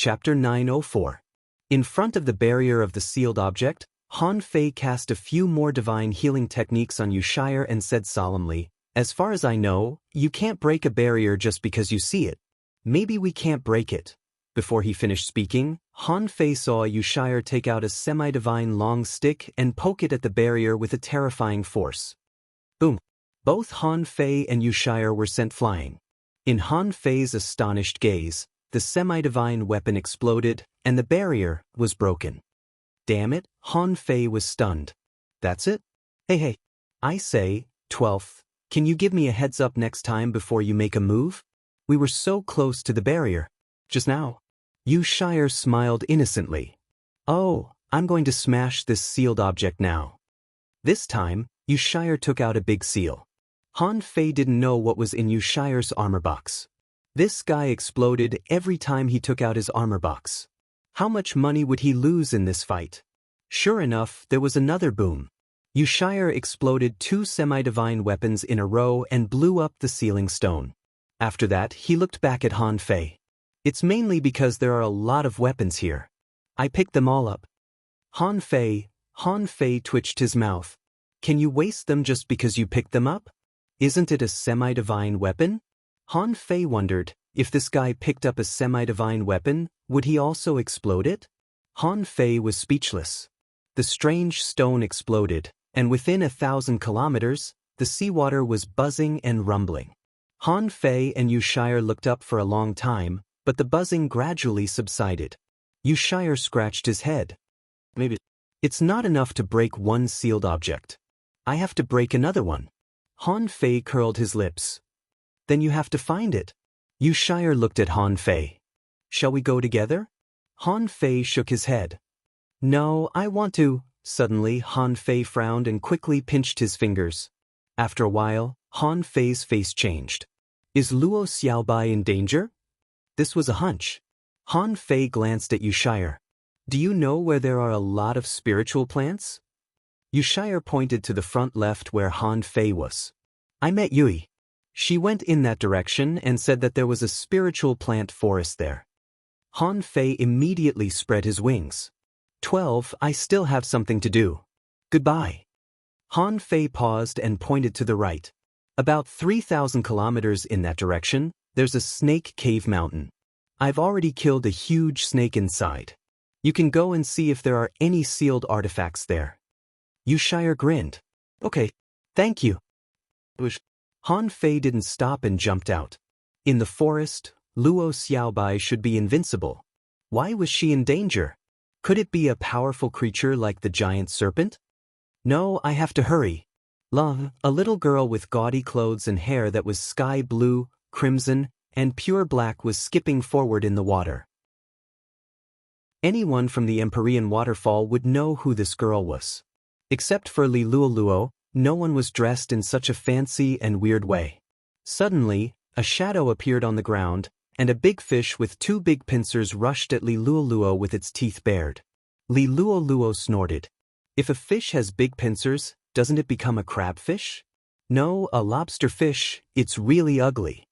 Chapter 904. In front of the barrier of the sealed object, Han Fei cast a few more divine healing techniques on Yushire and said solemnly, "As far as I know, you can't break a barrier just because you see it. Maybe we can't break it." Before he finished speaking, Han Fei saw Yushire take out a semi-divine long stick and poke it at the barrier with a terrifying force. Boom! Both Han Fei and Yushire were sent flying. In Han Fei's astonished gaze, the semi-divine weapon exploded, and the barrier was broken. Damn it, Han Fei was stunned. That's it? Hey, I say, 12th, can you give me a heads up next time before you make a move? We were so close to the barrier. Just now. Yushire smiled innocently. Oh, I'm going to smash this sealed object now. This time, Yushire took out a big seal. Han Fei didn't know what was in Yushire's armor box. This guy exploded every time he took out his armor box. How much money would he lose in this fight? Sure enough, there was another boom. Yushire exploded 2 semi-divine weapons in a row and blew up the sealing stone. After that, he looked back at Han Fei. It's mainly because there are a lot of weapons here. I picked them all up. Han Fei twitched his mouth. Can you waste them just because you picked them up? Isn't it a semi-divine weapon? Han Fei wondered, if this guy picked up a semi-divine weapon, would he also explode it? Han Fei was speechless. The strange stone exploded, and within 1,000 kilometers, the seawater was buzzing and rumbling. Han Fei and Yushire looked up for a long time, but the buzzing gradually subsided. Yushire scratched his head. Maybe it's not enough to break one sealed object. I have to break another one. Han Fei curled his lips. Then you have to find it. Yushire looked at Han Fei. Shall we go together? Han Fei shook his head. No, I want to. Suddenly, Han Fei frowned and quickly pinched his fingers. After a while, Han Fei's face changed. Is Luo Xiaobai in danger? This was a hunch. Han Fei glanced at Yushire. Do you know where there are a lot of spiritual plants? Yushire pointed to the front left where Han Fei was. I met Yui. She went in that direction and said that there was a spiritual plant forest there. Han Fei immediately spread his wings. 12, I still have something to do. Goodbye. Han Fei paused and pointed to the right. About 3,000 kilometers in that direction, there's a snake cave mountain. I've already killed a huge snake inside. You can go and see if there are any sealed artifacts there. Yushire grinned. Okay, thank you. Han Fei didn't stop and jumped out. In the forest, Luo Xiaobai should be invincible. Why was she in danger? Could it be a powerful creature like the giant serpent? No, I have to hurry. A little girl with gaudy clothes and hair that was sky blue, crimson, and pure black was skipping forward in the water. Anyone from the Empyrean waterfall would know who this girl was. Except for Li Luoluo, no one was dressed in such a fancy and weird way. Suddenly, a shadow appeared on the ground, and a big fish with 2 big pincers rushed at Li Luoluo with its teeth bared. Li Luoluo snorted. If a fish has big pincers, doesn't it become a crabfish? No, a lobster fish, it's really ugly.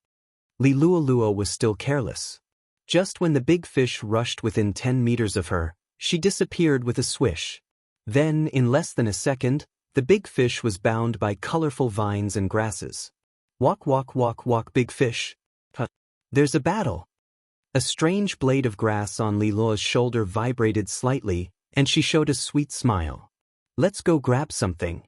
Li Luoluo was still careless. Just when the big fish rushed within 10 meters of her, she disappeared with a swish. Then, in less than a second, the big fish was bound by colorful vines and grasses. Walk, walk, walk, walk, big fish. There's a battle. A strange blade of grass on Li Luo's shoulder vibrated slightly, and she showed a sweet smile. Let's go grab something.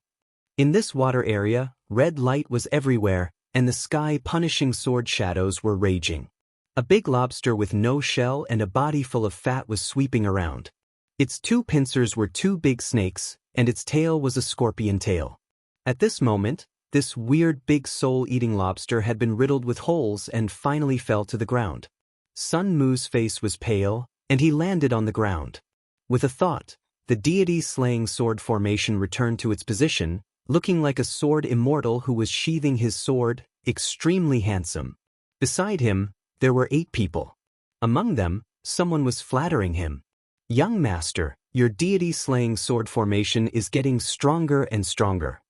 In this water area, red light was everywhere, and the sky-punishing sword shadows were raging. A big lobster with no shell and a body full of fat was sweeping around. Its 2 pincers were 2 big snakes, and its tail was a scorpion tail. At this moment, this weird big soul-eating lobster had been riddled with holes and finally fell to the ground. Sun Mu's face was pale, and he landed on the ground. With a thought, the deity-slaying sword formation returned to its position, looking like a sword immortal who was sheathing his sword, extremely handsome. Beside him, there were 8 people. Among them, someone was flattering him. Young master, your deity-slaying sword formation is getting stronger and stronger.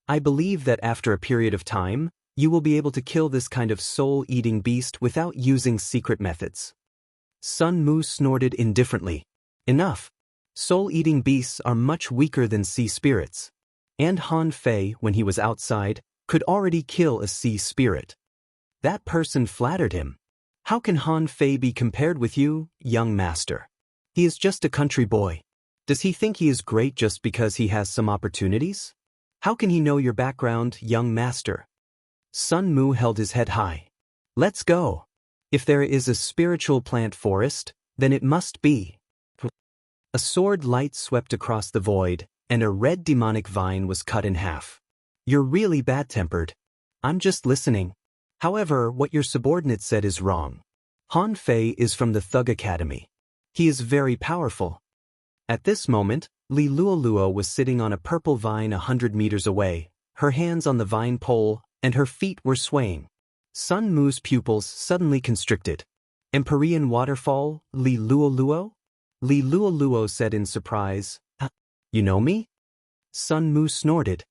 I believe that after a period of time, you will be able to kill this kind of soul-eating beast without using secret methods. Sun Mu snorted indifferently. Enough. Soul-eating beasts are much weaker than sea spirits. And Han Fei, when he was outside, could already kill a sea spirit. That person flattered him. How can Han Fei be compared with you, young master? He is just a country boy. Does he think he is great just because he has some opportunities? How can he know your background, young master? Sun Mu held his head high. Let's go. If there is a spiritual plant forest, then it must be. A sword light swept across the void, and a red demonic vine was cut in half. You're really bad-tempered. I'm just listening. However, what your subordinate said is wrong. Han Fei is from the Thug Academy. He is very powerful. At this moment, Li Luoluo was sitting on a purple vine 100 meters away, her hands on the vine pole, and her feet were swaying. Sun Mu's pupils suddenly constricted. Empyrean waterfall, Li Luoluo? Li Luoluo said in surprise. You know me? Sun Mu snorted.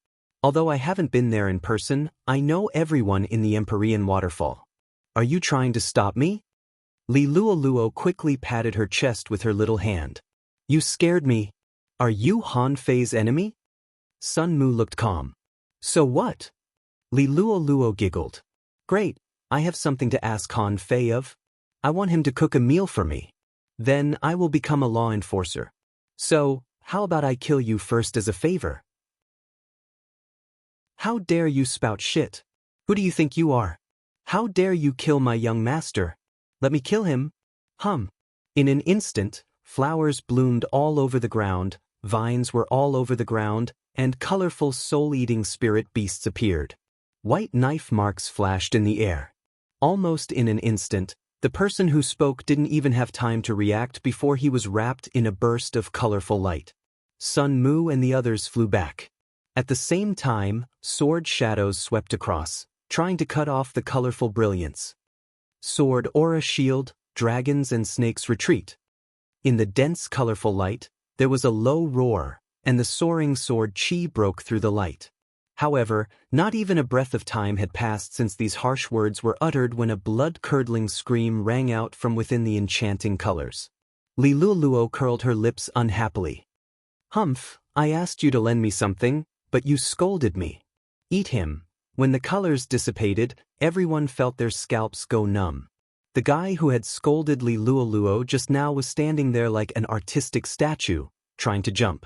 Although I haven't been there in person, I know everyone in the Empyrean waterfall. Are you trying to stop me? Li Luoluo quickly patted her chest with her little hand. You scared me. Are you Han Fei's enemy? Sun Mu looked calm. So what? Li Luoluo giggled. Great, I have something to ask Han Fei of. I want him to cook a meal for me. Then I will become a law enforcer. So, how about I kill you first as a favor? How dare you spout shit? Who do you think you are? How dare you kill my young master? Let me kill him. In an instant, flowers bloomed all over the ground, vines were all over the ground, and colorful soul-eating spirit beasts appeared. White knife marks flashed in the air. Almost in an instant, the person who spoke didn't even have time to react before he was wrapped in a burst of colorful light. Sun Mu and the others flew back. At the same time, sword shadows swept across, trying to cut off the colorful brilliance. Sword aura shield, dragons and snakes retreat. In the dense colorful light, there was a low roar, and the soaring sword chi broke through the light. However, not even a breath of time had passed since these harsh words were uttered when a blood-curdling scream rang out from within the enchanting colors. Li Luoluo curled her lips unhappily. Humph, I asked you to lend me something, but you scolded me. Eat him. When the colors dissipated, everyone felt their scalps go numb. The guy who had scolded Li Luoluo just now was standing there like an artistic statue, trying to jump.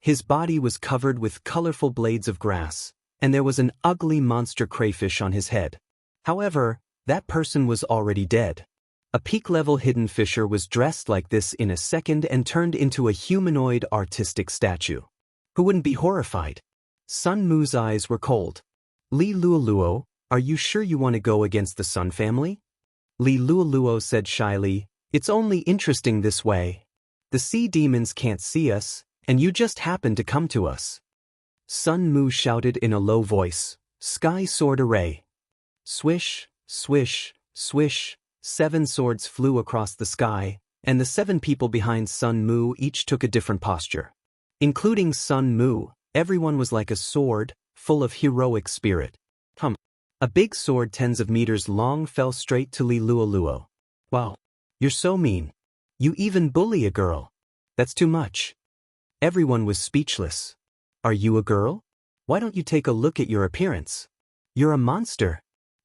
His body was covered with colorful blades of grass, and there was an ugly monster crayfish on his head. However, that person was already dead. A peak-level hidden fisher was dressed like this in a second and turned into a humanoid artistic statue. Who wouldn't be horrified? Sun Mu's eyes were cold. Li Luoluo, are you sure you want to go against the Sun family? Li Luoluo said shyly, it's only interesting this way. The sea demons can't see us, and you just happen to come to us. Sun Mu shouted in a low voice, Sky Sword Array. Swish, swish, swish, 7 swords flew across the sky, and the 7 people behind Sun Mu each took a different posture. Including Sun Mu, everyone was like a sword, full of heroic spirit. A big sword tens of meters long fell straight to Li Luoluo. Wow, you're so mean. You even bully a girl. That's too much. Everyone was speechless. Are you a girl? Why don't you take a look at your appearance? You're a monster.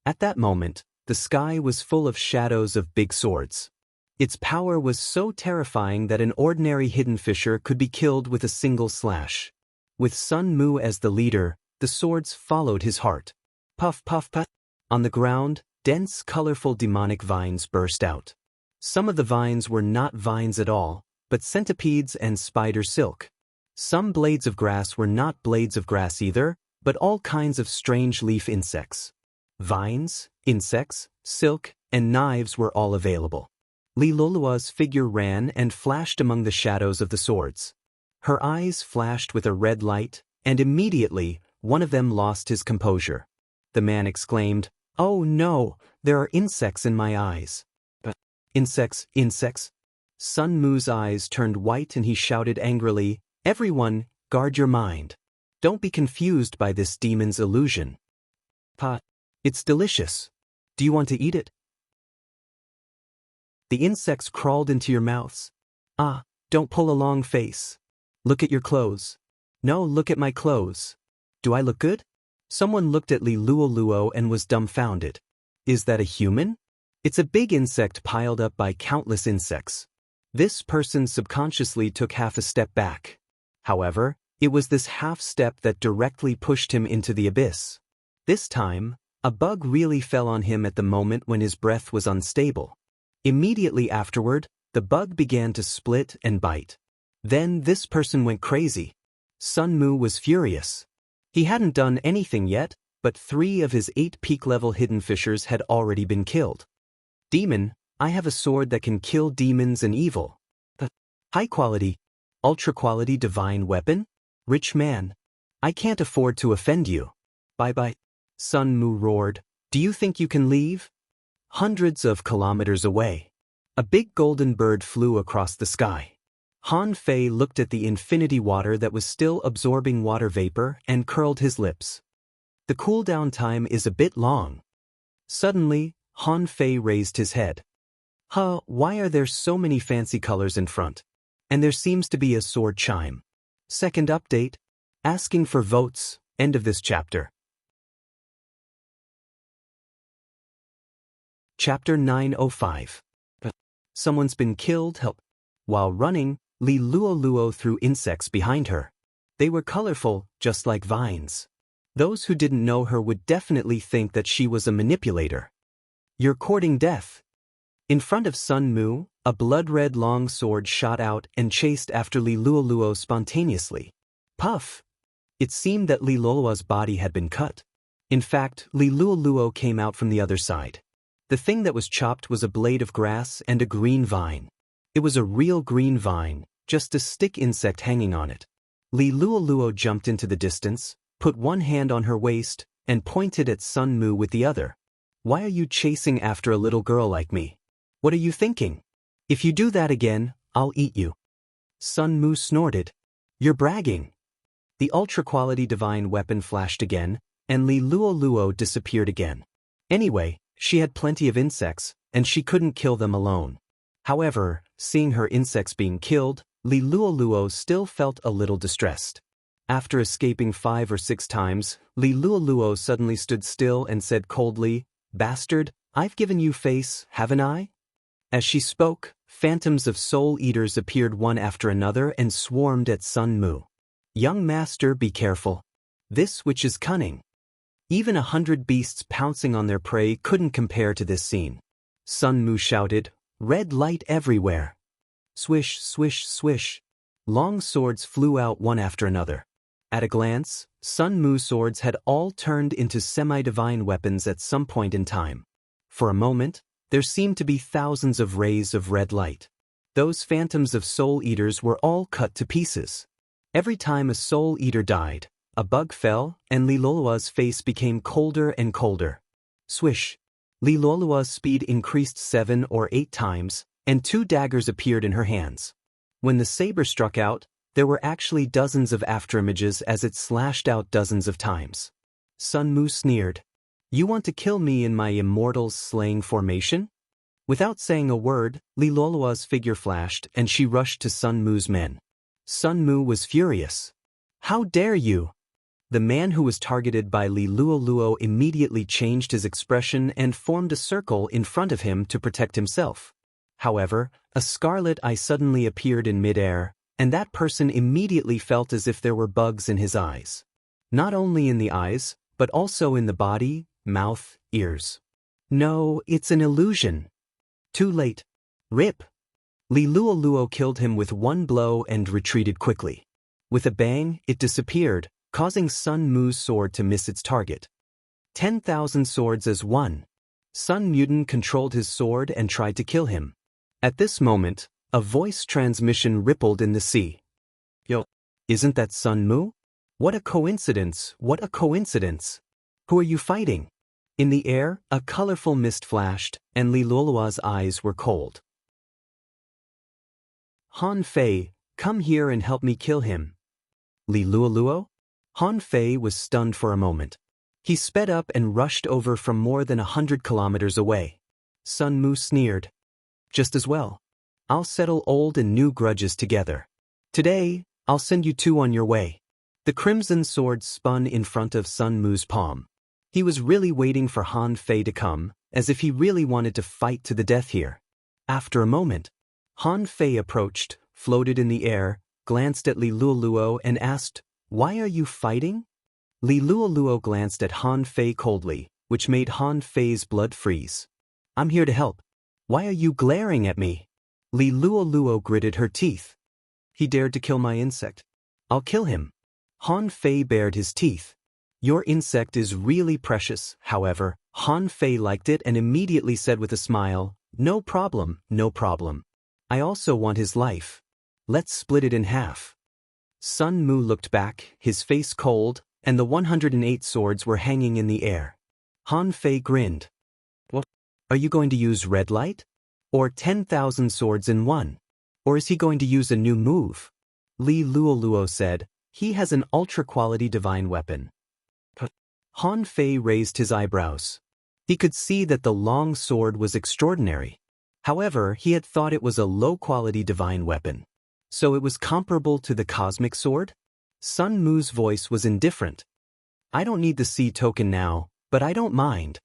At that moment, the sky was full of shadows of big swords. Its power was so terrifying that an ordinary hidden fisher could be killed with a single slash. With Sun Mu as the leader, the swords followed his heart. Puff, puff, puff. On the ground, dense, colorful demonic vines burst out. Some of the vines were not vines at all, but centipedes and spider silk. Some blades of grass were not blades of grass either, but all kinds of strange leaf insects. Vines, insects, silk, and knives were all available. Li Luoluo's figure ran and flashed among the shadows of the swords. Her eyes flashed with a red light, and immediately, one of them lost his composure. The man exclaimed, "Oh no, there are insects in my eyes." Insects, insects. Sun Mu's eyes turned white and he shouted angrily, "Everyone, guard your mind. Don't be confused by this demon's illusion. It's delicious. Do you want to eat it?" The insects crawled into your mouths. Ah, don't pull a long face. Look at your clothes. No, look at my clothes. Do I look good? Someone looked at Li Luoluo and was dumbfounded. Is that a human? It's a big insect piled up by countless insects. This person subconsciously took half a step back. However, it was this half step that directly pushed him into the abyss. This time, a bug really fell on him at the moment when his breath was unstable. Immediately afterward, the bug began to split and bite. Then this person went crazy. Sun Mu was furious. He hadn't done anything yet, but 3 of his 8 peak-level hidden fishers had already been killed. Demon, I have a sword that can kill demons and evil. A high-quality, ultra-quality divine weapon? Rich man, I can't afford to offend you. Bye-bye. Sun Mu roared. Do you think you can leave? Hundreds of kilometers away, a big golden bird flew across the sky. Han Fei looked at the infinity water that was still absorbing water vapor and curled his lips. The cooldown time is a bit long. Suddenly, Han Fei raised his head. Huh, why are there so many fancy colors in front? And there seems to be a sword chime. Second update. Asking for votes. End of this chapter. Chapter 905. Someone's been killed, help. While running, Li Luoluo threw insects behind her. They were colorful, just like vines. Those who didn't know her would definitely think that she was a manipulator. You're courting death. In front of Sun Mu, a blood-red long sword shot out and chased after Li Luoluo spontaneously. Puff! It seemed that Li Luoluo's body had been cut. In fact, Li Luoluo came out from the other side. The thing that was chopped was a blade of grass and a green vine. It was a real green vine, just a stick insect hanging on it. Li Luoluo jumped into the distance, put one hand on her waist, and pointed at Sun Mu with the other. Why are you chasing after a little girl like me? What are you thinking? If you do that again, I'll eat you. Sun Mu snorted. You're bragging. The ultra-quality divine weapon flashed again, and Li Luoluo disappeared again. Anyway, she had plenty of insects, and she couldn't kill them alone. However, seeing her insects being killed, Li Luoluo still felt a little distressed. After escaping 5 or 6 times, Li Luoluo suddenly stood still and said coldly, Bastard, I've given you face, haven't I? As she spoke, phantoms of soul eaters appeared one after another and swarmed at Sun Mu. Young master, be careful. This witch is cunning. Even 100 beasts pouncing on their prey couldn't compare to this scene. Sun Mu shouted, Red light everywhere. Swish, swish, swish. Long swords flew out one after another. At a glance, Sun Mu's swords had all turned into semi-divine weapons at some point in time. For a moment, there seemed to be thousands of rays of red light. Those phantoms of soul eaters were all cut to pieces. Every time a soul eater died, a bug fell, and Li Luoluo's face became colder and colder. Swish! Li Luoluo's speed increased 7 or 8 times, and 2 daggers appeared in her hands. When the saber struck out, there were actually dozens of afterimages as it slashed out dozens of times. Sun Mu sneered. You want to kill me in my immortals slaying formation? Without saying a word, Li Luoluo's figure flashed and she rushed to Sun Mu's men. Sun Mu was furious. How dare you! The man who was targeted by Li Luoluo immediately changed his expression and formed a circle in front of him to protect himself. However, a scarlet eye suddenly appeared in midair, and that person immediately felt as if there were bugs in his eyes. Not only in the eyes, but also in the body, mouth, ears. No, it's an illusion. Too late. Rip! Li Luoluo killed him with one blow and retreated quickly. With a bang, it disappeared, causing Sun Mu's sword to miss its target. 10,000 swords as one. Sun Mutant controlled his sword and tried to kill him. At this moment, a voice transmission rippled in the sea. Yo, isn't that Sun Mu? What a coincidence, what a coincidence. Who are you fighting? In the air, a colorful mist flashed, and Li Luoluo's eyes were cold. Han Fei, come here and help me kill him. Li Luoluo? Han Fei was stunned for a moment. He sped up and rushed over from more than 100 kilometers away. Sun Mu sneered. Just as well. I'll settle old and new grudges together. Today, I'll send you two on your way. The crimson sword spun in front of Sun Mu's palm. He was really waiting for Han Fei to come, as if he really wanted to fight to the death here. After a moment, Han Fei approached, floated in the air, glanced at Li Luoluo and asked, "Why are you fighting?" Li Luoluo glanced at Han Fei coldly, which made Han Fei's blood freeze. "I'm here to help. Why are you glaring at me?" Li Luoluo gritted her teeth. "He dared to kill my insect. I'll kill him." Han Fei bared his teeth. "Your insect is really precious." However, Han Fei liked it and immediately said with a smile, "No problem, no problem. I also want his life. Let's split it in half." Sun Mu looked back, his face cold, and the 108 swords were hanging in the air. Han Fei grinned. "What? Are you going to use red light? Or 10,000 swords in one? Or is he going to use a new move?" Li Luoluo said, "He has an ultra-quality divine weapon." Han Fei raised his eyebrows. He could see that the long sword was extraordinary. However, he had thought it was a low-quality divine weapon. So it was comparable to the cosmic sword? Sun Mu's voice was indifferent. "I don't need the sea token now, but I don't mind."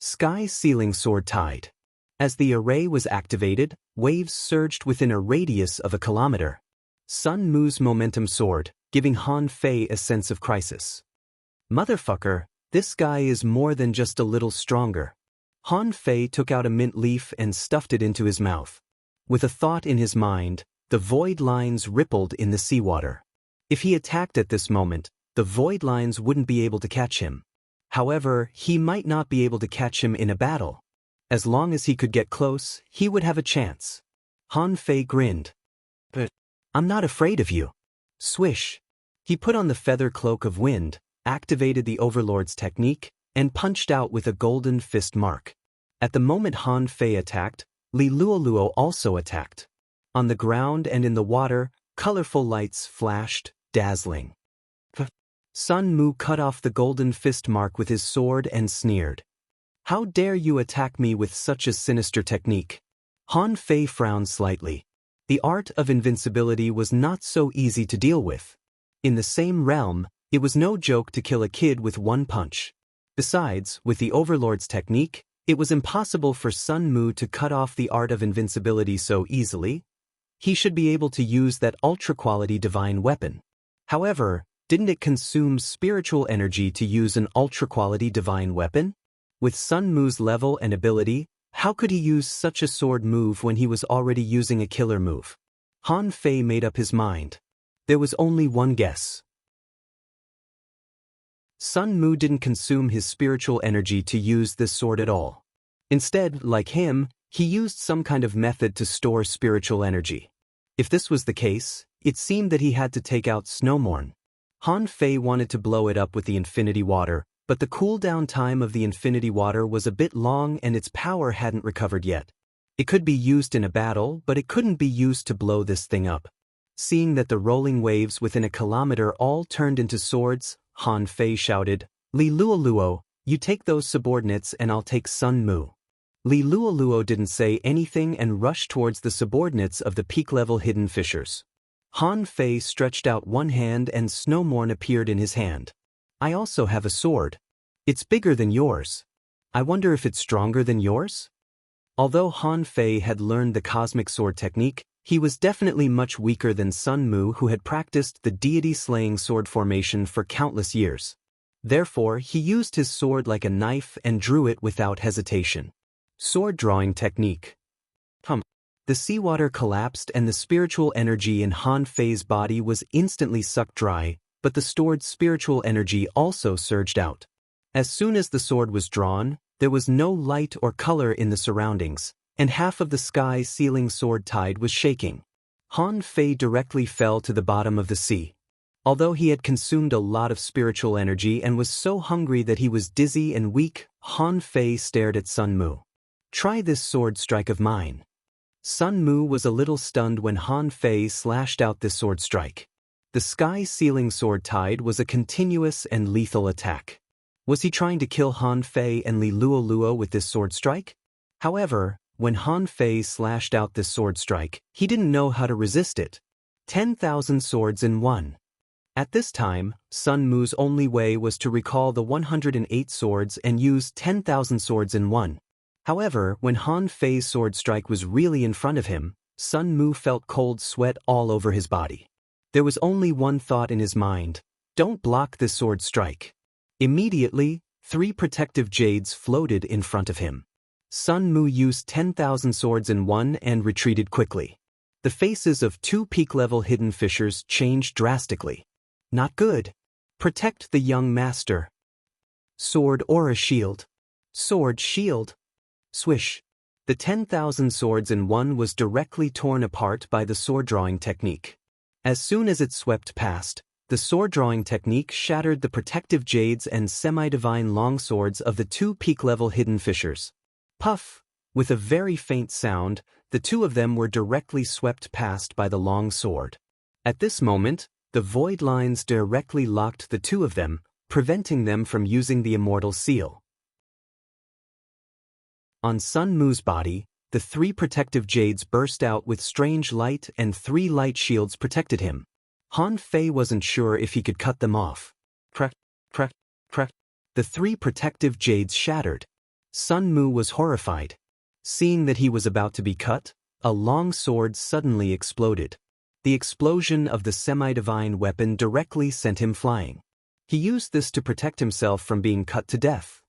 Sky Sealing Sword tied. As the array was activated, waves surged within a radius of a kilometer. Sun Mu's momentum soared, giving Han Fei a sense of crisis. "Motherfucker, this guy is more than just a little stronger." Han Fei took out a mint leaf and stuffed it into his mouth. With a thought in his mind, the void lines rippled in the seawater. If he attacked at this moment, the void lines wouldn't be able to catch him. However, he might not be able to catch him in a battle. As long as he could get close, he would have a chance. Han Fei grinned. "But I'm not afraid of you." Swish. He put on the feather cloak of wind, activated the Overlord's technique, and punched out with a golden fist mark. At the moment Han Fei attacked, Li Luoluo also attacked. On the ground and in the water, colorful lights flashed, dazzling. Sun Mu cut off the golden fist mark with his sword and sneered. "How dare you attack me with such a sinister technique?" Han Fei frowned slightly. The art of invincibility was not so easy to deal with. In the same realm, it was no joke to kill a kid with one punch. Besides, with the Overlord's technique, it was impossible for Sun Mu to cut off the art of invincibility so easily. He should be able to use that ultra-quality divine weapon. However, didn't it consume spiritual energy to use an ultra-quality divine weapon? With Sun Mu's level and ability, how could he use such a sword move when he was already using a killer move? Han Fei made up his mind. There was only one guess. Sun Mu didn't consume his spiritual energy to use this sword at all. Instead, like him, he used some kind of method to store spiritual energy. If this was the case, it seemed that he had to take out Snowmorn. Han Fei wanted to blow it up with the infinity water, but the cooldown time of the infinity water was a bit long and its power hadn't recovered yet. It could be used in a battle, but it couldn't be used to blow this thing up. Seeing that the rolling waves within a kilometer all turned into swords, Han Fei shouted, "Li Luoluo, you take those subordinates and I'll take Sun Mu." Li Luoluo didn't say anything and rushed towards the subordinates of the peak-level hidden fishers. Han Fei stretched out one hand and Snowmorn appeared in his hand. "I also have a sword. It's bigger than yours. I wonder if it's stronger than yours?" Although Han Fei had learned the cosmic sword technique, he was definitely much weaker than Sun Mu, who had practiced the deity-slaying sword formation for countless years. Therefore, he used his sword like a knife and drew it without hesitation. Sword drawing technique. The seawater collapsed and the spiritual energy in Han Fei's body was instantly sucked dry, but the stored spiritual energy also surged out. As soon as the sword was drawn, there was no light or color in the surroundings, and half of the Sky Sealing Sword tide was shaking. Han Fei directly fell to the bottom of the sea. Although he had consumed a lot of spiritual energy and was so hungry that he was dizzy and weak, Han Fei stared at Sun Mu. "Try this sword strike of mine." Sun Mu was a little stunned when Han Fei slashed out this sword strike. The Sky Sealing Sword tide was a continuous and lethal attack. Was he trying to kill Han Fei and Li Luoluo with this sword strike? However, When Han Fei slashed out this sword strike, he didn't know how to resist it. 10,000 swords in one. At this time, Sun Mu's only way was to recall the 108 swords and use 10,000 swords in one. However, when Han Fei's sword strike was really in front of him, Sun Mu felt cold sweat all over his body. There was only one thought in his mind: don't block this sword strike. Immediately, 3 protective jades floated in front of him. Sun Mu used 10,000 swords in one and retreated quickly. The faces of 2 peak-level hidden fishers changed drastically. Not good. Protect the young master. Sword or a shield. Sword, shield. Swish. The 10,000 swords in one was directly torn apart by the sword-drawing technique. As soon as it swept past, the sword-drawing technique shattered the protective jades and semi-divine longswords of the 2 peak-level hidden fishers. Puff! With a very faint sound, the 2 of them were directly swept past by the long sword. At this moment, the void lines directly locked the 2 of them, preventing them from using the immortal seal. On Sun Mu's body, the 3 protective jades burst out with strange light and 3 light shields protected him. Han Fei wasn't sure if he could cut them off. Crack, crack, crack. The 3 protective jades shattered. Sun Mu was horrified. Seeing that he was about to be cut, a long sword suddenly exploded. The explosion of the semi-divine weapon directly sent him flying. He used this to protect himself from being cut to death.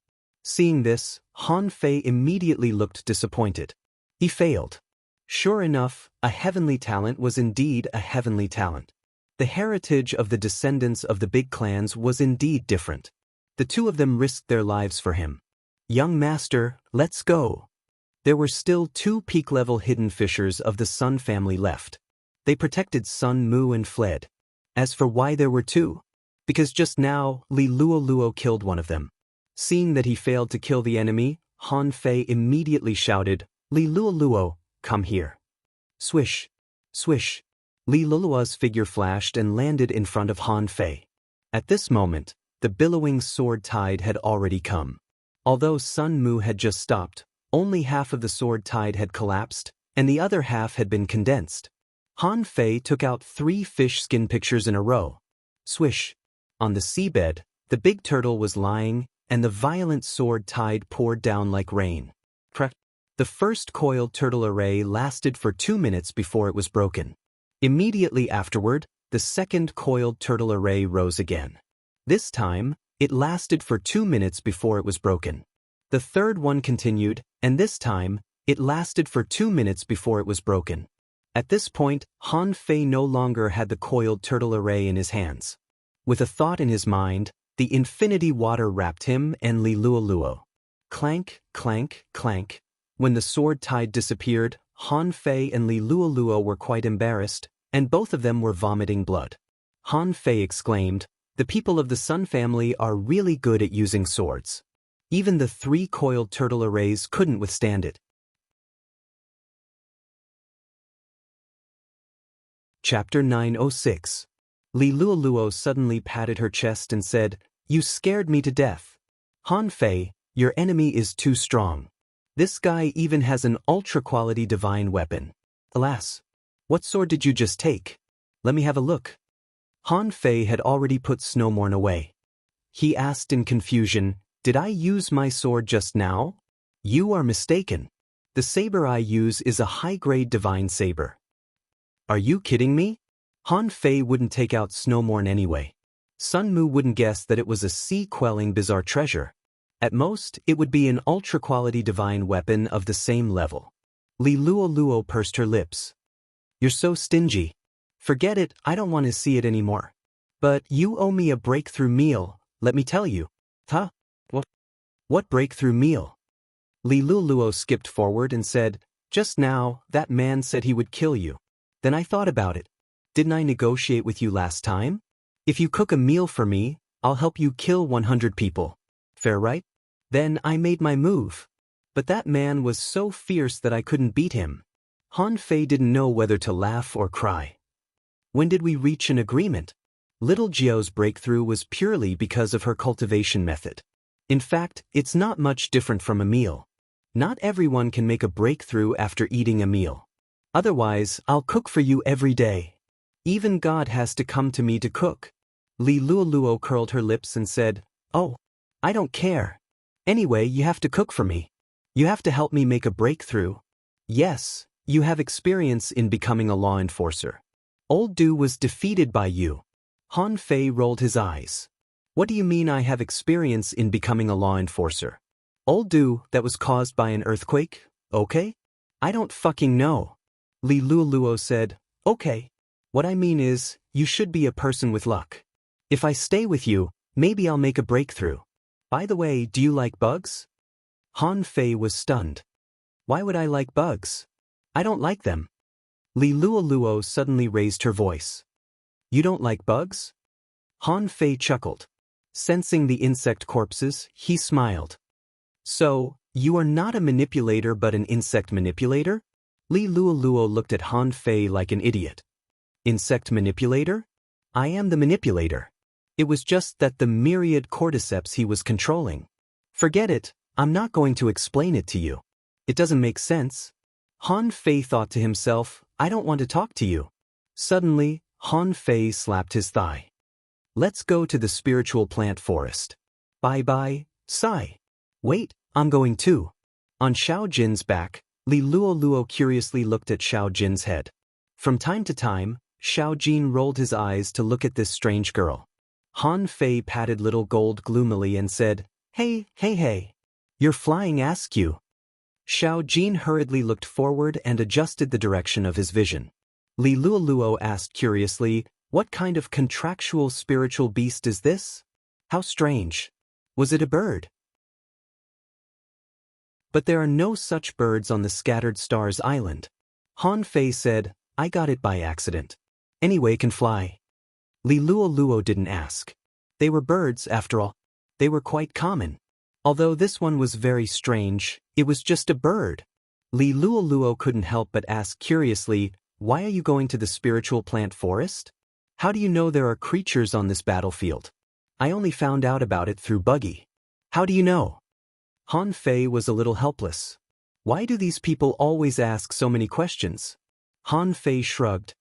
Seeing this, Han Fei immediately looked disappointed. He failed. Sure enough, a heavenly talent was indeed a heavenly talent. The heritage of the descendants of the big clans was indeed different. The 2 of them risked their lives for him. Young master, let's go. There were still 2 peak-level hidden fishers of the Sun family left. They protected Sun Mu and fled. As for why there were 2, because just now, Li Luoluo killed one of them. Seeing that he failed to kill the enemy, Han Fei immediately shouted, Li Luoluo, come here. Swish, swish. Li Luoluo's figure flashed and landed in front of Han Fei. At this moment, the billowing sword tide had already come. Although Sun Mu had just stopped, only half of the sword tide had collapsed, and the other half had been condensed. Han Fei took out 3 fish skin pictures in a row. Swish. On the seabed, the big turtle was lying, and the violent sword tide poured down like rain. Crack. The first coiled turtle array lasted for 2 minutes before it was broken. Immediately afterward, the second coiled turtle array rose again. This time, it lasted for 2 minutes before it was broken. The third one continued, and this time, it lasted for 2 minutes before it was broken. At this point, Han Fei no longer had the coiled turtle array in his hands. With a thought in his mind, the infinity water wrapped him and Li Luoluo. Clank, clank, clank. When the sword tide disappeared, Han Fei and Li Luoluo were quite embarrassed, and both of them were vomiting blood. Han Fei exclaimed, "The people of the Sun family are really good at using swords. Even the 3 coiled turtle arrays couldn't withstand it." Chapter 906. Li Luoluo suddenly patted her chest and said, "You scared me to death. Han Fei, your enemy is too strong. This guy even has an ultra-quality divine weapon. Alas, what sword did you just take? Let me have a look." Han Fei had already put Snowmorn away. He asked in confusion, "Did I use my sword just now?" "You are mistaken. The saber I use is a high-grade divine saber." "Are you kidding me?" Han Fei wouldn't take out Snowmorn anyway. Sun Mu wouldn't guess that it was a sea-quelling bizarre treasure. At most, it would be an ultra-quality divine weapon of the same level. Li Luoluo pursed her lips. "You're so stingy. Forget it, I don't want to see it anymore. But you owe me a breakthrough meal, let me tell you." "Huh? What breakthrough meal?" Li Luoluo skipped forward and said, "Just now, that man said he would kill you. Then I thought about it. Didn't I negotiate with you last time? If you cook a meal for me, I'll help you kill 100 people. Fair, right? Then I made my move. But that man was so fierce that I couldn't beat him." Han Fei didn't know whether to laugh or cry. When did we reach an agreement? Little Jiao's breakthrough was purely because of her cultivation method. In fact, it's not much different from a meal. Not everyone can make a breakthrough after eating a meal. Otherwise, I'll cook for you every day. Even God has to come to me to cook. Li Luoluo curled her lips and said, "Oh, I don't care. Anyway, you have to cook for me. You have to help me make a breakthrough. Yes, you have experience in becoming a law enforcer. Old Du was defeated by you." Han Fei rolled his eyes. "What do you mean I have experience in becoming a law enforcer? Old Du, that was caused by an earthquake, okay? I don't fucking know." Li Luoluo said, "Okay. What I mean is, you should be a person with luck. If I stay with you, maybe I'll make a breakthrough. By the way, do you like bugs?" Han Fei was stunned. "Why would I like bugs? I don't like them." Li Luoluo suddenly raised her voice. "You don't like bugs?" Han Fei chuckled. Sensing the insect corpses, he smiled. "So, you are not a manipulator but an insect manipulator?" Li Luoluo looked at Han Fei like an idiot. "Insect manipulator? I am the manipulator. It was just that the myriad cordyceps he was controlling. Forget it, I'm not going to explain it to you. It doesn't make sense." Han Fei thought to himself, "I don't want to talk to you." Suddenly, Han Fei slapped his thigh. "Let's go to the spiritual plant forest." Bye-bye, Sai. "Wait, I'm going too." On Xiao Jin's back, Li Luoluo curiously looked at Xiao Jin's head. From time to time, Xiao Jin rolled his eyes to look at this strange girl. Han Fei patted little gold gloomily and said, Hey. You're flying askew." Xiao Jin hurriedly looked forward and adjusted the direction of his vision. Li Luoluo asked curiously, "What kind of contractual spiritual beast is this? How strange. Was it a bird?" "But there are no such birds on the Scattered Stars Island." Han Fei said, "I got it by accident. Anyway, can fly." Li Luoluo didn't ask. They were birds, after all. They were quite common. Although this one was very strange, it was just a bird. Li Luoluo couldn't help but ask curiously, "Why are you going to the spiritual plant forest? How do you know there are creatures on this battlefield? I only found out about it through Buggy." "How do you know?" Han Fei was a little helpless. Why do these people always ask so many questions? Han Fei shrugged.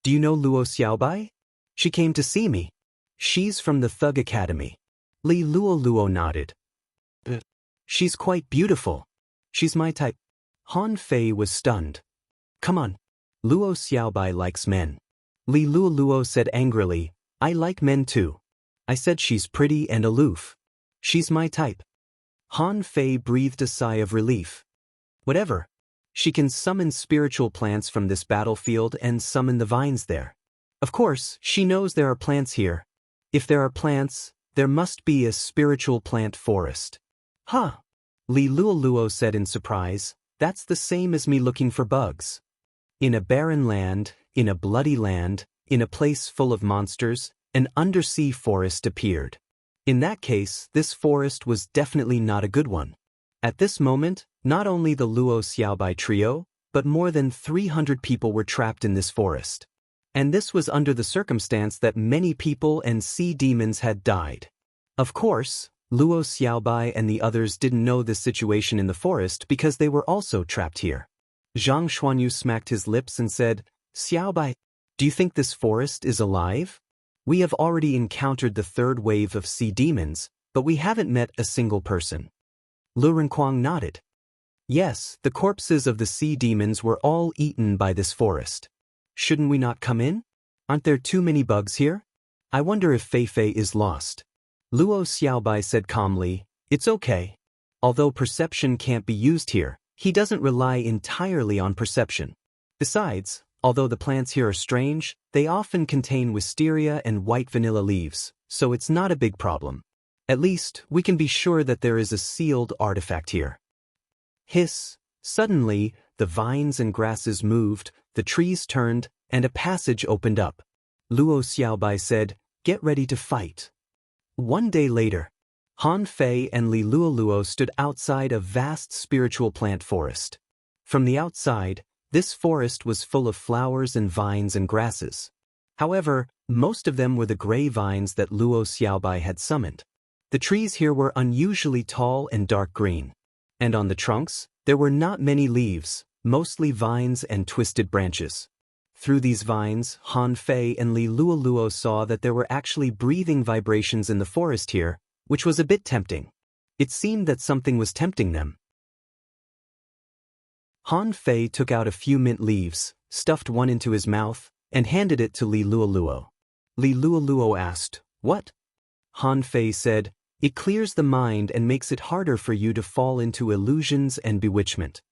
"Do you know Luo Xiaobai? She came to see me. She's from the Thug Academy." Li Luoluo nodded. "She's quite beautiful. She's my type." Han Fei was stunned. "Come on. Luo Xiaobai likes men." Li Luoluo said angrily, "I like men too. I said she's pretty and aloof. She's my type." Han Fei breathed a sigh of relief. "Whatever. She can summon spiritual plants from this battlefield and summon the vines there. Of course, she knows there are plants here. If there are plants, there must be a spiritual plant forest." "Huh." Li Luoluo said in surprise, "That's the same as me looking for bugs. In a barren land, in a bloody land, in a place full of monsters, an undersea forest appeared. In that case, this forest was definitely not a good one. At this moment, not only the Luo Xiaobai trio, but more than 300 people were trapped in this forest. And this was under the circumstance that many people and sea demons had died. Of course, Luo Xiaobai and the others didn't know this situation in the forest because they were also trapped here." Zhang Xuanyu smacked his lips and said, "Xiaobai, do you think this forest is alive? We have already encountered the third wave of sea demons, but we haven't met a single person." Lu Renquang nodded. "Yes, the corpses of the sea demons were all eaten by this forest. Shouldn't we not come in? Aren't there too many bugs here? I wonder if Fei Fei is lost." Luo Xiaobai said calmly, "It's okay. Although perception can't be used here, he doesn't rely entirely on perception. Besides, although the plants here are strange, they often contain wisteria and white vanilla leaves, so it's not a big problem. At least, we can be sure that there is a sealed artifact here." Hiss! Suddenly, the vines and grasses moved, the trees turned, and a passage opened up. Luo Xiaobai said, "Get ready to fight." One day later, Han Fei and Li Luoluo stood outside a vast spiritual plant forest. From the outside, this forest was full of flowers and vines and grasses. However, most of them were the gray vines that Luo Xiaobai had summoned. The trees here were unusually tall and dark green. And on the trunks, there were not many leaves, mostly vines and twisted branches. Through these vines, Han Fei and Li Luoluo saw that there were actually breathing vibrations in the forest here, which was a bit tempting. It seemed that something was tempting them. Han Fei took out a few mint leaves, stuffed one into his mouth, and handed it to Li Luoluo. Li Luoluo asked, "What?" Han Fei said, "It clears the mind and makes it harder for you to fall into illusions and bewitchment."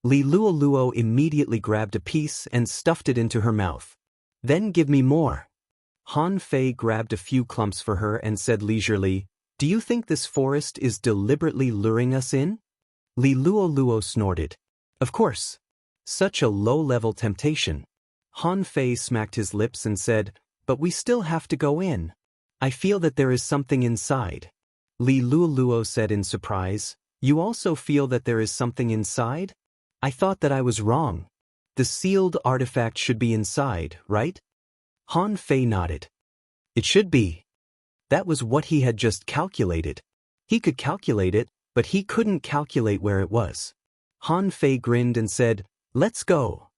Li Luoluo immediately grabbed a piece and stuffed it into her mouth. "Then give me more." Han Fei grabbed a few clumps for her and said leisurely, "Do you think this forest is deliberately luring us in?" Li Luoluo snorted. "Of course. Such a low-level temptation." Han Fei smacked his lips and said, "But we still have to go in. I feel that there is something inside." Li Luoluo said in surprise, "You also feel that there is something inside? I thought that I was wrong. The sealed artifact should be inside, right?" Han Fei nodded. "It should be." That was what he had just calculated. He could calculate it, but he couldn't calculate where it was. Han Fei grinned and said, "Let's go."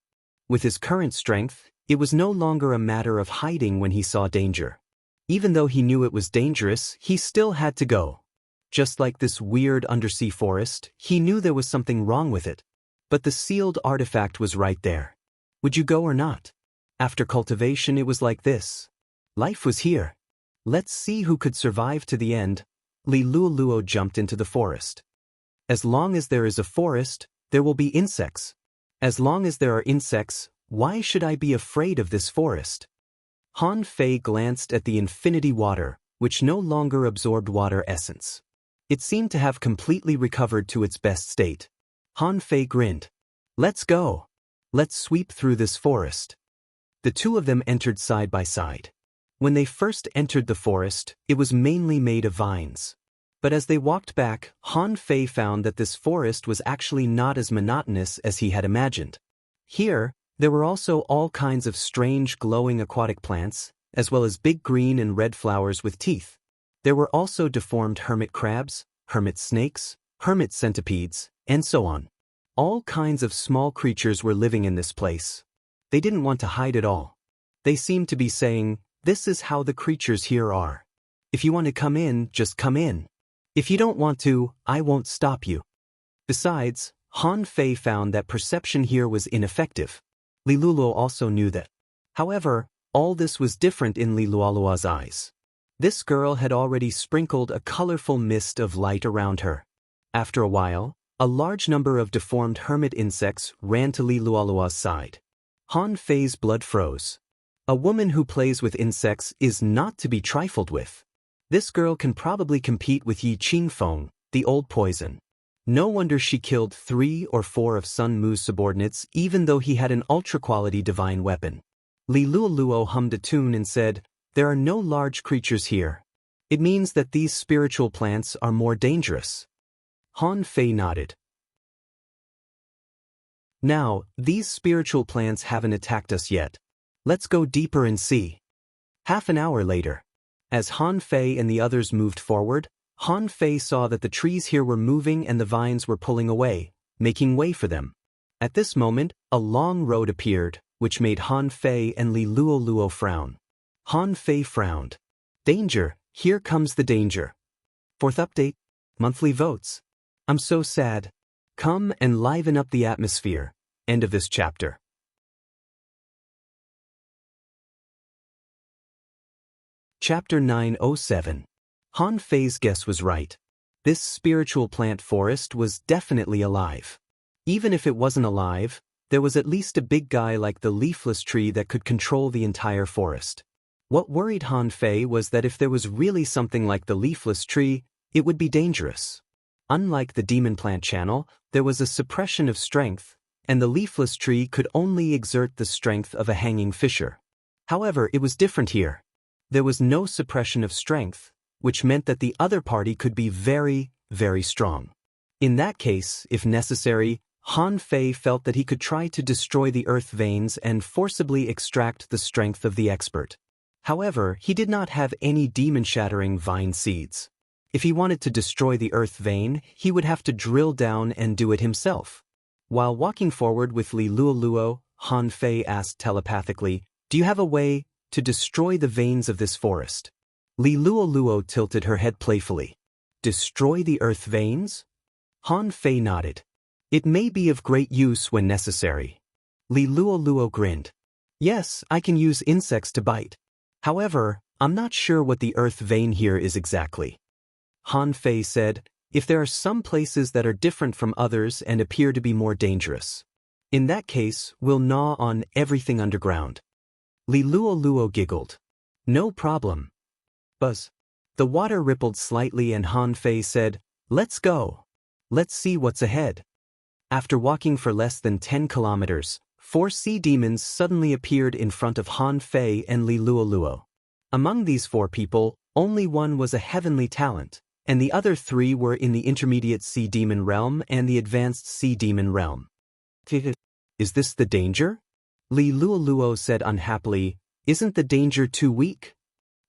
With his current strength, it was no longer a matter of hiding when he saw danger. Even though he knew it was dangerous, he still had to go. Just like this weird undersea forest, he knew there was something wrong with it. But the sealed artifact was right there. Would you go or not? After cultivation it was like this. Life was here. Let's see who could survive to the end. Li Luoluo jumped into the forest. As long as there is a forest, there will be insects. As long as there are insects, why should I be afraid of this forest? Han Fei glanced at the infinity water, which no longer absorbed water essence. It seemed to have completely recovered to its best state. Han Fei grinned. "Let's go. Let's sweep through this forest." The two of them entered side by side. When they first entered the forest, it was mainly made of vines. But as they walked back, Han Fei found that this forest was actually not as monotonous as he had imagined. Here, there were also all kinds of strange glowing aquatic plants, as well as big green and red flowers with teeth. There were also deformed hermit crabs, hermit snakes, hermit centipedes, and so on. All kinds of small creatures were living in this place. They didn't want to hide at all. They seemed to be saying, "This is how the creatures here are. If you want to come in, just come in. If you don't want to, I won't stop you." Besides, Han Fei found that perception here was ineffective. Li Luoluo also knew that. However, all this was different in Li Luoluo's eyes. This girl had already sprinkled a colorful mist of light around her. After a while, a large number of deformed hermit insects ran to Li Luoluo's side. Han Fei's blood froze. A woman who plays with insects is not to be trifled with. This girl can probably compete with Yi Qingfeng, the old poison. No wonder she killed 3 or 4 of Sun Mu's subordinates even though he had an ultra-quality divine weapon. Li Luoluo hummed a tune and said, "There are no large creatures here. It means that these spiritual plants are more dangerous." Han Fei nodded. "Now, these spiritual plants haven't attacked us yet. Let's go deeper and see." Half an hour later, as Han Fei and the others moved forward, Han Fei saw that the trees here were moving and the vines were pulling away, making way for them. At this moment, a long road appeared, which made Han Fei and Li Luoluo frown. Han Fei frowned. "Danger, here comes the danger." 4th update, monthly votes. I'm so sad. Come and liven up the atmosphere. End of this chapter. Chapter 907. Han Fei's guess was right. This spiritual plant forest was definitely alive. Even if it wasn't alive, there was at least a big guy like the leafless tree that could control the entire forest. What worried Han Fei was that if there was really something like the leafless tree, it would be dangerous. Unlike the demon plant channel, there was a suppression of strength, and the leafless tree could only exert the strength of a hanging fisher. However, it was different here. There was no suppression of strength, which meant that the other party could be very, very strong. In that case, if necessary, Han Fei felt that he could try to destroy the earth veins and forcibly extract the strength of the expert. However, he did not have any demon-shattering vine seeds. If he wanted to destroy the earth vein, he would have to drill down and do it himself. While walking forward with Li Luoluo, Han Fei asked telepathically, "Do you have a way to destroy the veins of this forest?" Li Luoluo tilted her head playfully. "Destroy the earth veins?" Han Fei nodded. "It may be of great use when necessary." Li Luoluo grinned. "Yes, I can use insects to bite. However, I'm not sure what the earth vein here is exactly." Han Fei said, "If there are some places that are different from others and appear to be more dangerous. In that case, we'll gnaw on everything underground." Li Luoluo giggled. "No problem." Buzz. The water rippled slightly and Han Fei said, "Let's go. Let's see what's ahead." After walking for less than 10 kilometers, 4 sea demons suddenly appeared in front of Han Fei and Li Luoluo. Among these 4 people, only one was a heavenly talent, and the other 3 were in the intermediate sea demon realm and the advanced sea demon realm. "Is this the danger?" Li Luoluo said unhappily. "Isn't the danger too weak?"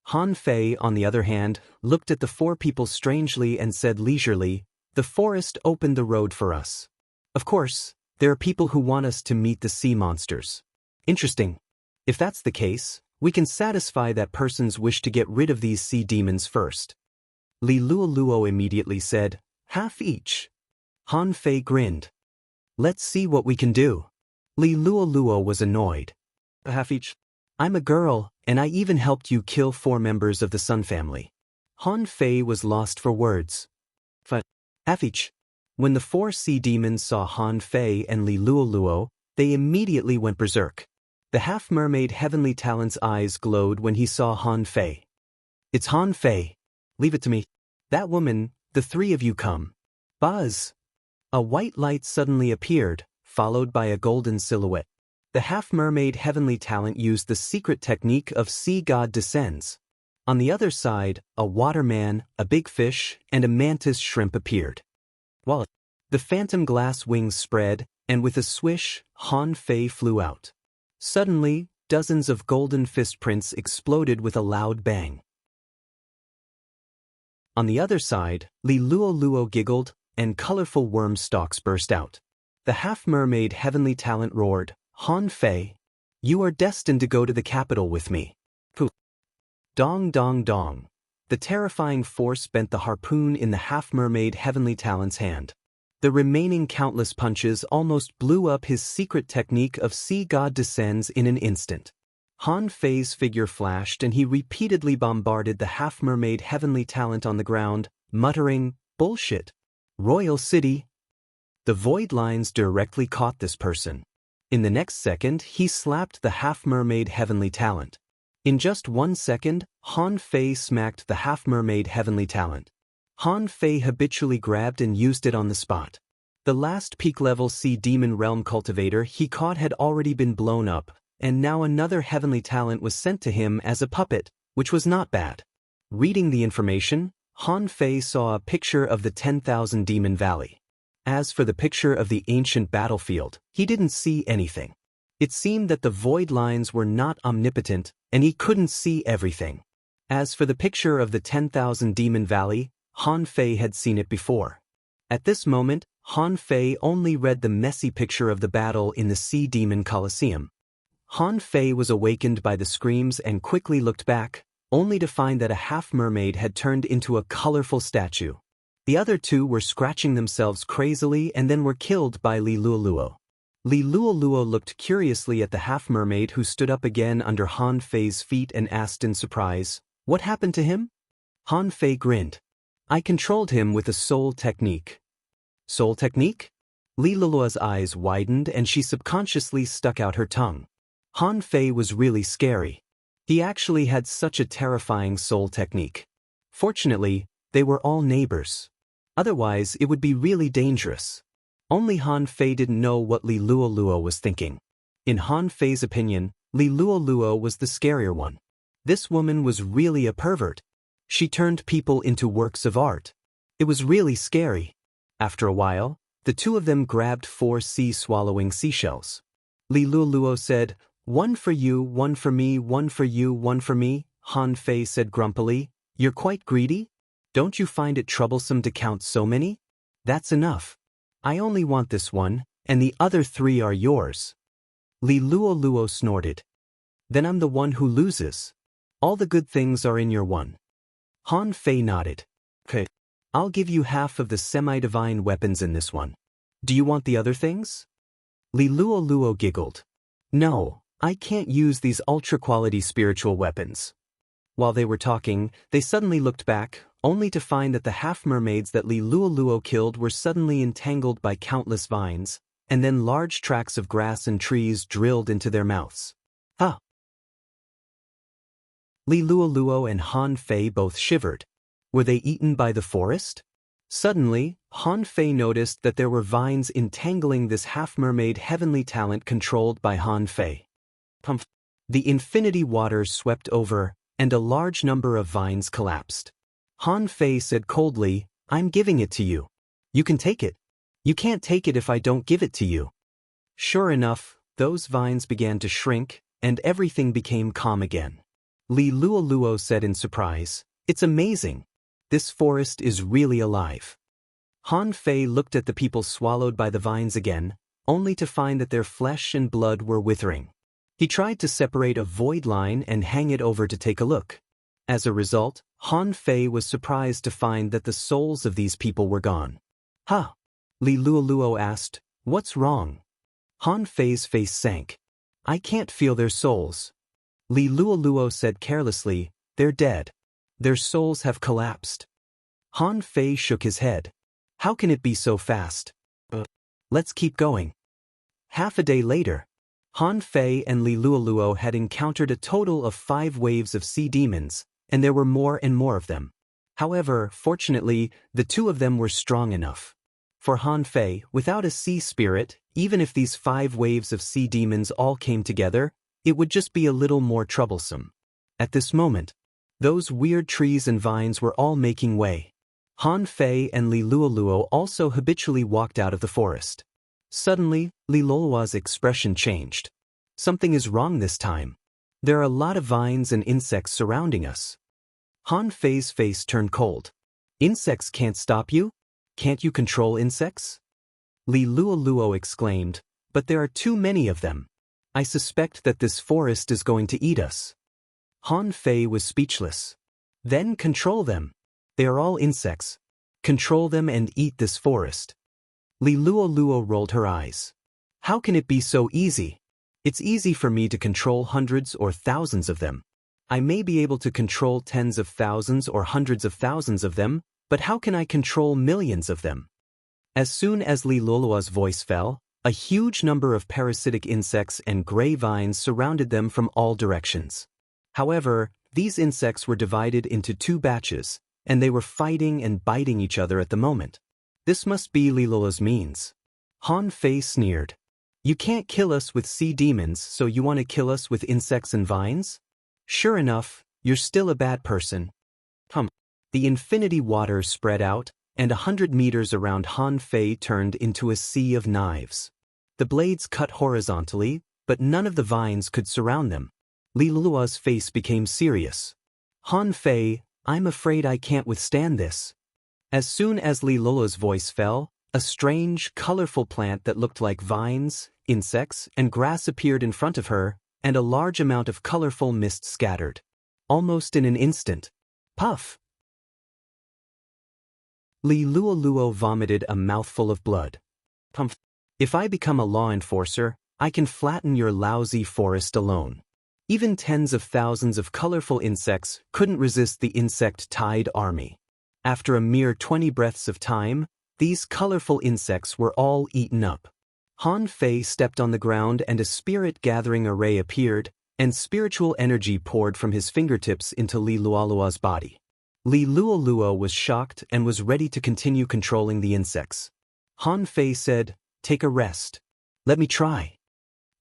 Han Fei, on the other hand, looked at the 4 people strangely and said leisurely, "The forest opened the road for us. Of course, there are people who want us to meet the sea monsters. Interesting. If that's the case, we can satisfy that person's wish to get rid of these sea demons first." Li Luoluo immediately said, "Half each." Han Fei grinned. "Let's see what we can do." Li Luoluo was annoyed. "Half each? I'm a girl, and I even helped you kill 4 members of the Sun family." Han Fei was lost for words. "Half each." When the 4 sea demons saw Han Fei and Li Luoluo, they immediately went berserk. The half-mermaid heavenly talent's eyes glowed when he saw Han Fei. "It's Han Fei. Leave it to me. That woman, the 3 of you come." Buzz! A white light suddenly appeared, followed by a golden silhouette. The half-mermaid heavenly talent used the secret technique of Sea God Descends. On the other side, a waterman, a big fish, and a mantis shrimp appeared. While the phantom glass wings spread, and with a swish, Han Fei flew out. Suddenly, dozens of golden fist prints exploded with a loud bang. On the other side, Li Luoluo giggled, and colorful worm stalks burst out. The half-mermaid heavenly talent roared, "Han Fei, you are destined to go to the capital with me." Poof. Dong dong dong. The terrifying force bent the harpoon in the half-mermaid heavenly talent's hand. The remaining countless punches almost blew up his secret technique of Sea God Descends in an instant. Han Fei's figure flashed and he repeatedly bombarded the half-mermaid heavenly talent on the ground, muttering, "Bullshit. Royal City." The void lines directly caught this person. In the next second, he slapped the half-mermaid heavenly talent. In just 1 second, Han Fei smacked the half-mermaid heavenly talent. Han Fei habitually grabbed and used it on the spot. The last peak-level sea demon realm cultivator he caught had already been blown up, and now another heavenly talent was sent to him as a puppet, which was not bad. Reading the information, Han Fei saw a picture of the 10,000 Demon Valley. As for the picture of the ancient battlefield, he didn't see anything. It seemed that the void lines were not omnipotent, and he couldn't see everything. As for the picture of the 10,000 Demon Valley, Han Fei had seen it before. At this moment, Han Fei only read the messy picture of the battle in the Sea Demon Colosseum. Han Fei was awakened by the screams and quickly looked back, only to find that a half-mermaid had turned into a colorful statue. The other 2 were scratching themselves crazily and then were killed by Li Luoluo. Li Luoluo looked curiously at the half-mermaid who stood up again under Han Fei's feet and asked in surprise, "What happened to him?" Han Fei grinned. "I controlled him with a soul technique." "Soul technique?" Li Luoluo's eyes widened and she subconsciously stuck out her tongue. Han Fei was really scary. He actually had such a terrifying soul technique. Fortunately, they were all neighbors. Otherwise, it would be really dangerous. Only Han Fei didn't know what Li Luoluo was thinking. In Han Fei's opinion, Li Luoluo was the scarier one. This woman was really a pervert. She turned people into works of art. It was really scary. After a while, the 2 of them grabbed 4 sea-swallowing seashells. Li Luoluo said, "One for you, one for me, one for you, one for me." Han Fei said grumpily, "You're quite greedy?" Don't you find it troublesome to count so many? That's enough. I only want this one, and the other 3 are yours. Li Luo Luo snorted. Then I'm the one who loses. All the good things are in your one. Han Fei nodded. Okay. I'll give you half of the semi-divine weapons in this one. Do you want the other things? Li Luo Luo giggled. No, I can't use these ultra-quality spiritual weapons. While they were talking, they suddenly looked back, only to find that the half-mermaids that Li Luo Luo killed were suddenly entangled by countless vines, and then large tracts of grass and trees drilled into their mouths. Huh! Li Luo Luo and Han Fei both shivered. Were they eaten by the forest? Suddenly, Han Fei noticed that there were vines entangling this half-mermaid heavenly talent controlled by Han Fei. Pumph! The infinity waters swept over, and a large number of vines collapsed. Han Fei said coldly, I'm giving it to you. You can take it. You can't take it if I don't give it to you. Sure enough, those vines began to shrink, and everything became calm again. Li Luo Luo said in surprise, It's amazing. This forest is really alive. Han Fei looked at the people swallowed by the vines again, only to find that their flesh and blood were withering. He tried to separate a void line and hang it over to take a look. As a result, Han Fei was surprised to find that the souls of these people were gone. Huh? Li Luo Luo asked, What's wrong? Han Fei's face sank. I can't feel their souls. Li Luo Luo said carelessly, They're dead. Their souls have collapsed. Han Fei shook his head. How can it be so fast? Let's keep going. Half a day later, Han Fei and Li Luo Luo had encountered a total of 5 waves of sea demons, and there were more and more of them. However, fortunately, the 2 of them were strong enough. For Han Fei, without a sea spirit, even if these 5 waves of sea demons all came together, it would just be a little more troublesome. At this moment, those weird trees and vines were all making way. Han Fei and Li Luo Luo also habitually walked out of the forest. Suddenly, Li Luo Luo's expression changed. Something is wrong this time. There are a lot of vines and insects surrounding us. Han Fei's face turned cold. Insects can't stop you? Can't you control insects? Li Luo Luo exclaimed, But there are too many of them. I suspect that this forest is going to eat us. Han Fei was speechless. Then control them. They are all insects. Control them and eat this forest. Li Luo Luo rolled her eyes. How can it be so easy? It's easy for me to control hundreds or thousands of them. I may be able to control tens of thousands or hundreds of thousands of them, but how can I control millions of them? As soon as Li Luo Luo's voice fell, a huge number of parasitic insects and gray vines surrounded them from all directions. However, these insects were divided into 2 batches, and they were fighting and biting each other at the moment. This must be Li Luo Luo's means. Han Fei sneered. You can't kill us with sea demons, so you want to kill us with insects and vines? Sure enough, you're still a bad person. The infinity waters spread out, and 100 meters around Han Fei turned into a sea of knives. The blades cut horizontally, but none of the vines could surround them. Li Luo Luo's face became serious. Han Fei, I'm afraid I can't withstand this. As soon as Li Luo Luo's voice fell, a strange, colorful plant that looked like vines, insects, and grass appeared in front of her, and a large amount of colorful mist scattered. Almost in an instant. Puff! Li Luo Luo vomited a mouthful of blood. Pumph! If I become a law enforcer, I can flatten your lousy forest alone. Even tens of thousands of colorful insects couldn't resist the insect-tide army. After a mere 20 breaths of time, these colorful insects were all eaten up. Han Fei stepped on the ground and a spirit-gathering array appeared, and spiritual energy poured from his fingertips into Li Luo Luo's body. Li Luo Luo was shocked and was ready to continue controlling the insects. Han Fei said, Take a rest. Let me try.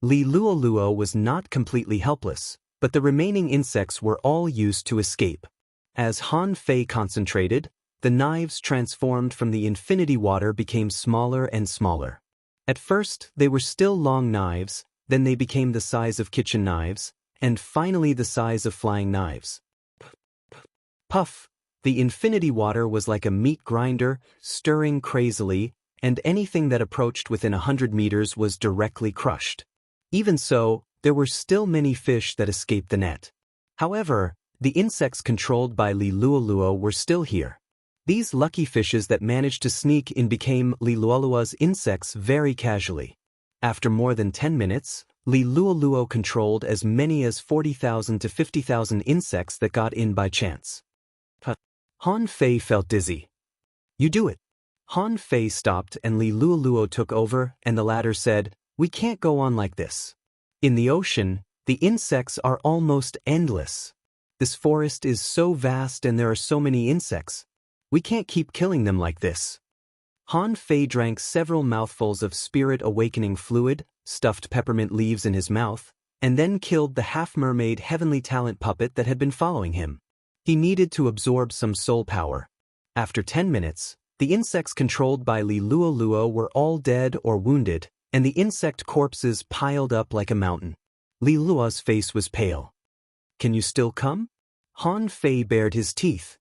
Li Luo Luo was not completely helpless, but the remaining insects were all used to escape. As Han Fei concentrated, the knives transformed from the infinity water became smaller and smaller. At first, they were still long knives, then they became the size of kitchen knives, and finally the size of flying knives. Puff! The infinity water was like a meat grinder, stirring crazily, and anything that approached within 100 meters was directly crushed. Even so, there were still many fish that escaped the net. However, the insects controlled by Lilualuo were still here. These lucky fishes that managed to sneak in became Lilualuo's insects very casually. After more than 10 minutes, Lilualuo controlled as many as 40,000 to 50,000 insects that got in by chance. Han Fei felt dizzy. "You do it." Han Fei stopped and Lilualuo took over, and the latter said, "We can't go on like this. In the ocean, the insects are almost endless. This forest is so vast and there are so many insects. We can't keep killing them like this." Han Fei drank several mouthfuls of spirit-awakening fluid, stuffed peppermint leaves in his mouth, and then killed the half-mermaid heavenly talent puppet that had been following him. He needed to absorb some soul power. After 10 minutes, the insects controlled by Lilualuo were all dead or wounded, and the insect corpses piled up like a mountain. Lilua's face was pale. "Can you still come?" Han Fei bared his teeth.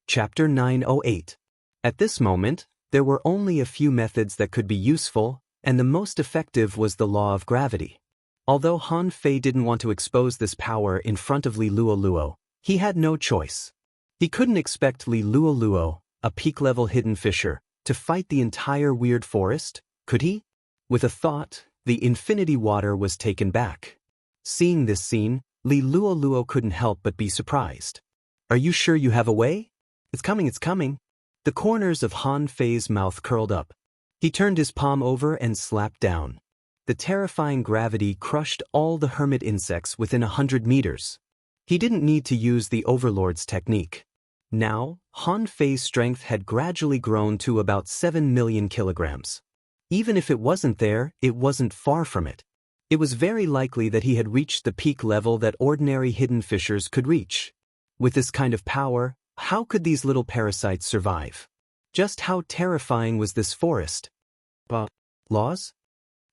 Chapter 908. At this moment, there were only a few methods that could be useful, and the most effective was the law of gravity. Although Han Fei didn't want to expose this power in front of Lilualuo, he had no choice. He couldn't expect Lilualuo, a peak-level hidden fisher, to fight the entire weird forest, could he? With a thought, the infinity water was taken back. Seeing this scene, Lilualuo couldn't help but be surprised. "Are you sure you have a way?" It's coming, it's coming." The corners of Han Fei's mouth curled up. He turned his palm over and slapped down. The terrifying gravity crushed all the hermit insects within 100 meters. He didn't need to use the Overlord's technique. Now, Han Fei's strength had gradually grown to about 7 million kilograms. Even if it wasn't there, it wasn't far from it. It was very likely that he had reached the peak level that ordinary hidden fishers could reach. With this kind of power, how could these little parasites survive? Just how terrifying was this forest? Laws?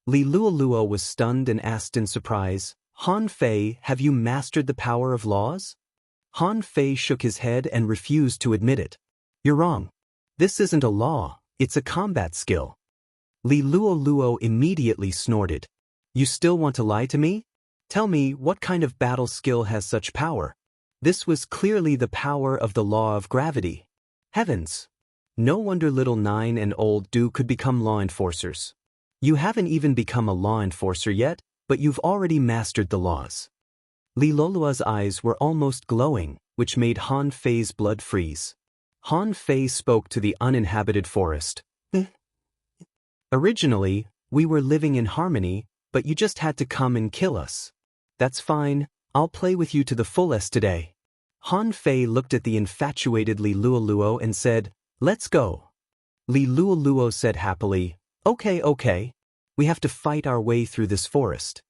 Lilualuo was stunned and asked in surprise, "Han Fei, have you mastered the power of laws?" Han Fei shook his head and refused to admit it. "You're wrong. This isn't a law, it's a combat skill." Lilualuo immediately snorted. "You still want to lie to me? Tell me, what kind of battle skill has such power?" This was clearly the power of the law of gravity. Heavens! No wonder little Nine and old Du could become law enforcers. You haven't even become a law enforcer yet, but you've already mastered the laws. Lilualuo's eyes were almost glowing, which made Han Fei's blood freeze. Han Fei spoke to the uninhabited forest. "Originally, we were living in harmony, but you just had to come and kill us. That's fine. I'll play with you to the fullest today." Han Fei looked at the infatuated Lilualuo and said, "Let's go." Lilualuo said happily, Okay. We have to fight our way through this forest."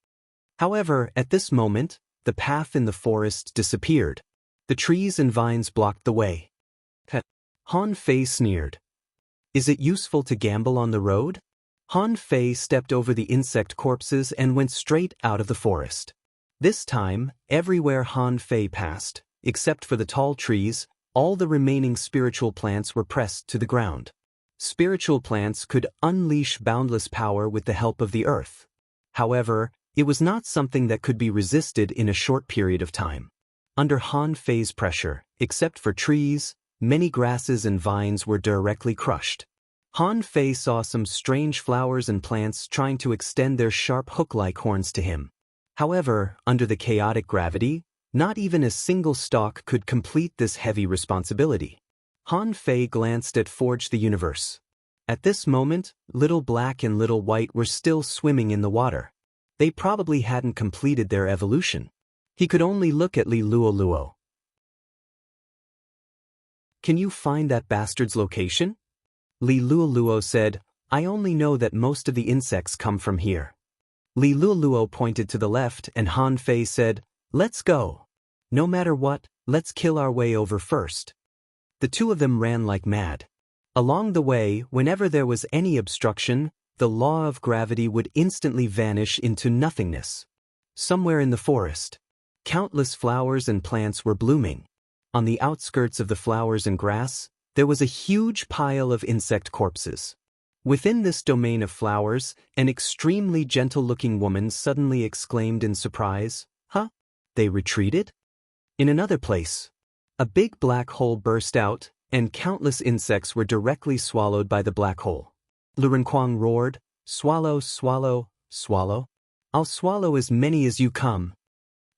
However, at this moment, the path in the forest disappeared. The trees and vines blocked the way. Han Fei sneered. "Is it useful to gamble on the road?" Han Fei stepped over the insect corpses and went straight out of the forest. This time, everywhere Han Fei passed, except for the tall trees, all the remaining spiritual plants were pressed to the ground. Spiritual plants could unleash boundless power with the help of the earth. However, it was not something that could be resisted in a short period of time. Under Han Fei's pressure, except for trees, many grasses and vines were directly crushed. Han Fei saw some strange flowers and plants trying to extend their sharp hook-like horns to him. However, under the chaotic gravity, not even a single stalk could complete this heavy responsibility. Han Fei glanced at Forge the Universe. At this moment, Little Black and Little White were still swimming in the water. They probably hadn't completed their evolution. He could only look at Lilualuo. "Can you find that bastard's location?" Lilualuo said, "I only know that most of the insects come from here." Lilualuo pointed to the left and Han Fei said, "Let's go. No matter what, let's kill our way over first." The two of them ran like mad. Along the way, whenever there was any obstruction, the law of gravity would instantly vanish into nothingness. Somewhere in the forest, countless flowers and plants were blooming. On the outskirts of the flowers and grass, there was a huge pile of insect corpses. Within this domain of flowers, an extremely gentle-looking woman suddenly exclaimed in surprise, "Huh? They retreated?" In another place, a big black hole burst out, and countless insects were directly swallowed by the black hole. Lu Renkuang roared, "Swallow, swallow, swallow. I'll swallow as many as you come."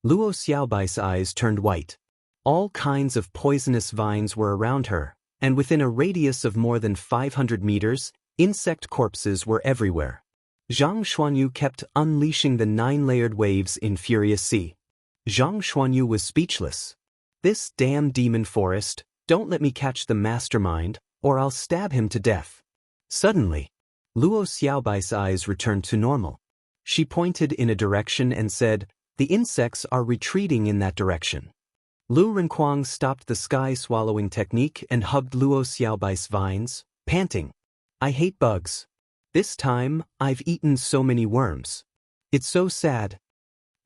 Luo Xiaobai's eyes turned white. All kinds of poisonous vines were around her, and within a radius of more than 500 meters, insect corpses were everywhere. Zhang Xuanyu kept unleashing the 9-layered waves in furious sea. Zhang Xuanyu was speechless. "This damn demon forest, don't let me catch the mastermind, or I'll stab him to death." Suddenly, Luo Xiaobai's eyes returned to normal. She pointed in a direction and said, "The insects are retreating in that direction." Lu Renkuang stopped the sky-swallowing technique and hugged Luo Xiaobai's vines, panting, "I hate bugs. This time, I've eaten so many worms. It's so sad."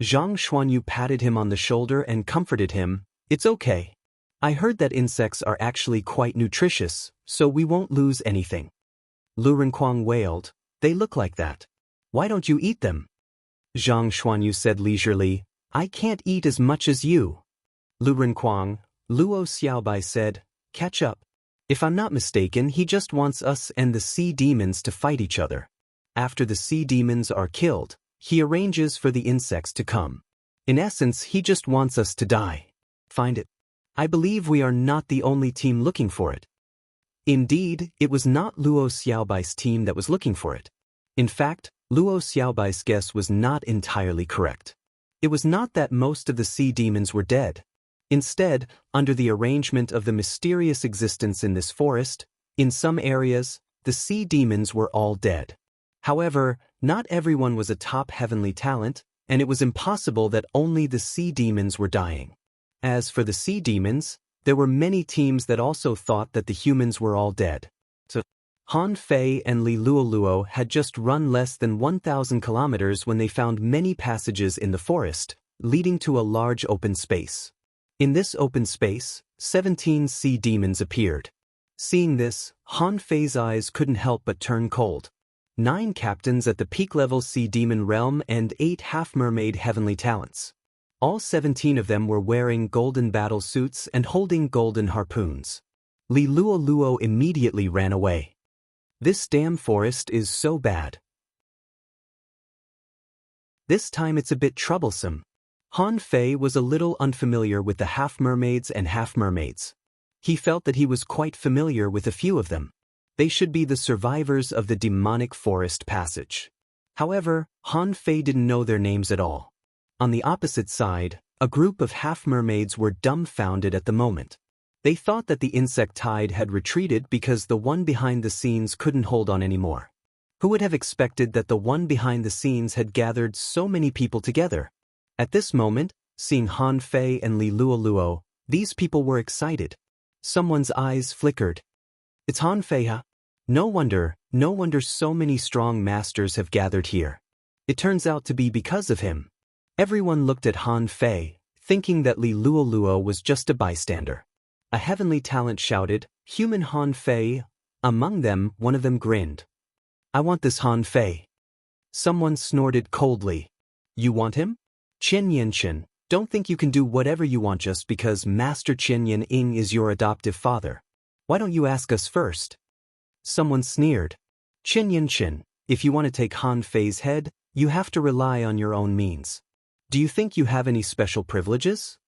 Zhang Xuanyu patted him on the shoulder and comforted him, "It's okay. I heard that insects are actually quite nutritious, so we won't lose anything." Lu Renkuang wailed, "They look like that. Why don't you eat them?" Zhang Xuanyu said leisurely, "I can't eat as much as you." Lu Renkuang, Luo Xiaobai said, "Catch up. If I'm not mistaken, he just wants us and the sea demons to fight each other. After the sea demons are killed, he arranges for the insects to come. In essence, he just wants us to die. Find it. I believe we are not the only team looking for it." Indeed, it was not Luo Xiaobai's team that was looking for it. In fact, Luo Xiaobai's guess was not entirely correct. It was not that most of the sea demons were dead. Instead, under the arrangement of the mysterious existence in this forest, in some areas, the sea demons were all dead. However, not everyone was a top heavenly talent, and it was impossible that only the sea demons were dying. As for the sea demons, there were many teams that also thought that the humans were all dead. So, Han Fei and Li Luoluo had just run less than 1,000 kilometers when they found many passages in the forest, leading to a large open space. In this open space, 17 sea demons appeared. Seeing this, Han Fei's eyes couldn't help but turn cold. 9 captains at the peak-level sea demon realm and 8 half-mermaid heavenly talents. All 17 of them were wearing golden battle suits and holding golden harpoons. Li Luoluo immediately ran away. "This damn forest is so bad. This time it's a bit troublesome." Han Fei was a little unfamiliar with the half-mermaids and half-mermaids. He felt that he was quite familiar with a few of them. They should be the survivors of the demonic forest passage. However, Han Fei didn't know their names at all. On the opposite side, a group of half-mermaids were dumbfounded at the moment. They thought that the insect tide had retreated because the one behind the scenes couldn't hold on anymore. Who would have expected that the one behind the scenes had gathered so many people together? At this moment, seeing Han Fei and Li Luoluo, these people were excited. Someone's eyes flickered. "It's Han Fei, huh? No wonder so many strong masters have gathered here. It turns out to be because of him." Everyone looked at Han Fei, thinking that Li Luoluo was just a bystander. A heavenly talent shouted, "Human Han Fei." Among them, one of them grinned. "I want this Han Fei." Someone snorted coldly. "You want him? Qian Yanchen, don't think you can do whatever you want just because Master Qian Yan is your adoptive father. Why don't you ask us first?" Someone sneered. "Qian Yanchen, if you want to take Han Fei's head, you have to rely on your own means. Do you think you have any special privileges?"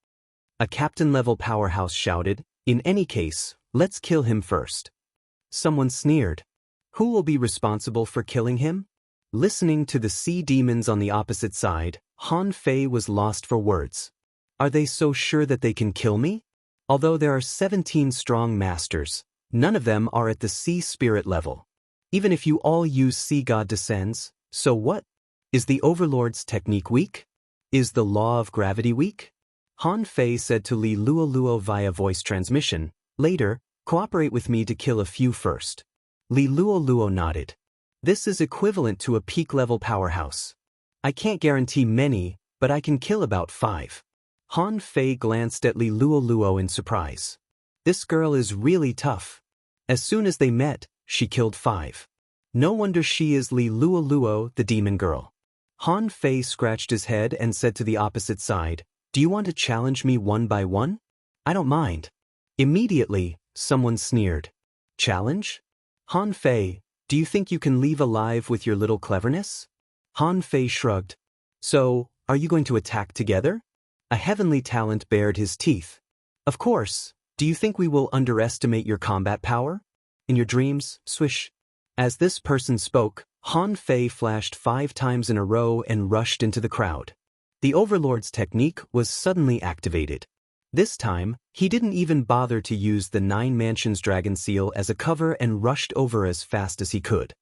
A captain-level powerhouse shouted, "In any case, let's kill him first." Someone sneered. "Who will be responsible for killing him?" Listening to the sea demons on the opposite side, Han Fei was lost for words. Are they so sure that they can kill me? Although there are 17 strong masters, none of them are at the sea spirit level. Even if you all use sea god descends, so what? Is the overlord's technique weak? Is the law of gravity weak? Han Fei said to Li Luoluo via voice transmission, "Later, cooperate with me to kill a few first." Li Luoluo nodded. "This is equivalent to a peak-level powerhouse. I can't guarantee many, but I can kill about 5. Han Fei glanced at Li Luoluo in surprise. This girl is really tough. As soon as they met, she killed 5. No wonder she is Li Luoluo, the demon girl. Han Fei scratched his head and said to the opposite side, "Do you want to challenge me one by one? I don't mind." Immediately, someone sneered. "Challenge? Han Fei, do you think you can leave alive with your little cleverness?" Han Fei shrugged. "So, are you going to attack together?" A heavenly talent bared his teeth. "Of course. Do you think we will underestimate your combat power? In your dreams, swish." As this person spoke, Han Fei flashed 5 times in a row and rushed into the crowd. The Overlord's technique was suddenly activated. This time, he didn't even bother to use the 9 Mansions Dragon Seal as a cover and rushed over as fast as he could.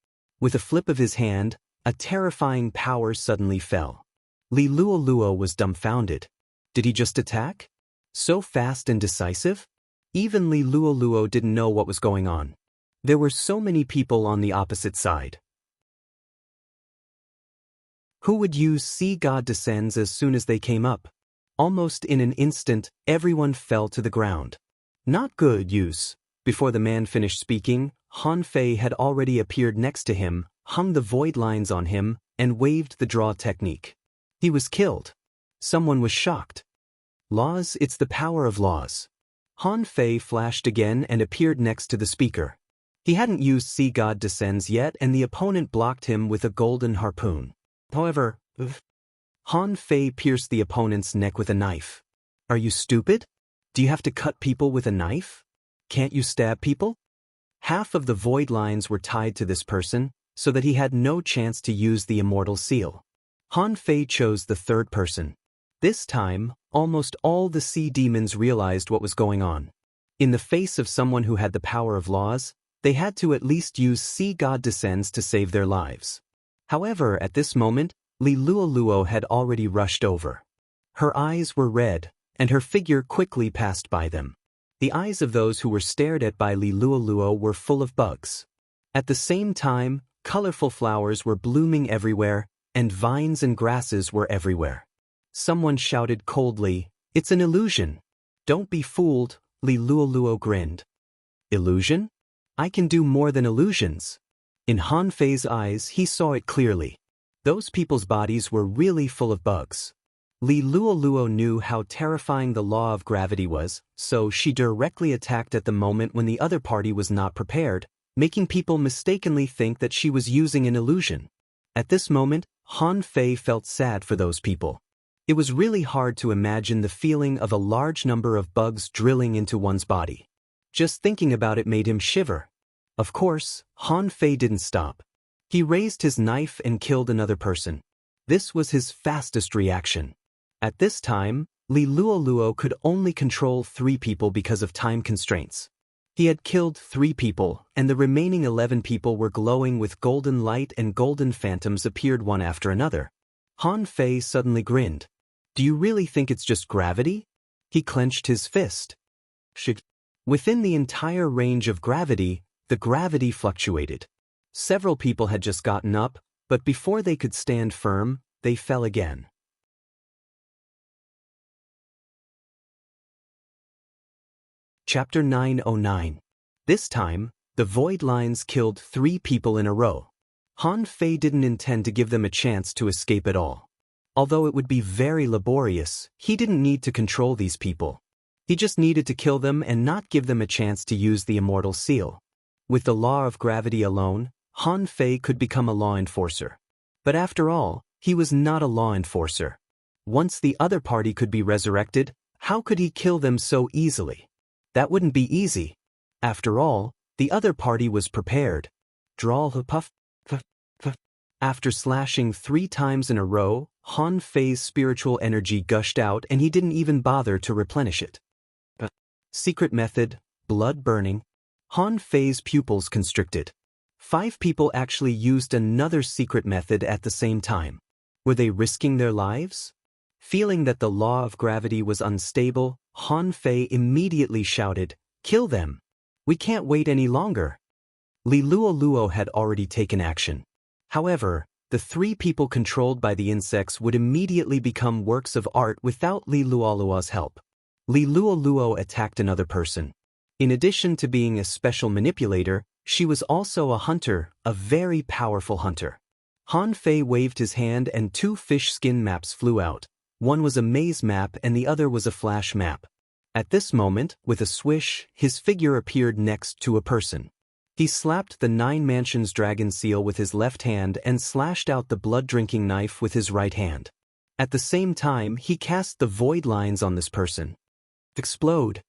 With a flip of his hand, a terrifying power suddenly fell. Li Luoluo was dumbfounded. Did he just attack? So fast and decisive? Even Li Luoluo didn't know what was going on. There were so many people on the opposite side. Who would use Sea God Descends as soon as they came up? Almost in an instant, everyone fell to the ground. Not good use. Before the man finished speaking, Han Fei had already appeared next to him, hung the void lines on him, and waved the draw technique. He was killed. Someone was shocked. Laws, it's the power of laws. Han Fei flashed again and appeared next to the speaker. He hadn't used Sea God Descends yet and the opponent blocked him with a golden harpoon. However, Han Fei pierced the opponent's neck with a knife. Are you stupid? Do you have to cut people with a knife? Can't you stab people? Half of the void lines were tied to this person, so that he had no chance to use the immortal seal. Han Fei chose the third person. This time, almost all the sea demons realized what was going on. In the face of someone who had the power of laws, they had to at least use Sea God Descends to save their lives. However, at this moment, Li Luoluo had already rushed over. Her eyes were red, and her figure quickly passed by them. The eyes of those who were stared at by Li Luoluo were full of bugs. At the same time, colorful flowers were blooming everywhere, and vines and grasses were everywhere. Someone shouted coldly, "It's an illusion." "Don't be fooled," Li Luoluo grinned. "Illusion? I can do more than illusions." In Han Fei's eyes, he saw it clearly. Those people's bodies were really full of bugs. Li Luoluo knew how terrifying the law of gravity was, so she directly attacked at the moment when the other party was not prepared, making people mistakenly think that she was using an illusion. At this moment, Han Fei felt sad for those people. It was really hard to imagine the feeling of a large number of bugs drilling into one's body. Just thinking about it made him shiver. Of course, Han Fei didn't stop. He raised his knife and killed another person. This was his fastest reaction. At this time, Li Luoluo could only control 3 people because of time constraints. He had killed 3 people, and the remaining 11 people were glowing with golden light and golden phantoms appeared one after another. Han Fei suddenly grinned. "Do you really think it's just gravity?" He clenched his fist. Within the entire range of gravity, the gravity fluctuated. Several people had just gotten up, but before they could stand firm, they fell again. Chapter 909. This time, the void lines killed 3 people in a row. Han Fei didn't intend to give them a chance to escape at all. Although it would be very laborious, he didn't need to control these people. He just needed to kill them and not give them a chance to use the immortal seal. With the law of gravity alone, Han Fei could become a law enforcer. But after all, he was not a law enforcer. Once the other party could be resurrected, how could he kill them so easily? That wouldn't be easy. After all, the other party was prepared. Draw the puff. After slashing 3 times in a row, Han Fei's spiritual energy gushed out and he didn't even bother to replenish it. Secret method, blood burning. Han Fei's pupils constricted. 5 people actually used another secret method at the same time. Were they risking their lives? Feeling that the law of gravity was unstable, Han Fei immediately shouted, "Kill them! We can't wait any longer." Li Luoluo had already taken action. However, The three people controlled by the insects would immediately become works of art without Li Luoluo's help. Li Luoluo attacked another person. In addition to being a special manipulator, she was also a hunter, a very powerful hunter. Han Fei waved his hand and two fish skin maps flew out. One was a maze map and the other was a flash map. At this moment, with a swish, his figure appeared next to a person. He slapped the 9 Mansions dragon seal with his left hand and slashed out the blood-drinking knife with his right hand. At the same time, he cast the void lines on this person. Explode.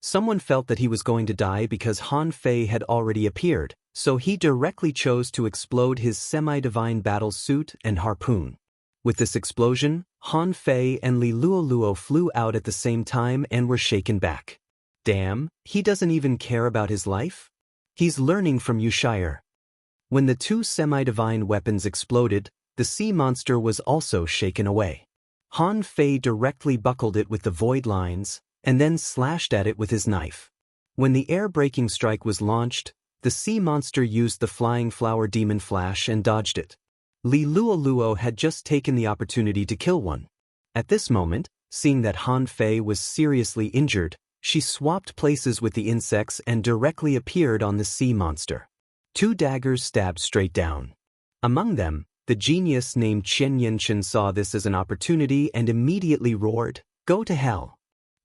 Someone felt that he was going to die because Han Fei had already appeared, so he directly chose to explode his semi-divine battle suit and harpoon. With this explosion, Han Fei and Li Luoluo flew out at the same time and were shaken back. Damn, he doesn't even care about his life? He's learning from Yushire. When the two semi-divine weapons exploded, the sea monster was also shaken away. Han Fei directly buckled it with the void lines, and then slashed at it with his knife. When the air-breaking strike was launched, the sea monster used the flying flower demon flash and dodged it. Li Luoluo had just taken the opportunity to kill one. At this moment, seeing that Han Fei was seriously injured, she swapped places with the insects and directly appeared on the sea monster. 2 daggers stabbed straight down. Among them, the genius named Chen Yanchen saw this as an opportunity and immediately roared, "Go to hell."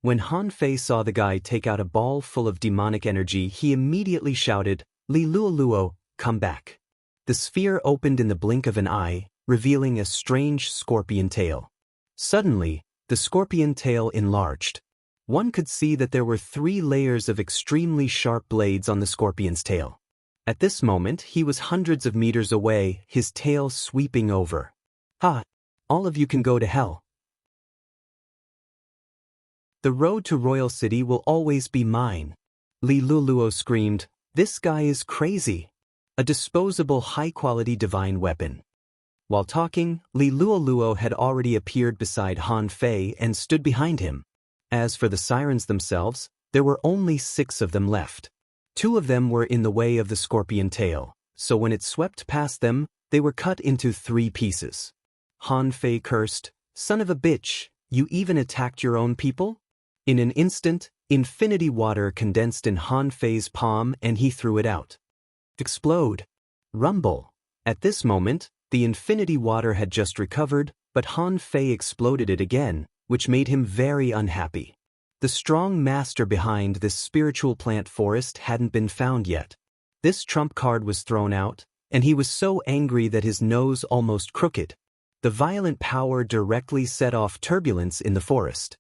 When Han Fei saw the guy take out a ball full of demonic energy, he immediately shouted, "Li Luoluo, come back." The sphere opened in the blink of an eye, revealing a strange scorpion tail. Suddenly, the scorpion tail enlarged. One could see that there were 3 layers of extremely sharp blades on the scorpion's tail. At this moment, he was hundreds of meters away, his tail sweeping over. "Ha! All of you can go to hell. The road to Royal City will always be mine." Li Luoluo screamed, "This guy is crazy." A disposable high-quality divine weapon. While talking, Li Luoluo had already appeared beside Han Fei and stood behind him. As for the sirens themselves, there were only 6 of them left. 2 of them were in the way of the scorpion tail, so when it swept past them, they were cut into 3 pieces. Han Fei cursed, "Son of a bitch, you even attacked your own people?" In an instant, infinity water condensed in Han Fei's palm and he threw it out. Explode. Rumble. At this moment, the infinity water had just recovered, but Han Fei exploded it again, which made him very unhappy. The strong master behind this spiritual plant forest hadn't been found yet. This trump card was thrown out, and he was so angry that his nose almost crooked. The violent power directly set off turbulence in the forest.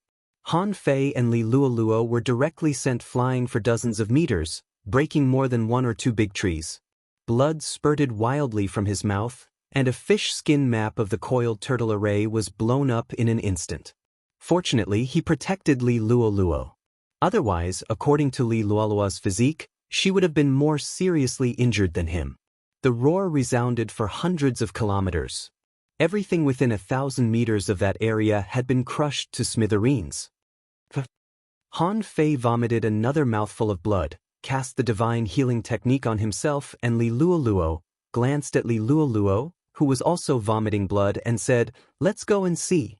Han Fei and Li Luoluo were directly sent flying for dozens of meters, breaking more than 1 or 2 big trees. Blood spurted wildly from his mouth, and a fish skin map of the coiled turtle array was blown up in an instant. Fortunately, he protected Li Luoluo. Otherwise, according to Li Luoluo's physique, she would have been more seriously injured than him. The roar resounded for hundreds of kilometers. Everything within 1,000 meters of that area had been crushed to smithereens. Han Fei vomited another mouthful of blood, cast the divine healing technique on himself, and Li Luoluo glanced at Li Luoluo, who was also vomiting blood, and said, "Let's go and see."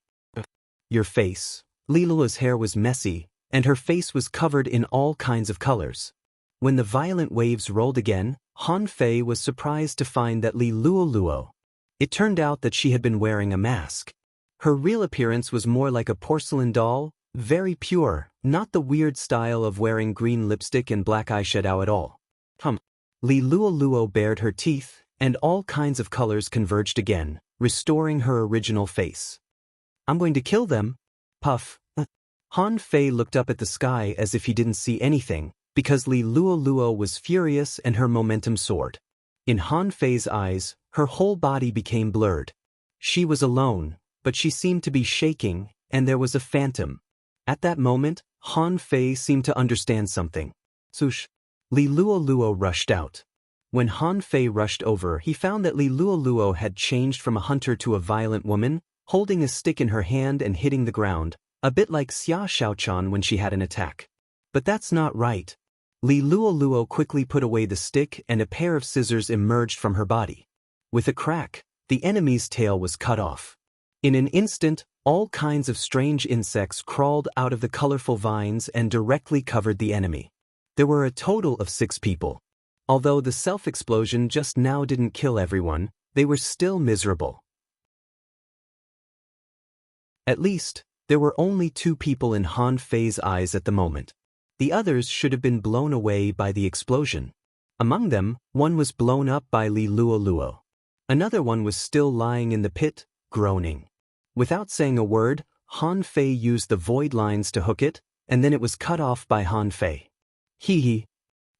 Your face. Li Luoluo's hair was messy, and her face was covered in all kinds of colors. When the violent waves rolled again, Han Fei was surprised to find that Li Luoluo. It turned out that she had been wearing a mask. Her real appearance was more like a porcelain doll, very pure, not the weird style of wearing green lipstick and black eyeshadow at all. Li Luoluo bared her teeth, and all kinds of colors converged again, restoring her original face. "I'm going to kill them." Puff. Han Fei looked up at the sky as if he didn't see anything, because Li Luoluo was furious and her momentum soared. In Han Fei's eyes, her whole body became blurred. She was alone, but she seemed to be shaking, and there was a phantom. At that moment, Han Fei seemed to understand something. Swoosh. Li Luoluo rushed out. When Han Fei rushed over, he found that Li Luoluo had changed from a hunter to a violent woman, holding a stick in her hand and hitting the ground, a bit like Xia Xiaochan when she had an attack. But that's not right. Li Luoluo quickly put away the stick and a pair of scissors emerged from her body. With a crack, the enemy's tail was cut off. In an instant, all kinds of strange insects crawled out of the colorful vines and directly covered the enemy. There were a total of 6 people. Although the self-explosion just now didn't kill everyone, they were still miserable. At least, there were only 2 people in Han Fei's eyes at the moment. The others should have been blown away by the explosion. Among them, one was blown up by Li Luo. Another one was still lying in the pit, groaning. Without saying a word, Han Fei used the void lines to hook it, and then it was cut off by Han Fei. Hee.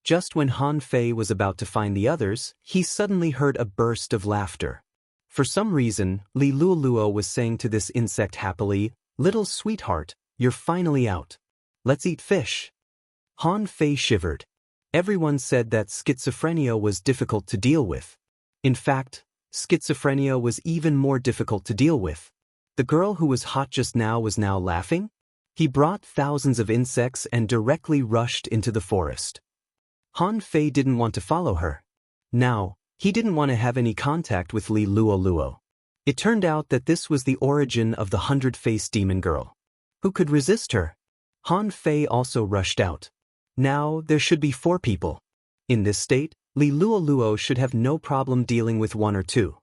Just when Han Fei was about to find the others, he suddenly heard a burst of laughter. For some reason, Li Luo was saying to this insect happily, "Little sweetheart, you're finally out. Let's eat fish." Han Fei shivered. Everyone said that schizophrenia was difficult to deal with. In fact, schizophrenia was even more difficult to deal with. The girl who was hot just now was now laughing? He brought thousands of insects and directly rushed into the forest. Han Fei didn't want to follow her. Now, he didn't want to have any contact with Li Luo. It turned out that this was the origin of the 100-faced demon girl. Who could resist her? Han Fei also rushed out. Now, there should be 4 people. In this state, Li Luo should have no problem dealing with 1 or 2.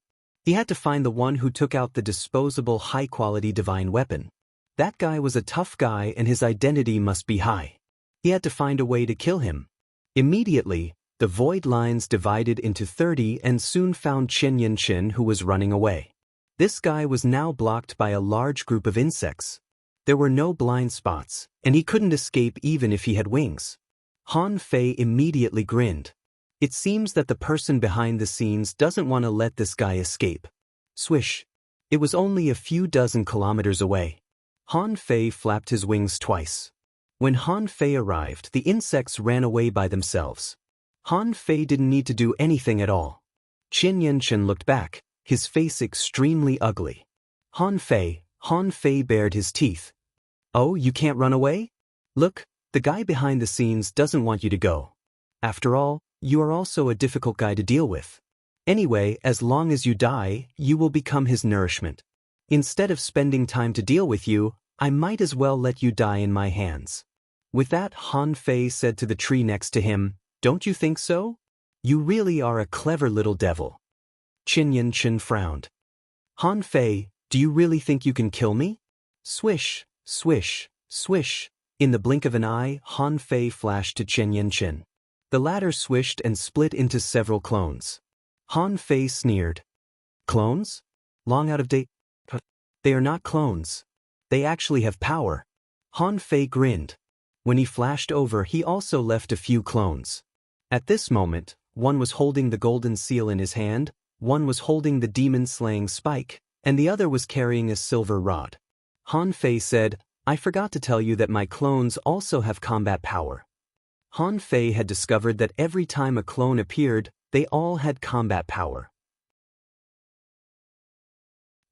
He had to find the one who took out the disposable high-quality divine weapon. That guy was a tough guy and his identity must be high. He had to find a way to kill him. Immediately, the void lines divided into 30 and soon found Chen, who was running away. This guy was now blocked by a large group of insects. There were no blind spots, and he couldn't escape even if he had wings. Han Fei immediately grinned. It seems that the person behind the scenes doesn't want to let this guy escape. Swish. It was only a few dozen kilometers away. Han Fei flapped his wings twice. When Han Fei arrived, the insects ran away by themselves. Han Fei didn't need to do anything at all. Chen looked back, his face extremely ugly. Han Fei bared his teeth. "Oh, you can't run away? Look, the guy behind the scenes doesn't want you to go. After all, you are also a difficult guy to deal with. Anyway, as long as you die, you will become his nourishment. Instead of spending time to deal with you, I might as well let you die in my hands." With that, Han Fei said to the tree next to him, "Don't you think so? You really are a clever little devil." Chen frowned. "Han Fei, do you really think you can kill me?" Swish, swish, swish. In the blink of an eye, Han Fei flashed to Chen. The latter swished and split into several clones. Han Fei sneered. "Clones? Long out of date? They are not clones. They actually have power." Han Fei grinned. When he flashed over, he also left a few clones. At this moment, one was holding the golden seal in his hand, one was holding the demon-slaying spike, and the other was carrying a silver rod. Han Fei said, "I forgot to tell you that my clones also have combat power." Han Fei had discovered that every time a clone appeared, they all had combat power.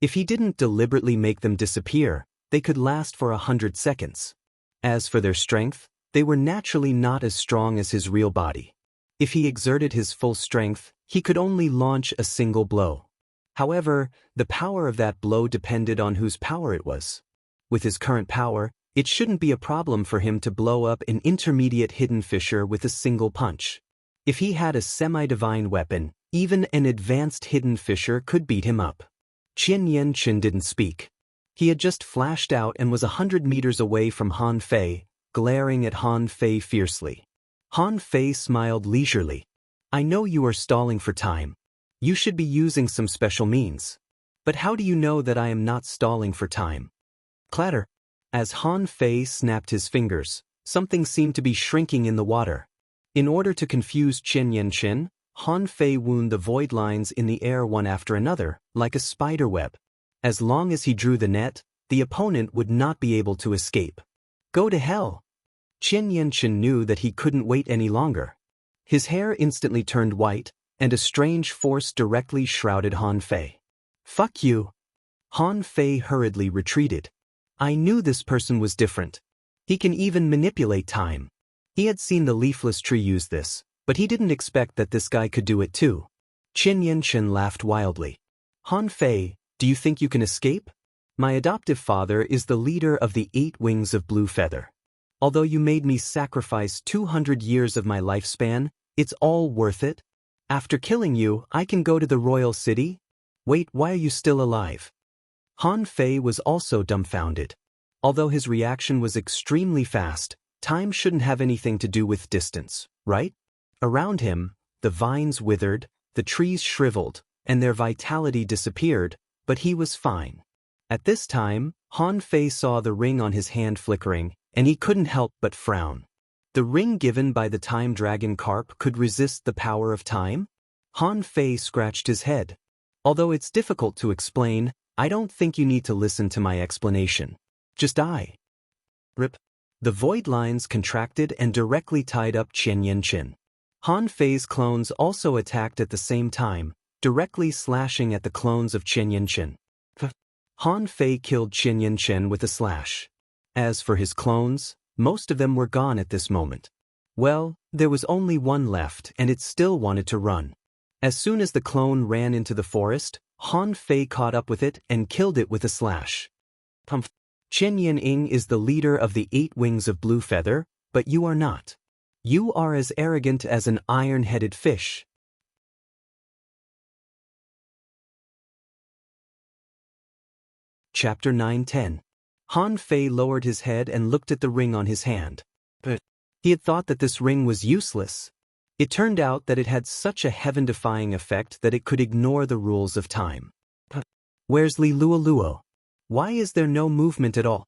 If he didn't deliberately make them disappear, they could last for 100 seconds. As for their strength, they were naturally not as strong as his real body. If he exerted his full strength, he could only launch a single blow. However, the power of that blow depended on whose power it was. With his current power, it shouldn't be a problem for him to blow up an intermediate hidden fissure with a single punch. If he had a semi-divine weapon, even an advanced hidden fissure could beat him up. Chen didn't speak. He had just flashed out and was 100 meters away from Han Fei, glaring at Han Fei fiercely. Han Fei smiled leisurely. "I know you are stalling for time. You should be using some special means. But how do you know that I am not stalling for time?" Clatter. As Han Fei snapped his fingers, something seemed to be shrinking in the water. In order to confuse Chen, Han Fei wound the void lines in the air one after another, like a spider web. As long as he drew the net, the opponent would not be able to escape. Go to hell! Chen knew that he couldn't wait any longer. His hair instantly turned white, and a strange force directly shrouded Han Fei. "Fuck you!" Han Fei hurriedly retreated. I knew this person was different. He can even manipulate time. He had seen the leafless tree use this, but he didn't expect that this guy could do it too. Chen laughed wildly. Han Fei, do you think you can escape? My adoptive father is the leader of the 8 Wings of Blue Feather. Although you made me sacrifice 200 years of my lifespan, it's all worth it. After killing you, I can go to the royal city? Wait, why are you still alive? Han Fei was also dumbfounded. Although his reaction was extremely fast, time shouldn't have anything to do with distance, right? Around him, the vines withered, the trees shriveled, and their vitality disappeared, but he was fine. At this time, Han Fei saw the ring on his hand flickering, and he couldn't help but frown. The ring given by the time dragon carp could resist the power of time? Han Fei scratched his head. Although it's difficult to explain, I don't think you need to listen to my explanation. Just die. Rip. The void lines contracted and directly tied up Qian Yanqin. Han Fei's clones also attacked at the same time, directly slashing at the clones of Qian Yanqin. Han Fei killed Qian Yanqin with a slash. As for his clones, most of them were gone at this moment. Well, there was only one left and it still wanted to run. As soon as the clone ran into the forest, Han Fei caught up with it and killed it with a slash. Qian Yaning is the leader of the 8 Wings of Blue Feather, but you are not. You are as arrogant as an iron-headed fish. Chapter 9-10. Han Fei lowered his head and looked at the ring on his hand. But he had thought that this ring was useless. It turned out that it had such a heaven-defying effect that it could ignore the rules of time. Where's Li Luoluo? Why is there no movement at all?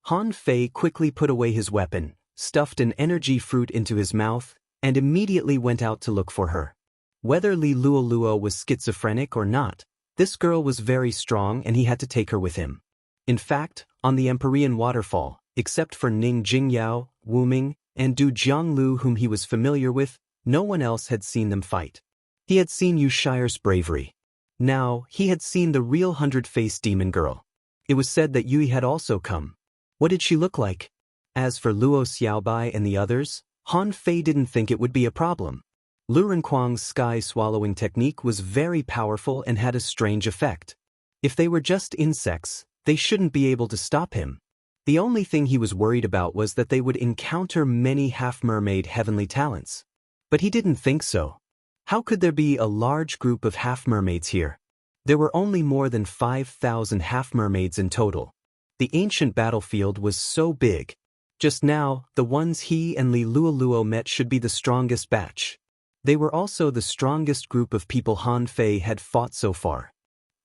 Han Fei quickly put away his weapon, stuffed an energy fruit into his mouth, and immediately went out to look for her. Whether Li Luoluo was schizophrenic or not, this girl was very strong and he had to take her with him. In fact, on the Empyrean waterfall, except for Ning Jingyao, Wu Ming, and Du Jianglu whom he was familiar with, no one else had seen them fight. He had seen Yu Shire's bravery. Now, he had seen the real 100-faced demon girl. It was said that Yui had also come. What did she look like? As for Luo Xiaobai and the others, Han Fei didn't think it would be a problem. Lu Renquang's sky-swallowing technique was very powerful and had a strange effect. If they were just insects, they shouldn't be able to stop him. The only thing he was worried about was that they would encounter many half-mermaid heavenly talents. But he didn't think so. How could there be a large group of half-mermaids here? There were only more than 5,000 half-mermaids in total. The ancient battlefield was so big. Just now, the ones he and Li Luoluo met should be the strongest batch. They were also the strongest group of people Han Fei had fought so far.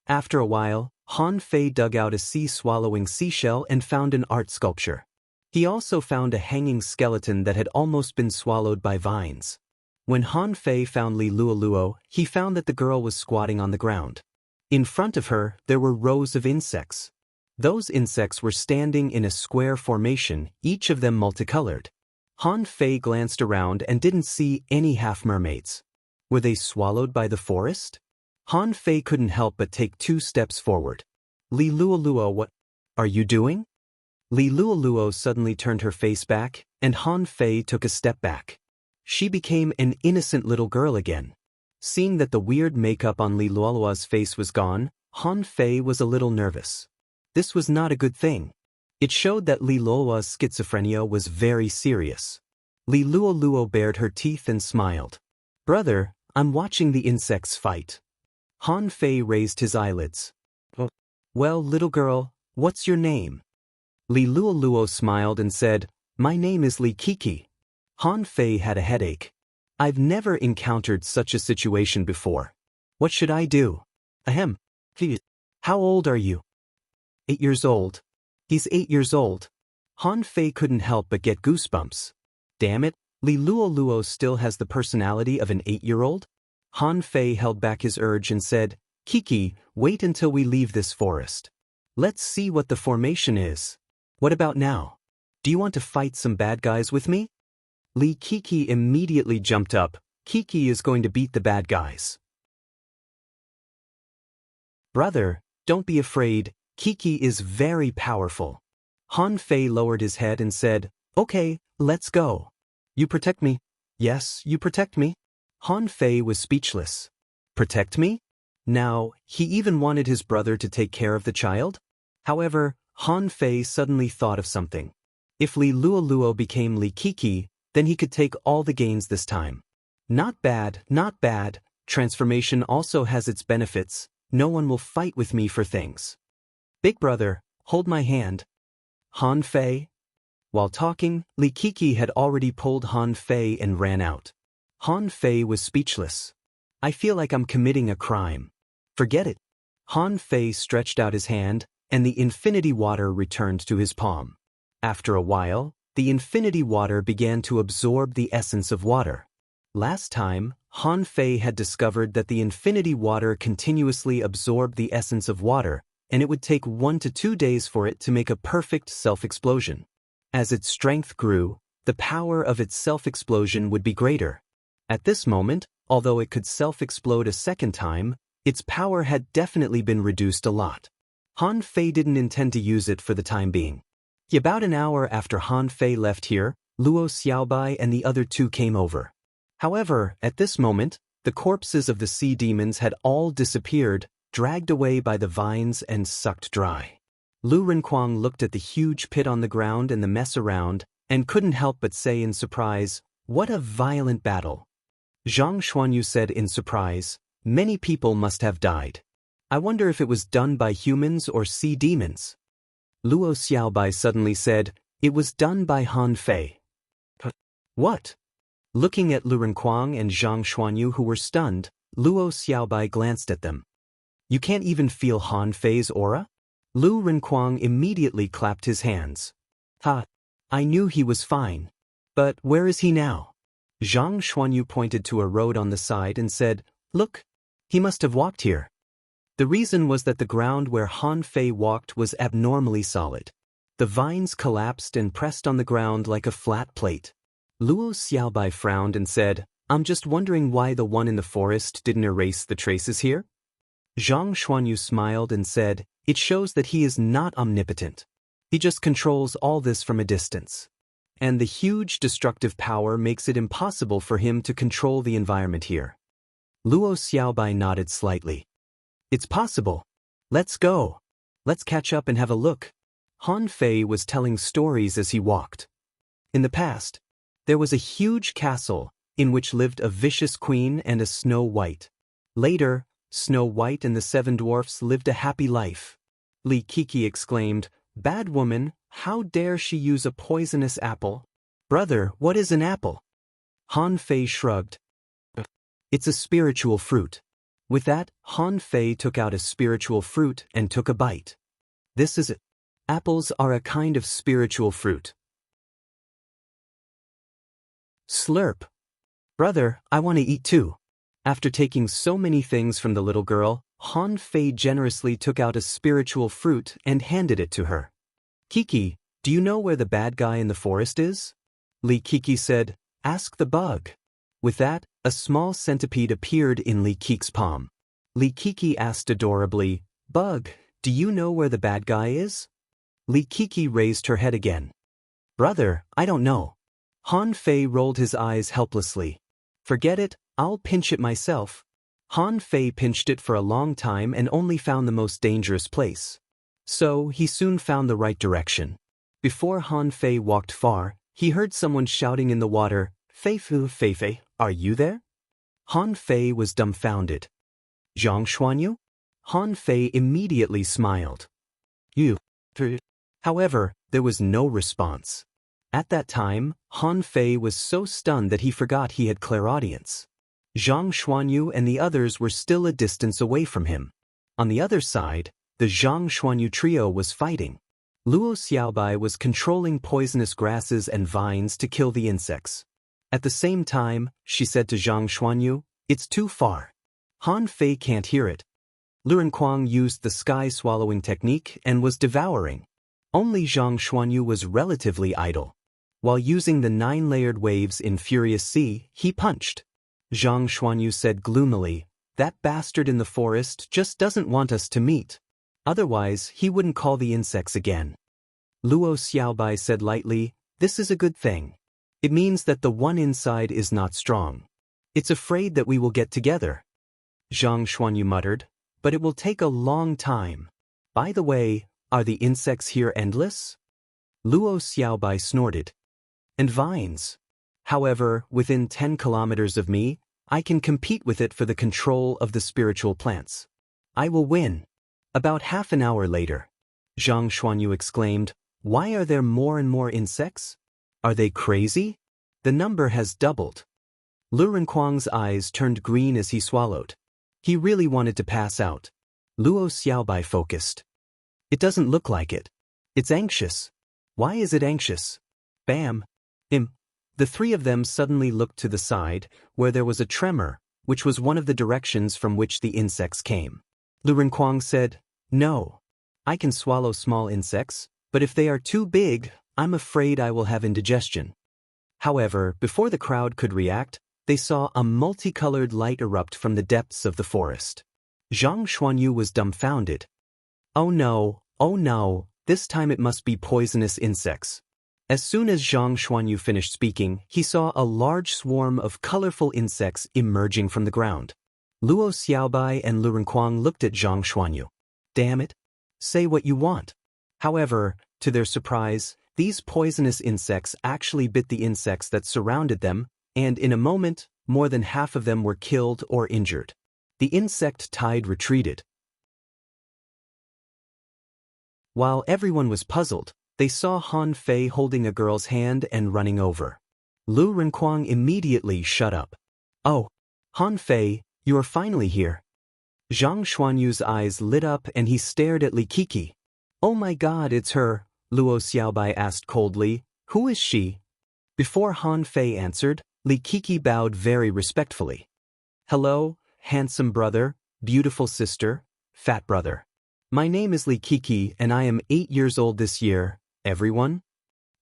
After a while, Han Fei dug out a sea-swallowing seashell and found an art sculpture. He also found a hanging skeleton that had almost been swallowed by vines. When Han Fei found Li Luoluo, he found that the girl was squatting on the ground. In front of her, there were rows of insects. Those insects were standing in a square formation, each of them multicolored. Han Fei glanced around and didn't see any half-mermaids. Were they swallowed by the forest? Han Fei couldn't help but take 2 steps forward. Li Luoluo, what are you doing? Li Luoluo suddenly turned her face back, and Han Fei took a step back. She became an innocent little girl again. Seeing that the weird makeup on Li Luoluo's face was gone, Han Fei was a little nervous. This was not a good thing. It showed that Li Luoluo's schizophrenia was very serious. Li Luoluo bared her teeth and smiled. Brother, I'm watching the insects fight. Han Fei raised his eyelids. Well, little girl, what's your name? Li Luoluo smiled and said, My name is Li Kiki. Han Fei had a headache. I've never encountered such a situation before. What should I do? Ahem. How old are you? 8 years old. He's 8 years old. Han Fei couldn't help but get goosebumps. Damn it, Li Luoluo still has the personality of an 8-year-old? Han Fei held back his urge and said, Kiki, wait until we leave this forest. Let's see what the formation is. What about now? Do you want to fight some bad guys with me? Li Kiki immediately jumped up. Kiki is going to beat the bad guys. Brother, don't be afraid. Kiki is very powerful. Han Fei lowered his head and said, Okay, let's go. You protect me? Yes, you protect me? Han Fei was speechless. Protect me? Now, he even wanted his brother to take care of the child? However, Han Fei suddenly thought of something. If Li Luoluo became Li Kiki, then he could take all the gains this time. Not bad, not bad. Transformation also has its benefits. No one will fight with me for things. Big brother, hold my hand. Han Fei? While talking, Li Kiki had already pulled Han Fei and ran out. Han Fei was speechless. I feel like I'm committing a crime. Forget it. Han Fei stretched out his hand, and the infinity water returned to his palm. After a while, the infinity water began to absorb the essence of water. Last time, Han Fei had discovered that the infinity water continuously absorbed the essence of water, and it would take 1 to 2 days for it to make a perfect self-explosion. As its strength grew, the power of its self-explosion would be greater. At this moment, although it could self-explode a second time, its power had definitely been reduced a lot. Han Fei didn't intend to use it for the time being. About an hour after Han Fei left here, Luo Xiaobai and the other two came over. However, at this moment, the corpses of the sea demons had all disappeared, dragged away by the vines and sucked dry. Lu Renquang looked at the huge pit on the ground and the mess around, and couldn't help but say in surprise, "What a violent battle." Zhang Xuanyu said in surprise, "Many people must have died. I wonder if it was done by humans or sea demons." Luo Xiaobai suddenly said, "It was done by Han Fei." What? Looking at Lu Renquang and Zhang Xuanyu who were stunned, Luo Xiaobai glanced at them. "You can't even feel Han Fei's aura?" Lu Renquang immediately clapped his hands. "Ha! I knew he was fine. But where is he now?" Zhang Xuanyu pointed to a road on the side and said, "Look, he must have walked here." The reason was that the ground where Han Fei walked was abnormally solid. The vines collapsed and pressed on the ground like a flat plate. Luo Xiaobai frowned and said, "I'm just wondering why the one in the forest didn't erase the traces here." Zhang Xuanyu smiled and said, "It shows that he is not omnipotent. He just controls all this from a distance. And the huge destructive power makes it impossible for him to control the environment here." Luo Xiaobai nodded slightly. "It's possible. Let's go. Let's catch up and have a look." Han Fei was telling stories as he walked. In the past, there was a huge castle in which lived a vicious queen and a Snow White. Later, Snow White and the 7 dwarfs lived a happy life. Li Kiki exclaimed, "Bad woman, how dare she use a poisonous apple?" "Brother, what is an apple?" Han Fei shrugged. "It's a spiritual fruit." With that, Han Fei took out a spiritual fruit and took a bite. "This is it. Apples are a kind of spiritual fruit." Slurp. "Brother, I want to eat too." After taking so many things from the little girl, Han Fei generously took out a spiritual fruit and handed it to her. "Kiki, do you know where the bad guy in the forest is?" Li Kiki said, "Ask the bug." With that, a small centipede appeared in Li Kiki's palm. Li Kiki asked adorably, "Bug, do you know where the bad guy is?" Li Kiki raised her head again. "Brother, I don't know." Han Fei rolled his eyes helplessly. "Forget it, I'll pinch it myself." Han Fei pinched it for a long time and only found the most dangerous place. So, he soon found the right direction. Before Han Fei walked far, he heard someone shouting in the water, "Fei Fu, Fei Fei, are you there?" Han Fei was dumbfounded. "Zhang Xuanyu?" Han Fei immediately smiled. "You." However, there was no response. At that time, Han Fei was so stunned that he forgot he had clairaudience. Zhang Xuanyu and the others were still a distance away from him. On the other side, the Zhang Xuanyu trio was fighting. Luo Xiaobai was controlling poisonous grasses and vines to kill the insects. At the same time, she said to Zhang Xuanyu, "It's too far. Han Fei can't hear it." Lu Renquang used the sky-swallowing technique and was devouring. Only Zhang Xuanyu was relatively idle. While using the 9-layered waves in Furious Sea, he punched. Zhang Xuanyu said gloomily, "That bastard in the forest just doesn't want us to meet. Otherwise, he wouldn't call the insects again." Luo Xiaobai said lightly, "This is a good thing. It means that the one inside is not strong. It's afraid that we will get together." Zhang Xuanyu muttered, but it will take a long time. By the way, are the insects here endless? Luo Xiaobai snorted. And vines. However, within 10 kilometers of me, I can compete with it for the control of the spiritual plants. I will win. About half an hour later, Zhang Xuanyu exclaimed, "Why are there more and more insects? Are they crazy? The number has doubled." Lu Renkuang's eyes turned green as he swallowed. He really wanted to pass out. Luo Xiaobai focused. It doesn't look like it. It's anxious. Why is it anxious? Bam. The three of them suddenly looked to the side, where there was a tremor, which was one of the directions from which the insects came. Lu Renkuang said, "No. I can swallow small insects, but if they are too big, I'm afraid I will have indigestion." However, before the crowd could react, they saw a multicolored light erupt from the depths of the forest. Zhang Xuanyu was dumbfounded. Oh no, this time it must be poisonous insects. As soon as Zhang Xuanyu finished speaking, he saw a large swarm of colorful insects emerging from the ground. Luo Xiaobai and Lu Renkuang looked at Zhang Xuanyu. Damn it. Say what you want. However, to their surprise, these poisonous insects actually bit the insects that surrounded them, and in a moment, more than half of them were killed or injured. The insect tide retreated. While everyone was puzzled, they saw Han Fei holding a girl's hand and running over. Lu Renkuang immediately shut up. "Oh, Han Fei, you are finally here." Zhang Xuanyu's eyes lit up and he stared at Li Kiki. "Oh my god, it's her," Luo Xiaobai asked coldly. "Who is she?" Before Han Fei answered, Li Kiki bowed very respectfully. "Hello, handsome brother, beautiful sister, fat brother. My name is Li Kiki and I am 8 years old this year, everyone."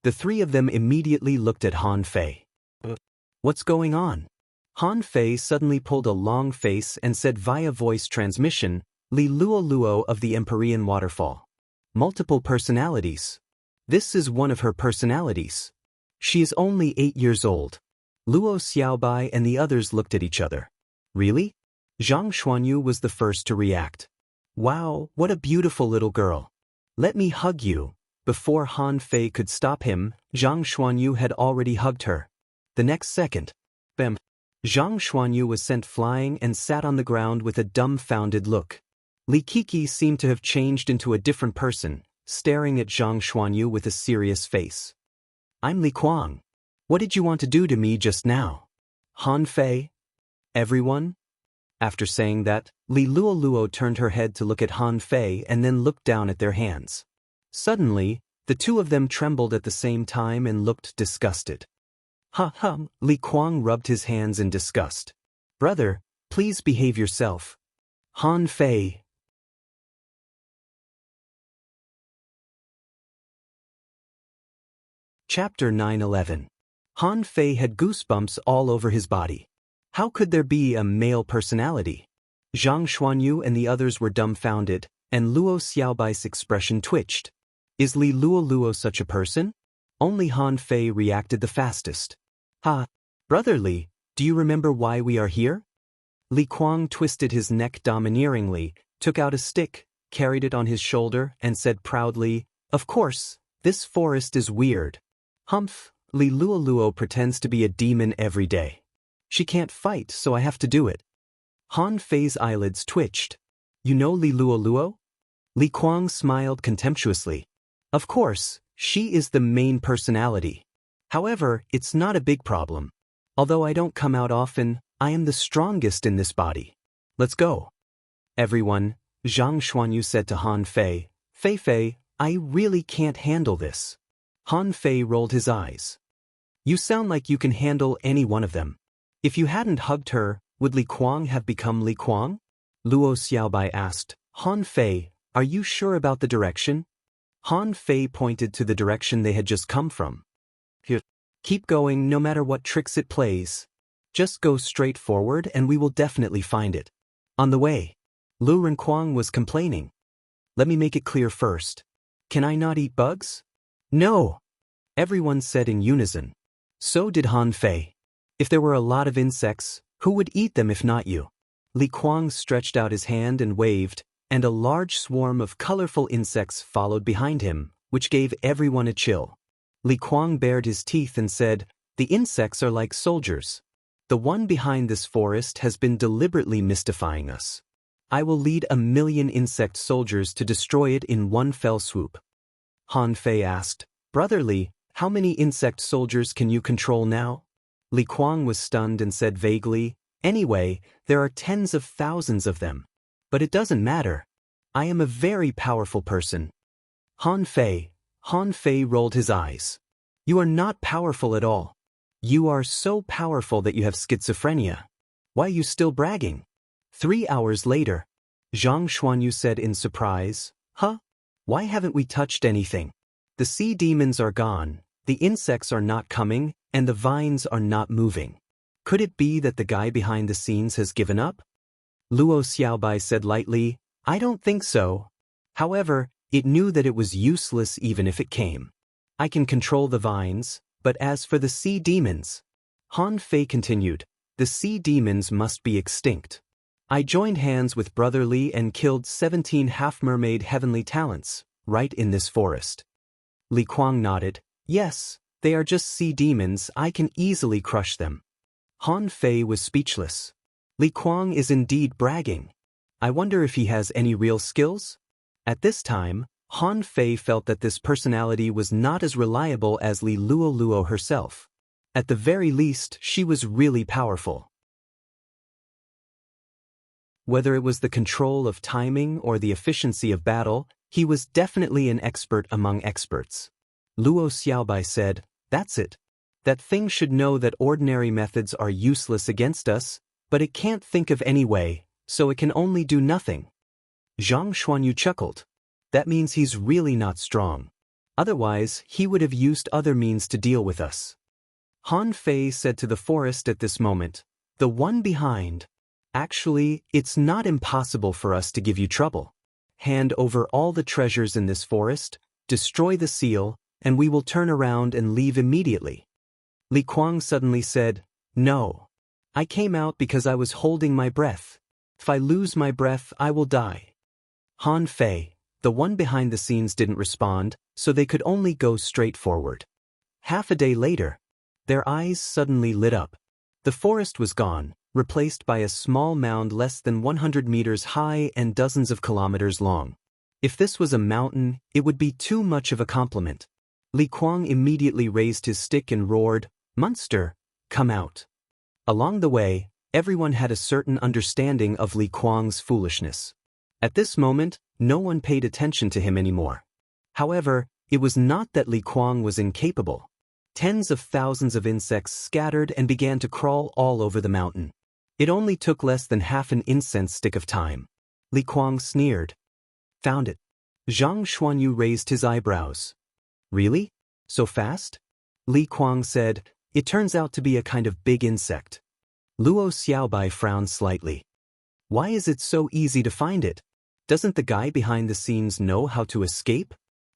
The three of them immediately looked at Han Fei. "What's going on?" Han Fei suddenly pulled a long face and said via voice transmission, "Li Luo Luo of the Empyrean Waterfall. Multiple personalities. This is one of her personalities. She is only 8 years old." Luo Xiaobai and the others looked at each other. "Really?" Zhang Xuanyu was the first to react. "Wow, what a beautiful little girl. Let me hug you." Before Han Fei could stop him, Zhang Xuanyu had already hugged her. The next second, bam, Zhang Xuanyu was sent flying and sat on the ground with a dumbfounded look. Li Kiki seemed to have changed into a different person, staring at Zhang Xuanyu with a serious face. "I'm Li Kuang. What did you want to do to me just now?" Han Fei? Everyone? After saying that, Li Luo Luo turned her head to look at Han Fei and then looked down at their hands. Suddenly, the two of them trembled at the same time and looked disgusted. "Ha ha," Li Kuang rubbed his hands in disgust. "Brother, please behave yourself." Han Fei. Chapter 9-11. Han Fei had goosebumps all over his body. How could there be a male personality? Zhang Xuanyu and the others were dumbfounded, and Luo Xiaobai's expression twitched. Is Li Luo Luo such a person? Only Han Fei reacted the fastest. "Ha! Brother Li, do you remember why we are here?" Li Kuang twisted his neck domineeringly, took out a stick, carried it on his shoulder, and said proudly, "Of course, this forest is weird. Humph, Li Luo Luo pretends to be a demon every day. She can't fight, so I have to do it." Han Fei's eyelids twitched. "You know Li Luo Luo?" Li Kuang smiled contemptuously. "Of course, she is the main personality. However, it's not a big problem. Although I don't come out often, I am the strongest in this body. Let's go." "Everyone," Zhang Xuanyu said to Han Fei, "Fei, I really can't handle this." Han Fei rolled his eyes. "You sound like you can handle any one of them. If you hadn't hugged her, would Li Kuang have become Li Kuang?" Luo Xiaobai asked, "Han Fei, are you sure about the direction?" Han Fei pointed to the direction they had just come from. "Here, keep going no matter what tricks it plays. Just go straight forward and we will definitely find it." On the way, Lu Renkuang was complaining. "Let me make it clear first. Can I not eat bugs?" "No!" everyone said in unison. So did Han Fei. "If there were a lot of insects, who would eat them if not you?" Li Kuang stretched out his hand and waved, and a large swarm of colorful insects followed behind him, which gave everyone a chill. Li Kuang bared his teeth and said, "The insects are like soldiers. The one behind this forest has been deliberately mystifying us. I will lead 1,000,000 insect soldiers to destroy it in one fell swoop." Han Fei asked, "Brother Li, how many insect soldiers can you control now?" Li Kuang was stunned and said vaguely, "Anyway, there are tens of thousands of them. But it doesn't matter. I am a very powerful person." Han Fei rolled his eyes. "You are not powerful at all. You are so powerful that you have schizophrenia. Why are you still bragging?" 3 hours later, Zhang Xuanyu said in surprise, "Huh? Why haven't we touched anything? The sea demons are gone, the insects are not coming, and the vines are not moving. Could it be that the guy behind the scenes has given up?" Luo Xiaobai said lightly, "I don't think so. However, it knew that it was useless even if it came. I can control the vines, but as for the sea demons..." Han Fei continued, "The sea demons must be extinct. I joined hands with Brother Li and killed 17 half-mermaid heavenly talents, right in this forest." Li Kuang nodded, "Yes, they are just sea demons, I can easily crush them." Han Fei was speechless. Li Kuang is indeed bragging. I wonder if he has any real skills? At this time, Han Fei felt that this personality was not as reliable as Li Luo herself. At the very least, she was really powerful. Whether it was the control of timing or the efficiency of battle, he was definitely an expert among experts. Luo Xiaobai said, "That's it. That thing should know that ordinary methods are useless against us, but it can't think of any way, so it can only do nothing." Zhang Xuanyu chuckled. "That means he's really not strong. Otherwise, he would have used other means to deal with us." Han Fei said to the forest at this moment, "The one behind. Actually, it's not impossible for us to give you trouble. Hand over all the treasures in this forest, destroy the seal, and we will turn around and leave immediately." Li Kuang suddenly said, "No. I came out because I was holding my breath. If I lose my breath, I will die." Han Fei, the one behind the scenes, didn't respond, so they could only go straight forward. Half a day later, their eyes suddenly lit up. The forest was gone, replaced by a small mound less than 100 meters high and dozens of kilometers long. If this was a mountain, it would be too much of a compliment. Li Kuang immediately raised his stick and roared, "Monster, come out." Along the way, everyone had a certain understanding of Li Kuang's foolishness. At this moment, no one paid attention to him anymore. However, it was not that Li Kuang was incapable. Tens of thousands of insects scattered and began to crawl all over the mountain. It only took less than half an incense stick of time. Li Kuang sneered. "Found it." Zhang Xuanyu raised his eyebrows. "Really? So fast?" Li Kuang said, "It turns out to be a kind of big insect." Luo Xiaobai frowned slightly. "Why is it so easy to find it? Doesn't the guy behind the scenes know how to escape?"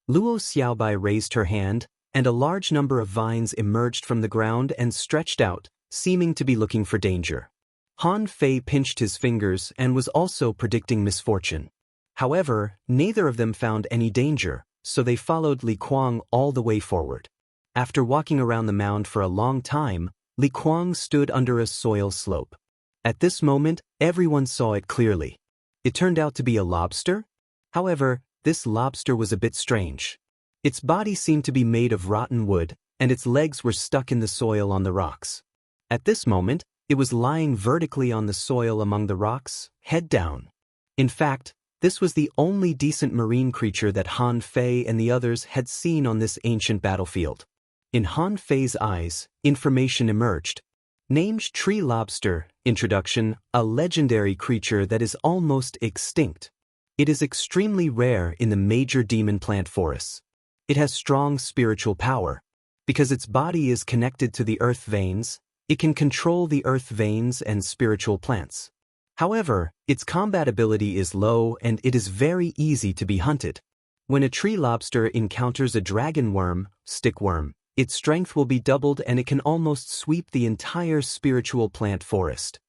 Luo Xiaobai raised her hand, and a large number of vines emerged from the ground and stretched out, seeming to be looking for danger. Han Fei pinched his fingers and was also predicting misfortune. However, neither of them found any danger, so they followed Li Kuang all the way forward. After walking around the mound for a long time, Li Kuang stood under a soil slope. At this moment, everyone saw it clearly. It turned out to be a lobster. However, this lobster was a bit strange. Its body seemed to be made of rotten wood, and its legs were stuck in the soil on the rocks. At this moment, it was lying vertically on the soil among the rocks, head down. In fact, this was the only decent marine creature that Han Fei and the others had seen on this ancient battlefield. In Han Fei's eyes, information emerged. Named tree lobster, introduction, a legendary creature that is almost extinct. It is extremely rare in the major demon plant forests. It has strong spiritual power. Because its body is connected to the earth veins, it can control the earth veins and spiritual plants. However, its combat ability is low and it is very easy to be hunted. When a tree lobster encounters a dragon worm, stickworm, its strength will be doubled and it can almost sweep the entire spiritual plant forest.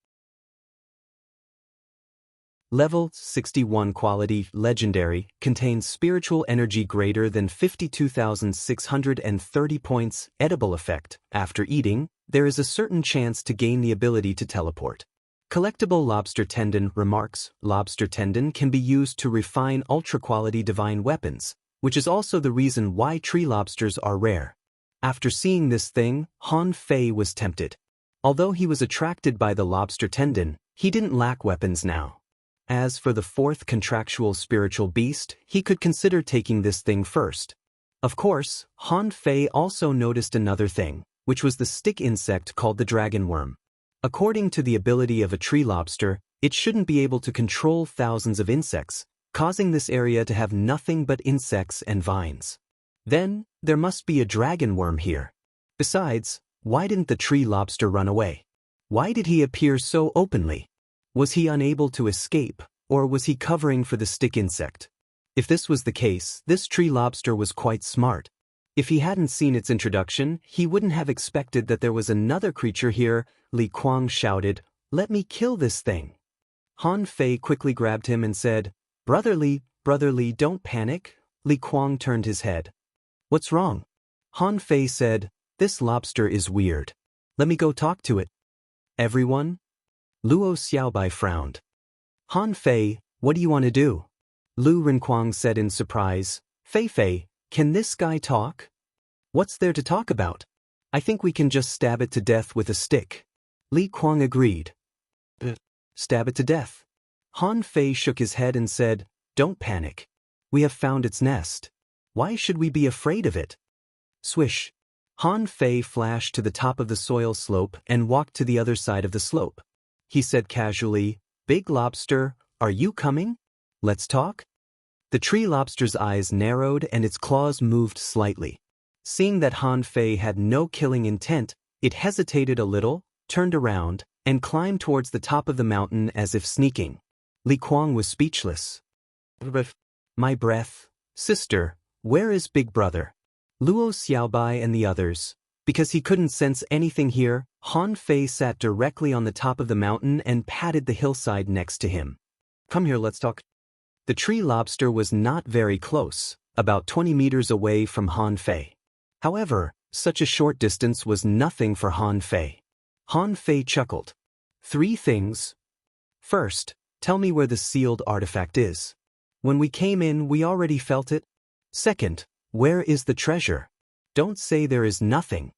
Level 61 quality, legendary, contains spiritual energy greater than 52,630 points, edible effect. After eating, there is a certain chance to gain the ability to teleport. Collectible lobster tendon remarks, lobster tendon can be used to refine ultra-quality divine weapons, which is also the reason why tree lobsters are rare. After seeing this thing, Han Fei was tempted. Although he was attracted by the lobster tendon, he didn't lack weapons now. As for the fourth contractual spiritual beast, he could consider taking this thing first. Of course, Han Fei also noticed another thing, which was the stick insect called the dragon worm. According to the ability of a tree lobster, it shouldn't be able to control thousands of insects, causing this area to have nothing but insects and vines. Then, there must be a dragon worm here. Besides, why didn't the tree lobster run away? Why did he appear so openly? Was he unable to escape, or was he covering for the stick insect? If this was the case, this tree lobster was quite smart. If he hadn't seen its introduction, he wouldn't have expected that there was another creature here. Li Kuang shouted, "Let me kill this thing." Han Fei quickly grabbed him and said, Brother Li, don't panic." Li Kuang turned his head. "What's wrong?" Han Fei said, "This lobster is weird. Let me go talk to it." "Everyone?" Luo Xiaobai frowned. "Han Fei, what do you want to do?" Lu Renkuang said in surprise, Fei, can this guy talk?" "What's there to talk about? I think we can just stab it to death with a stick." Li Kuang agreed. Stab it to death." Han Fei shook his head and said, "Don't panic. We have found its nest. Why should we be afraid of it?" Swish. Han Fei flashed to the top of the soil slope and walked to the other side of the slope. He said casually, "Big lobster, are you coming? Let's talk?" The tree lobster's eyes narrowed and its claws moved slightly. Seeing that Han Fei had no killing intent, it hesitated a little, turned around, and climbed towards the top of the mountain as if sneaking. Li Kuang was speechless. "My breath. Sister, where is Big Brother?" Luo Xiaobai and the others. Because he couldn't sense anything here, Han Fei sat directly on the top of the mountain and patted the hillside next to him. "Come here, let's talk." The tree lobster was not very close, about 20 meters away from Han Fei. However, such a short distance was nothing for Han Fei. Han Fei chuckled. "3 things. First, tell me where the sealed artifact is. When we came in, we already felt it. Second, where is the treasure? Don't say there is nothing.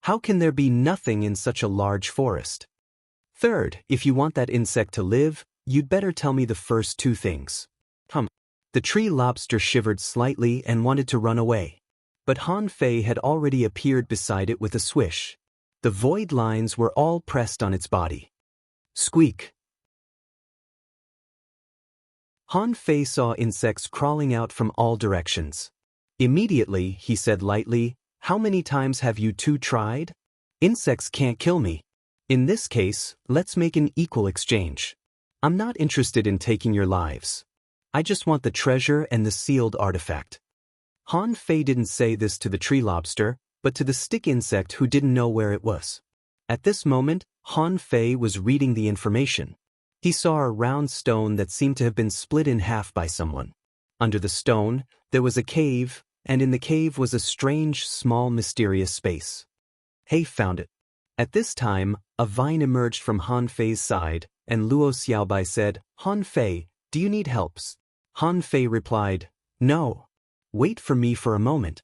How can there be nothing in such a large forest? Third, if you want that insect to live, you'd better tell me the first 2 things." The tree lobster shivered slightly and wanted to run away. But Han Fei had already appeared beside it with a swish. The void lines were all pressed on its body. Squeak. Han Fei saw insects crawling out from all directions. Immediately, he said lightly, "How many times have you 2 tried? Insects can't kill me. In this case, let's make an equal exchange. I'm not interested in taking your lives. I just want the treasure and the sealed artifact." Han Fei didn't say this to the tree lobster, but to the stick insect who didn't know where it was. At this moment, Han Fei was reading the information. He saw a round stone that seemed to have been split in half by someone. Under the stone, there was a cave, and in the cave was a strange, small, mysterious space. He found it. At this time, a vine emerged from Han Fei's side, and Luo Xiaobai said, "Han Fei, do you need help?" Han Fei replied, "No. Wait for me for a moment."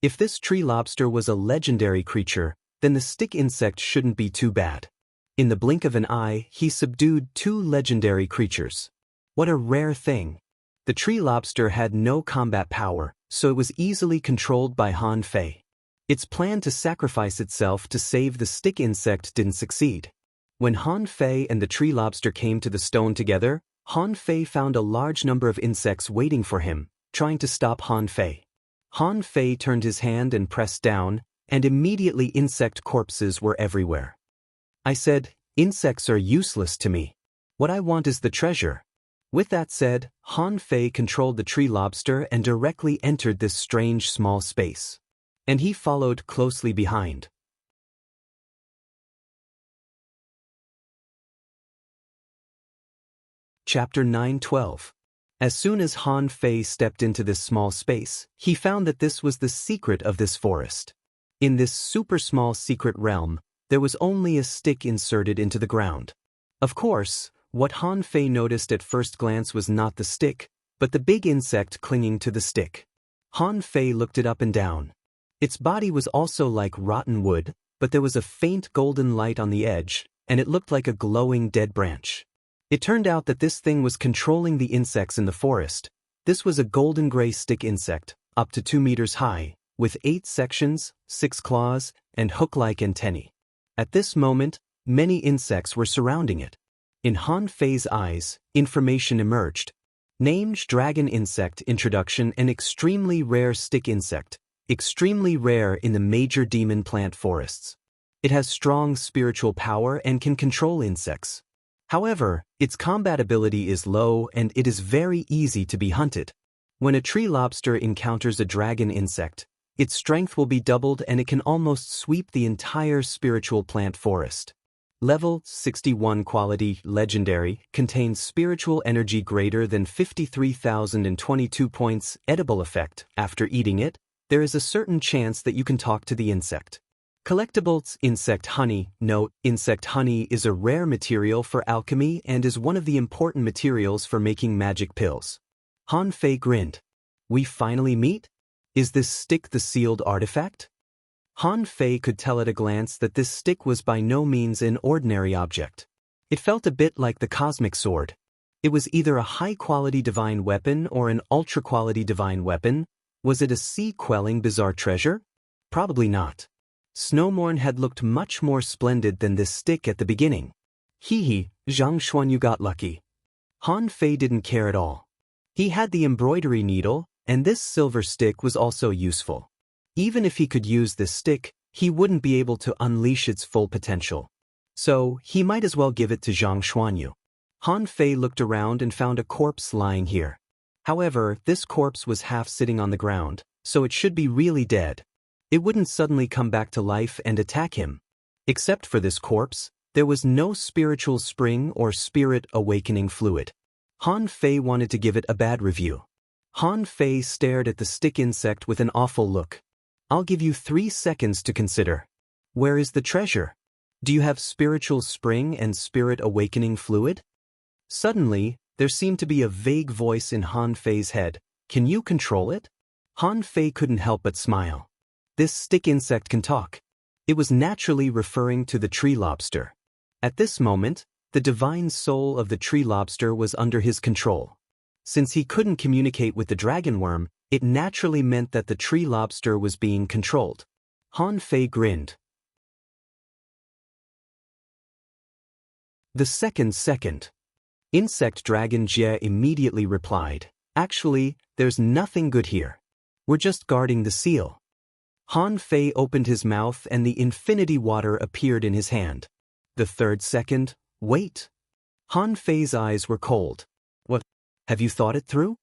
If this tree lobster was a legendary creature, then the stick insect shouldn't be too bad. In the blink of an eye, he subdued 2 legendary creatures. What a rare thing. The tree lobster had no combat power, so it was easily controlled by Han Fei. Its plan to sacrifice itself to save the stick insect didn't succeed. When Han Fei and the tree lobster came to the stone together, Han Fei found a large number of insects waiting for him, trying to stop Han Fei. Han Fei turned his hand and pressed down, and immediately insect corpses were everywhere. I said, "Insects are useless to me. What I want is the treasure." With that said, Han Fei controlled the tree lobster and directly entered this strange small space. And he followed closely behind. Chapter 9:12. As soon as Han Fei stepped into this small space, he found that this was the secret of this forest. In this super small secret realm, there was only a stick inserted into the ground. Of course, what Han Fei noticed at first glance was not the stick, but the big insect clinging to the stick. Han Fei looked it up and down. Its body was also like rotten wood, but there was a faint golden light on the edge, and it looked like a glowing dead branch. It turned out that this thing was controlling the insects in the forest. This was a golden gray stick insect, up to 2 meters high, with 8 sections, 6 claws, and hook-like antennae. At this moment, many insects were surrounding it. In Han Fei's eyes, information emerged. Named Dragon Insect Introduction: an extremely rare stick insect, extremely rare in the major demon plant forests. It has strong spiritual power and can control insects. However, its combat ability is low and it is very easy to be hunted. When a tree lobster encounters a dragon insect, its strength will be doubled and it can almost sweep the entire spiritual plant forest. Level 61 quality legendary contains spiritual energy greater than 53,022 points. Edible effect: after eating it, there is a certain chance that you can talk to the insect. Collectibles: insect honey. Note: insect honey is a rare material for alchemy and is one of the important materials for making magic pills. Han Fei grinned. We finally meet? Is this stick the sealed artifact? Han Fei could tell at a glance that this stick was by no means an ordinary object. It felt a bit like the cosmic sword. It was either a high-quality divine weapon or an ultra-quality divine weapon. Was it a sea-quelling bizarre treasure? Probably not. Snowmorn had looked much more splendid than this stick at the beginning. Hee, Zhang Xuan, you got lucky. Han Fei didn't care at all. He had the embroidery needle, and this silver stick was also useful. Even if he could use this stick, he wouldn't be able to unleash its full potential. So, he might as well give it to Zhang Xuanyu. Han Fei looked around and found a corpse lying here. However, this corpse was half sitting on the ground, so it should be really dead. It wouldn't suddenly come back to life and attack him. Except for this corpse, there was no spiritual spring or spirit awakening fluid. Han Fei wanted to give it a bad review. Han Fei stared at the stick insect with an awful look. I'll give you 3 seconds to consider. Where is the treasure? Do you have spiritual spring and spirit awakening fluid? Suddenly, there seemed to be a vague voice in Han Fei's head. Can you control it? Han Fei couldn't help but smile. This stick insect can talk. It was naturally referring to the tree lobster. At this moment, the divine soul of the tree lobster was under his control. Since he couldn't communicate with the dragon worm, it naturally meant that the tree lobster was being controlled. Han Fei grinned. The second. Insect Dragon Jie immediately replied, actually, there's nothing good here. We're just guarding the seal. Han Fei opened his mouth and the infinity water appeared in his hand. The 3rd second, wait. Han Fei's eyes were cold. What? Have you thought it through?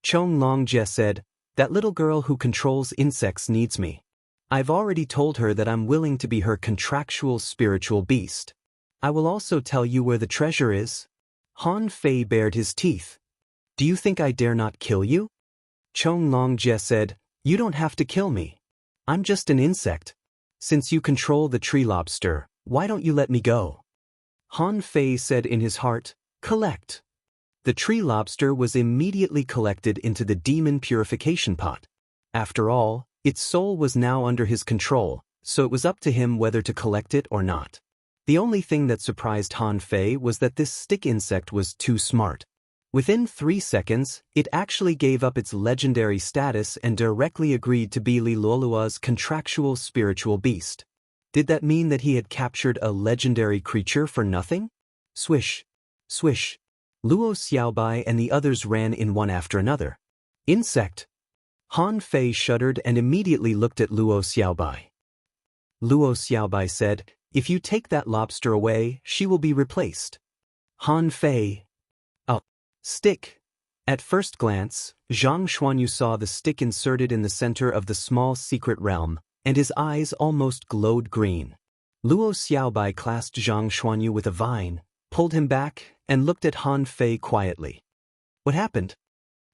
Chong Long Jie said, that little girl who controls insects needs me. I've already told her that I'm willing to be her contractual spiritual beast. I will also tell you where the treasure is. Han Fei bared his teeth. Do you think I dare not kill you? Chong Long Jie said, you don't have to kill me. I'm just an insect. Since you control the tree lobster, why don't you let me go? Han Fei said in his heart, collect. The tree lobster was immediately collected into the demon purification pot. After all, its soul was now under his control, so it was up to him whether to collect it or not. The only thing that surprised Han Fei was that this stick insect was too smart. Within 3 seconds, it actually gave up its legendary status and directly agreed to be Li Luolua's contractual spiritual beast. Did that mean that he had captured a legendary creature for nothing? Swish. Swish. Luo Xiaobai and the others ran in one after another. Insect. Han Fei shuddered and immediately looked at Luo Xiaobai. Luo Xiaobai said, if you take that lobster away, she will be replaced. Han Fei. Oh. Stick. At first glance, Zhang Xuanyu saw the stick inserted in the center of the small secret realm, and his eyes almost glowed green. Luo Xiaobai clasped Zhang Xuanyu with a vine, pulled him back, and looked at Han Fei quietly. What happened?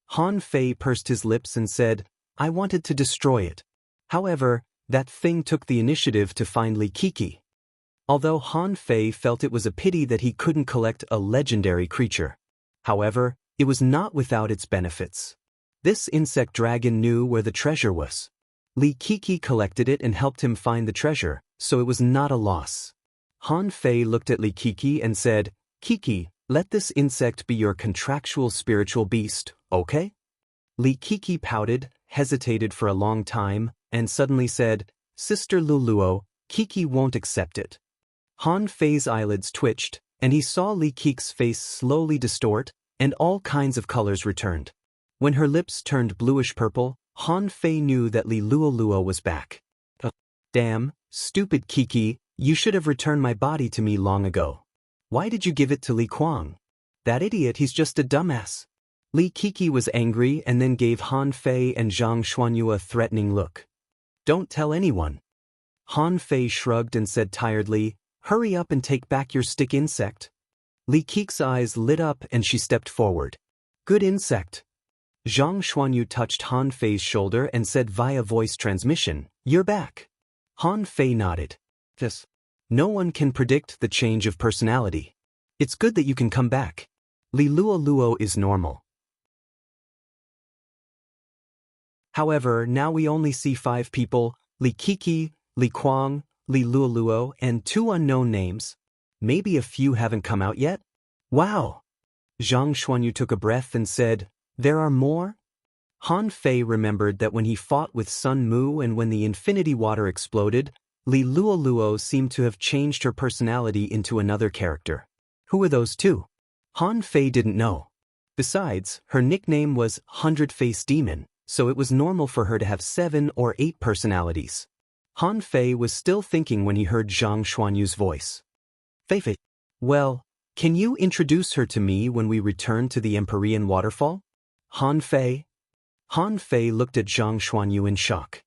Han Fei pursed his lips and said, I wanted to destroy it. However, that thing took the initiative to find Li Kiki. Although Han Fei felt it was a pity that he couldn't collect a legendary creature. However, it was not without its benefits. This insect dragon knew where the treasure was. Li Kiki collected it and helped him find the treasure, so it was not a loss. Han Fei looked at Li Kiki and said, Kiki, let this insect be your contractual spiritual beast, okay? Li Kiki pouted, hesitated for a long time, and suddenly said, Sister Luluo, Kiki won't accept it. Han Fei's eyelids twitched, and he saw Li Kiki's face slowly distort, and all kinds of colors returned. When her lips turned bluish-purple, Han Fei knew that Li Luoluo was back. Damn, stupid Kiki, you should have returned my body to me long ago. Why did you give it to Li Kuang? That idiot, he's just a dumbass. Li Kiki was angry and then gave Han Fei and Zhang Xuanyu a threatening look. Don't tell anyone. Han Fei shrugged and said tiredly, Hurry up and take back your stick insect. Li Kiki's eyes lit up and she stepped forward. Good insect. Zhang Xuanyu touched Han Fei's shoulder and said via voice transmission, You're back. Han Fei nodded. Yes. No one can predict the change of personality. It's good that you can come back. Li Luoluo is normal. However, now we only see 5 people, Li Kiki, Li Kuang, Li Luoluo, and 2 unknown names. Maybe a few haven't come out yet? Wow! Zhang Xuanyu took a breath and said, There are more? Han Fei remembered that when he fought with Sun Mu and when the infinity water exploded, Li Luoluo seemed to have changed her personality into another character. Who were those 2? Han Fei didn't know. Besides, her nickname was 100-Face Demon, so it was normal for her to have 7 or 8 personalities. Han Fei was still thinking when he heard Zhang Xuanyu's voice. Fei, well, can you introduce her to me when we return to the Empyrean waterfall? Han Fei? Han Fei looked at Zhang Xuanyu in shock.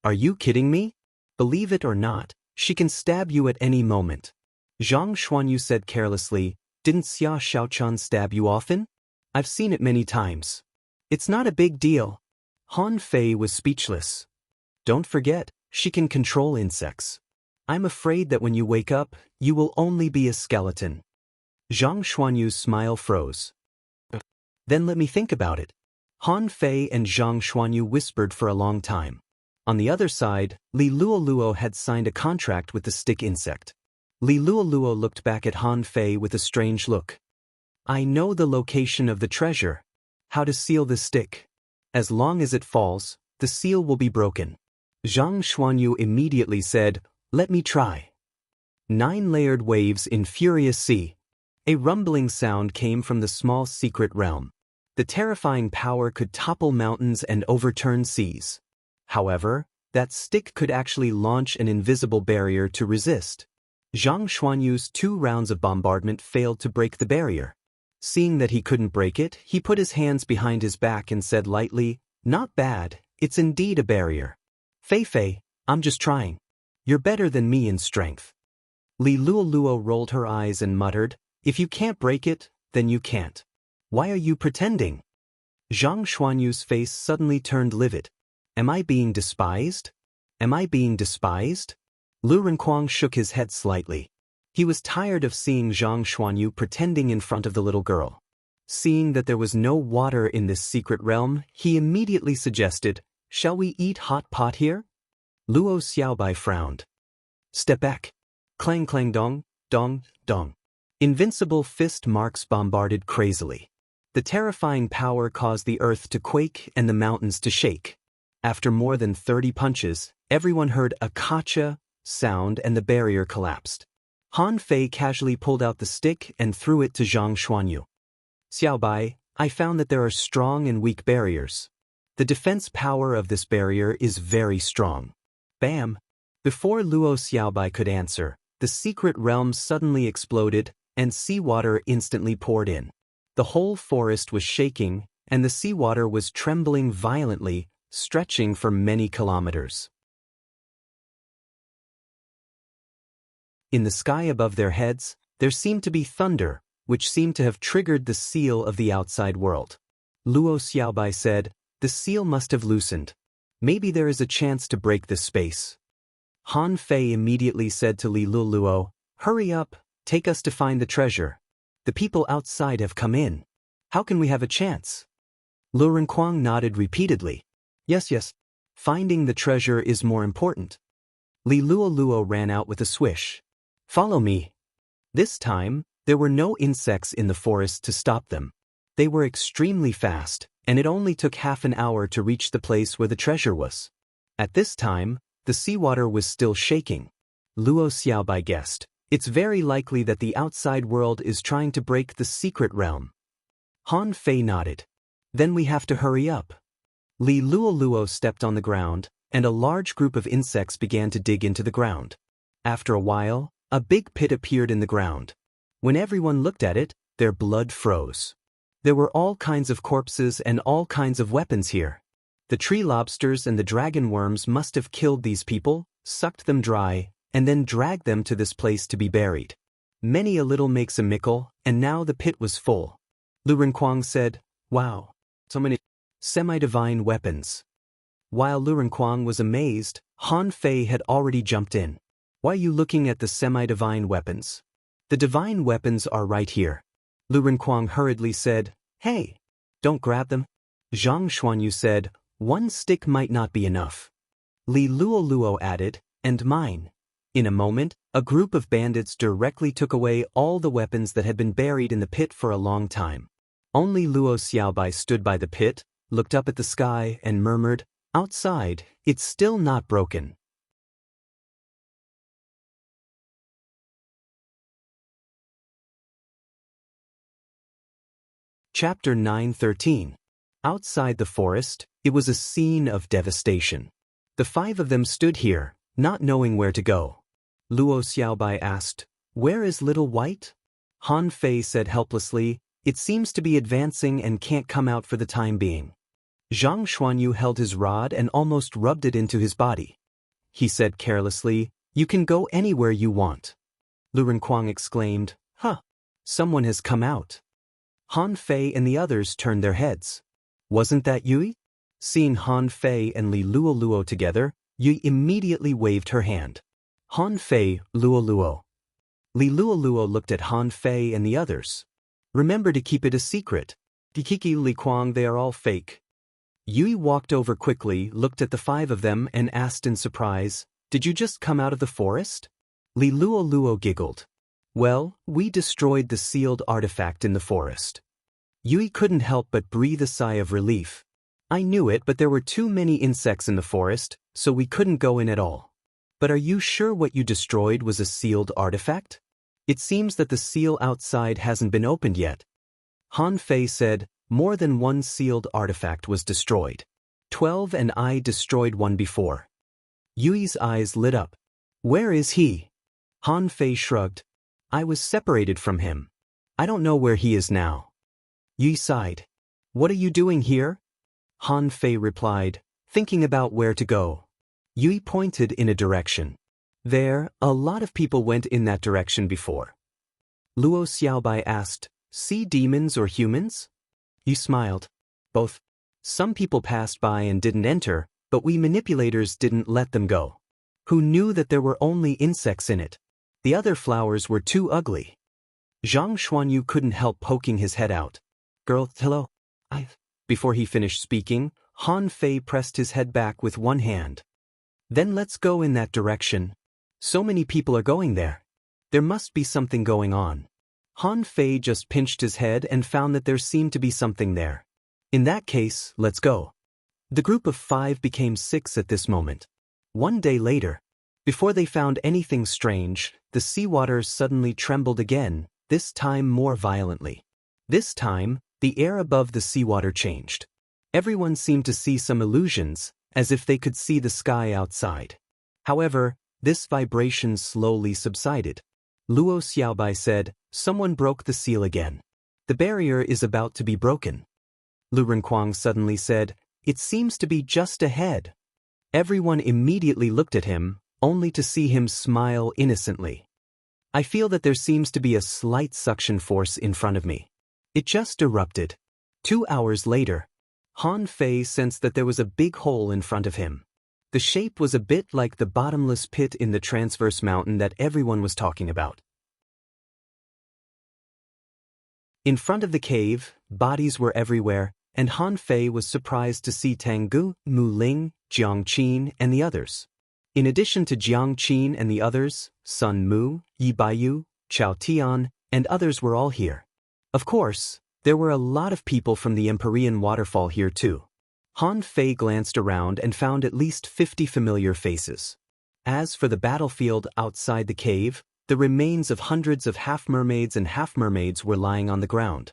Are you kidding me? Believe it or not, she can stab you at any moment. Zhang Xuanyu said carelessly, Didn't Xia Xiaochan stab you often? I've seen it many times. It's not a big deal. Han Fei was speechless. Don't forget, she can control insects. I'm afraid that when you wake up, you will only be a skeleton. Zhang Xuanyu's smile froze. Then let me think about it. Han Fei and Zhang Xuanyu whispered for a long time. On the other side, Li Luoluo had signed a contract with the stick insect. Li Luoluo looked back at Han Fei with a strange look. I know the location of the treasure. How to seal the stick. As long as it falls, the seal will be broken. Zhang Xuanyu immediately said, Let me try. 9 layered waves in furious sea. A rumbling sound came from the small secret realm. The terrifying power could topple mountains and overturn seas. However, that stick could actually launch an invisible barrier to resist. Zhang Xuanyu's 2 rounds of bombardment failed to break the barrier. Seeing that he couldn't break it, he put his hands behind his back and said lightly, Not bad, it's indeed a barrier. Fei, I'm just trying. You're better than me in strength. Li Luoluo rolled her eyes and muttered, If you can't break it, then you can't. Why are you pretending? Zhang Xuanyu's face suddenly turned livid. Am I being despised? Am I being despised? Lu Renkuang shook his head slightly. He was tired of seeing Zhang Xuanyu pretending in front of the little girl. Seeing that there was no water in this secret realm, he immediately suggested, Shall we eat hot pot here? Luo Xiaobai frowned. Step back. Clang clang dong, dong, dong. Invincible fist marks bombarded crazily. The terrifying power caused the earth to quake and the mountains to shake. After more than 30 punches, everyone heard a kacha sound and the barrier collapsed. Han Fei casually pulled out the stick and threw it to Zhang Xuanyu. Xiaobai, I found that there are strong and weak barriers. The defense power of this barrier is very strong. Bam! Before Luo Xiaobai could answer, the secret realm suddenly exploded and seawater instantly poured in. The whole forest was shaking and the seawater was trembling violently, stretching for many kilometers. In the sky above their heads, there seemed to be thunder, which seemed to have triggered the seal of the outside world. Luo Xiaobai said, "The seal must have loosened. Maybe there is a chance to break this space." Han Fei immediately said to Li Luoluo, "Hurry up, take us to find the treasure. The people outside have come in. How can we have a chance?" Lu Renkuang nodded repeatedly. Yes. Finding the treasure is more important." Li Luoluo ran out with a swish. "Follow me." This time, there were no insects in the forest to stop them. They were extremely fast, and it only took half an hour to reach the place where the treasure was. At this time, the seawater was still shaking. Luo Xiaobai guessed, "It's very likely that the outside world is trying to break the secret realm." Han Fei nodded. "Then we have to hurry up." Li Luoluo stepped on the ground, and a large group of insects began to dig into the ground. After a while, a big pit appeared in the ground. When everyone looked at it, their blood froze. There were all kinds of corpses and all kinds of weapons here. The tree lobsters and the dragon worms must have killed these people, sucked them dry, and then dragged them to this place to be buried. Many a little makes a mickle, and now the pit was full. Lu Renkuang said, "Wow, so many semi-divine weapons." While Lu Renkuang was amazed, Han Fei had already jumped in. "Why are you looking at the semi-divine weapons? The divine weapons are right here." Lu Renkuang hurriedly said, "Hey, don't grab them." Zhang Xuanyu said, "One stick might not be enough." Li Luoluo added, "And mine." In a moment, a group of bandits directly took away all the weapons that had been buried in the pit for a long time. Only Luo Xiaobai stood by the pit, looked up at the sky, and murmured, "Outside, it's still not broken." Chapter 9:13. Outside the forest, it was a scene of devastation. The five of them stood here, not knowing where to go. Luo Xiaobai asked, "Where is Little White?" Han Fei said helplessly, "It seems to be advancing and can't come out for the time being." Zhang Xuanyu held his rod and almost rubbed it into his body. He said carelessly, "You can go anywhere you want." Lu Renkuang exclaimed, "Huh! Someone has come out." Han Fei and the others turned their heads. "Wasn't that Yui?" Seeing Han Fei and Li Luoluo together, Yui immediately waved her hand. Han Fei, Luoluo. Li Luoluo looked at Han Fei and the others. "Remember to keep it a secret. Dikiki Li Kuang, they are all fake." Yui walked over quickly, looked at the five of them, and asked in surprise, "Did you just come out of the forest?" Li Luoluo giggled. "Well, we destroyed the sealed artifact in the forest." Yui couldn't help but breathe a sigh of relief. "I knew it, but there were too many insects in the forest, so we couldn't go in at all." "But are you sure what you destroyed was a sealed artifact? It seems that the seal outside hasn't been opened yet." Han Fei said, "More than one sealed artifact was destroyed. 12 and I destroyed one before." Yui's eyes lit up. "Where is he?" Han Fei shrugged. "I was separated from him. I don't know where he is now." Yui sighed. "What are you doing here?" Han Fei replied, "Thinking about where to go." Yui pointed in a direction. "There, a lot of people went in that direction before." Luo Xiaobai asked, "Sea demons or humans?" Yui smiled. "Both. Some people passed by and didn't enter, but we manipulators didn't let them go. Who knew that there were only insects in it? The other flowers were too ugly." Zhang Xuanyu couldn't help poking his head out. "Girl, hello." Before he finished speaking, Han Fei pressed his head back with one hand. "Then let's go in that direction. So many people are going there. There must be something going on." Han Fei just pinched his head and found that there seemed to be something there. "In that case, let's go." The group of 5 became 6 at this moment. One day later, before they found anything strange, the seawater suddenly trembled again, this time more violently. This time, the air above the seawater changed. Everyone seemed to see some illusions, as if they could see the sky outside. However, this vibration slowly subsided. Luo Xiaobai said, "Someone broke the seal again. The barrier is about to be broken." Lu Renkuang suddenly said, "It seems to be just ahead." Everyone immediately looked at him, only to see him smile innocently. I feel that there seems to be a slight suction force in front of me. It just erupted. 2 hours later, Han Fei sensed that there was a big hole in front of him. The shape was a bit like the bottomless pit in the transverse mountain that everyone was talking about. In front of the cave, bodies were everywhere, and Han Fei was surprised to see Tang Gu, Mu Ling, Jiang Qin, and the others. In addition to Jiang Qin and the others, Sun Mu, Yi Baiyu, Chao Tian, and others were all here. Of course, there were a lot of people from the Empyrean waterfall here too. Han Fei glanced around and found at least 50 familiar faces. As for the battlefield outside the cave, the remains of hundreds of half-mermaids and half-mermaids were lying on the ground.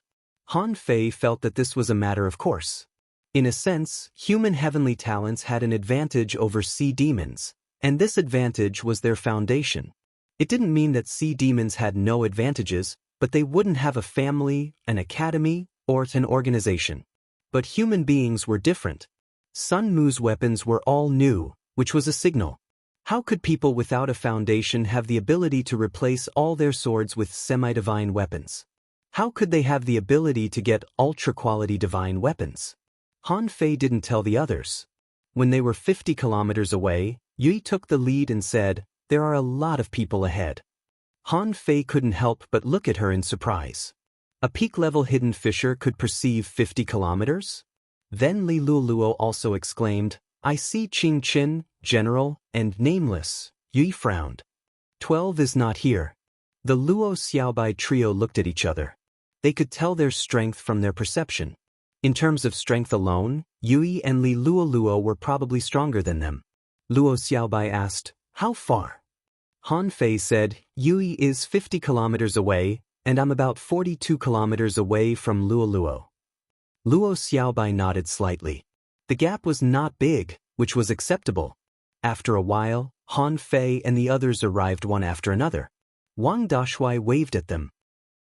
Han Fei felt that this was a matter of course. In a sense, human heavenly talents had an advantage over sea demons, and this advantage was their foundation. It didn't mean that sea demons had no advantages, but they wouldn't have a family, an academy, or an organization. But human beings were different. Sun Mu's weapons were all new, which was a signal. How could people without a foundation have the ability to replace all their swords with semi-divine weapons? How could they have the ability to get ultra-quality divine weapons? Han Fei didn't tell the others. When they were 50 kilometers away, Yui took the lead and said, "There are a lot of people ahead." Han Fei couldn't help but look at her in surprise. A peak-level hidden fisher could perceive 50 kilometers? Then Li Luoluo also exclaimed, "I see Qing Qin, General, and Nameless." Yui frowned. 12 is not here. The Luo Xiaobai trio looked at each other. They could tell their strength from their perception. In terms of strength alone, Yui and Li Luoluo were probably stronger than them. Luo Xiaobai asked, "How far?" Han Fei said, "Yui is 50 kilometers away, and I'm about 42 kilometers away from Luoluo." Luo Xiaobai nodded slightly. The gap was not big, which was acceptable. After a while, Han Fei and the others arrived one after another. Wang Dashui waved at them.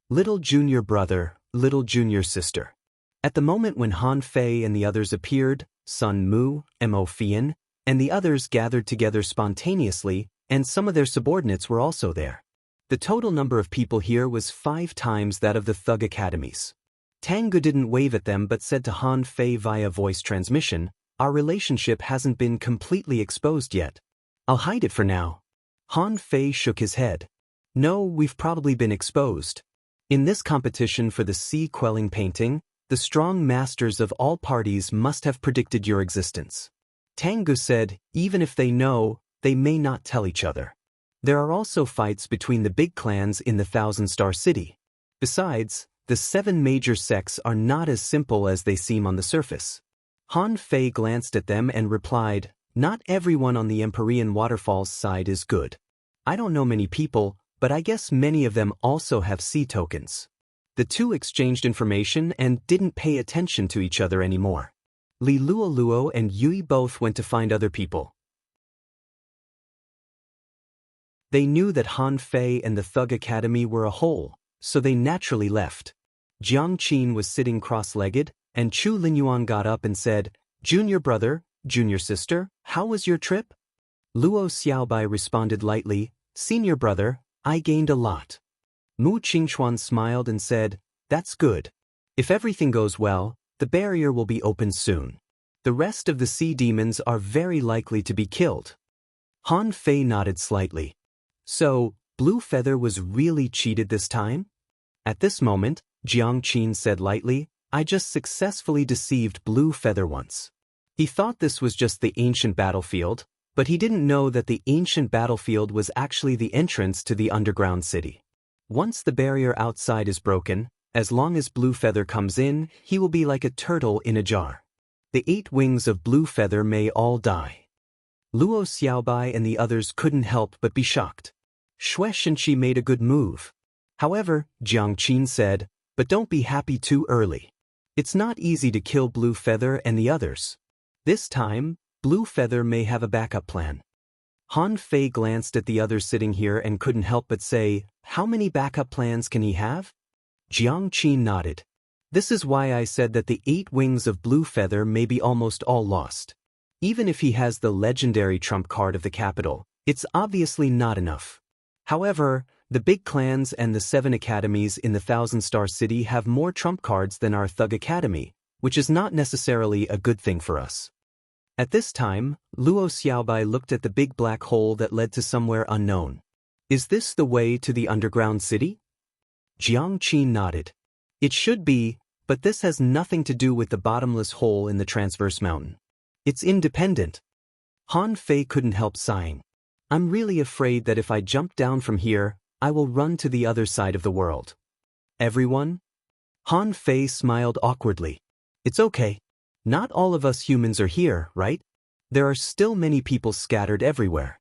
Little junior brother, little junior sister. At the moment when Han Fei and the others appeared, Sun Mu, Mo Fian, and the others gathered together spontaneously, and some of their subordinates were also there. The total number of people here was 5 times that of the Thug Academies. Tang Gu didn't wave at them but said to Han Fei via voice transmission, "Our relationship hasn't been completely exposed yet. I'll hide it for now." Han Fei shook his head. "No, we've probably been exposed. In this competition for the sea-quelling painting, the strong masters of all parties must have predicted your existence." Tang Gu said, "Even if they know, they may not tell each other. There are also fights between the big clans in the Thousand-Star City. Besides, the 7 major sects are not as simple as they seem on the surface." Han Fei glanced at them and replied, "Not everyone on the Empyrean Waterfall's side is good. I don't know many people, but I guess many of them also have sea tokens." The two exchanged information and didn't pay attention to each other anymore. Li Luoluo and Yui both went to find other people. They knew that Han Fei and the Thug Academy were a whole, so they naturally left. Jiang Qin was sitting cross-legged, and Chu Linyuan got up and said, "Junior brother, junior sister, how was your trip?" Luo Xiaobai responded lightly, "Senior brother, I gained a lot." Mu Qingchuan smiled and said, "That's good. If everything goes well, the barrier will be open soon. The rest of the sea demons are very likely to be killed." Han Fei nodded slightly. "So, Blue Feather was really cheated this time?" At this moment, Jiang Qin said lightly, "I just successfully deceived Blue Feather once." He thought this was just the ancient battlefield, but he didn't know that the ancient battlefield was actually the entrance to the underground city. Once the barrier outside is broken, as long as Blue Feather comes in, he will be like a turtle in a jar. The 8 wings of Blue Feather may all die. Luo Xiaobai and the others couldn't help but be shocked. Xue Shenqi made a good move. However, Jiang Qin said, "But don't be happy too early. It's not easy to kill Blue Feather and the others. This time, Blue Feather may have a backup plan." Han Fei glanced at the others sitting here and couldn't help but say, "How many backup plans can he have?" Jiang Qin nodded. "This is why I said that the 8 wings of Blue Feather may be almost all lost. Even if he has the legendary trump card of the capital, it's obviously not enough. However, The big clans and the 7 academies in the Thousand-Star City have more trump cards than our Thug Academy, which is not necessarily a good thing for us. At this time, Luo Xiaobai looked at the big black hole that led to somewhere unknown. Is this the way to the underground city? Jiang Qin nodded. It should be, but this has nothing to do with the bottomless hole in the transverse mountain. It's independent. Han Fei couldn't help sighing. I'm really afraid that if I jump down from here, I will run to the other side of the world. Everyone? Han Fei smiled awkwardly. It's okay. Not all of us humans are here, right? There are still many people scattered everywhere.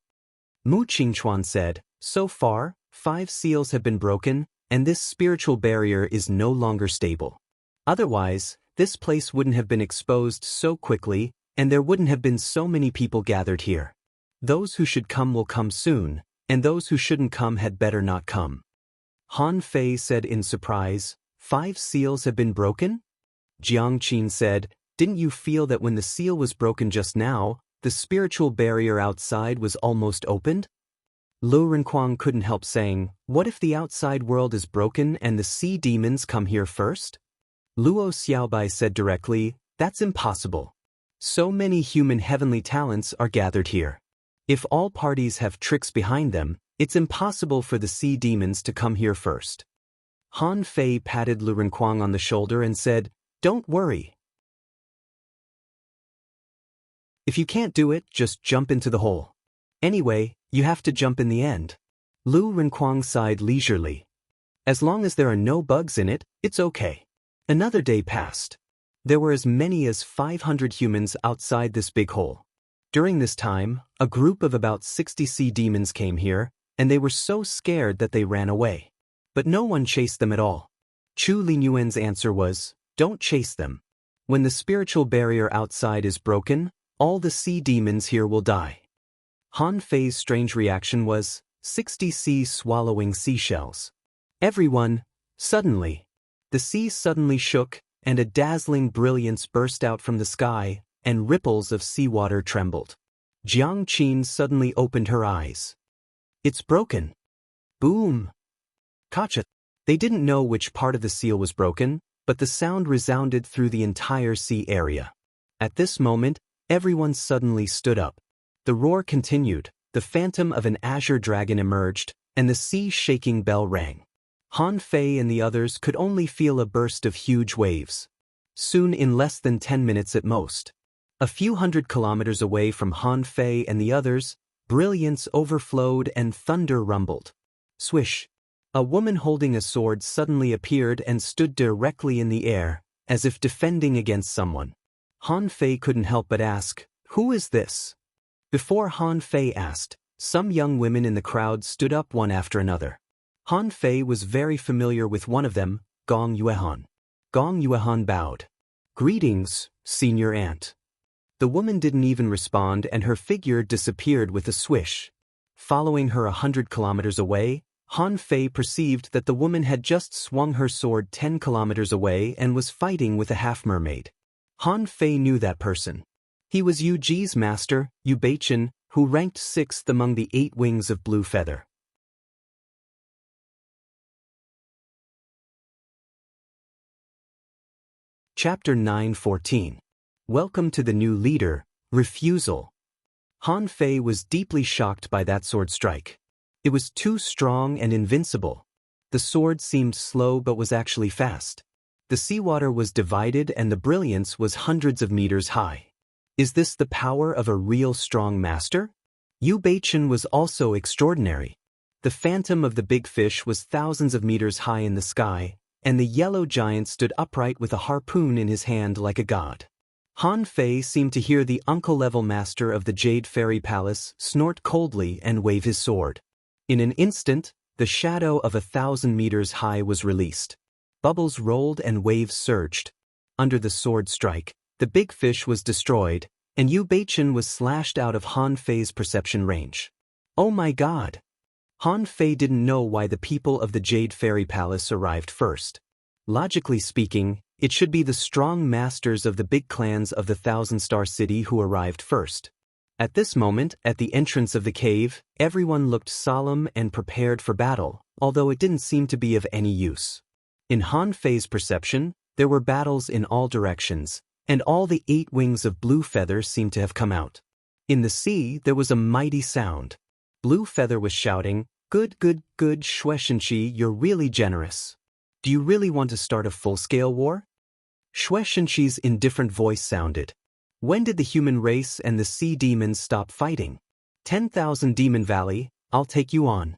Mu Qingchuan said, so far, 5 seals have been broken, and this spiritual barrier is no longer stable. Otherwise, this place wouldn't have been exposed so quickly, and there wouldn't have been so many people gathered here. Those who should come will come soon, and those who shouldn't come had better not come. Han Fei said in surprise, 5 seals have been broken? Jiang Qin said, didn't you feel that when the seal was broken just now, the spiritual barrier outside was almost opened? Lu Renkuang couldn't help saying, what if the outside world is broken and the sea demons come here first? Luo Xiaobai said directly, that's impossible. So many human heavenly talents are gathered here. If all parties have tricks behind them, it's impossible for the sea demons to come here first. Han Fei patted Lu Renkuang on the shoulder and said, don't worry. If you can't do it, just jump into the hole. Anyway, you have to jump in the end. Lu Renkuang sighed leisurely. As long as there are no bugs in it, it's okay. Another day passed. There were as many as 500 humans outside this big hole. During this time, a group of about 60 sea demons came here, and they were so scared that they ran away. But no one chased them at all. Chu Linyuan's answer was, don't chase them. When the spiritual barrier outside is broken, all the sea demons here will die. Han Fei's strange reaction was, 60 seas swallowing seashells. Everyone, suddenly. The sea suddenly shook, and a dazzling brilliance burst out from the sky, and ripples of seawater trembled. Jiang Qin suddenly opened her eyes. It's broken. Boom. Gotcha. They didn't know which part of the seal was broken, but the sound resounded through the entire sea area. At this moment, everyone suddenly stood up. The roar continued, the phantom of an azure dragon emerged, and the sea-shaking bell rang. Han Fei and the others could only feel a burst of huge waves. Soon, in less than 10 minutes at most. A few hundred kilometers away from Han Fei and the others, brilliance overflowed and thunder rumbled. Swish! A woman holding a sword suddenly appeared and stood directly in the air, as if defending against someone. Han Fei couldn't help but ask, who is this? Before Han Fei asked, some young women in the crowd stood up one after another. Han Fei was very familiar with one of them, Gong Yuehan. Gong Yuehan bowed. Greetings, senior aunt. The woman didn't even respond and her figure disappeared with a swish. Following her 100 kilometers away, Han Fei perceived that the woman had just swung her sword 10 kilometers away and was fighting with a half-mermaid. Han Fei knew that person. He was Yu Ji's master, Yu Beichen, who ranked 6th among the 8 wings of Blue Feather. Chapter 9:14. Welcome to the new leader, Refusal. Han Fei was deeply shocked by that sword strike. It was too strong and invincible. The sword seemed slow but was actually fast. The seawater was divided and the brilliance was hundreds of meters high. Is this the power of a real strong master? Yu Beichen was also extraordinary. The phantom of the big fish was thousands of meters high in the sky, and the yellow giant stood upright with a harpoon in his hand like a god. Han Fei seemed to hear the uncle-level master of the Jade Fairy Palace snort coldly and wave his sword. In an instant, the shadow of 1,000 meters high was released. Bubbles rolled and waves surged. Under the sword strike, the big fish was destroyed, and Yu Beichen was slashed out of Han Fei's perception range. Oh my god! Han Fei didn't know why the people of the Jade Fairy Palace arrived first. Logically speaking, it should be the strong masters of the big clans of the Thousand-Star City who arrived first. At this moment, at the entrance of the cave, everyone looked solemn and prepared for battle, although it didn't seem to be of any use. In Han Fei's perception, there were battles in all directions, and all the 8 wings of Blue Feather seemed to have come out. In the sea, there was a mighty sound. Blue Feather was shouting, "Good, good, good, Shueishenqi, you're really generous. Do you really want to start a full-scale war?" Shueishenqi's indifferent voice sounded. "When did the human race and the sea demons stop fighting? 10,000 Demon Valley, I'll take you on."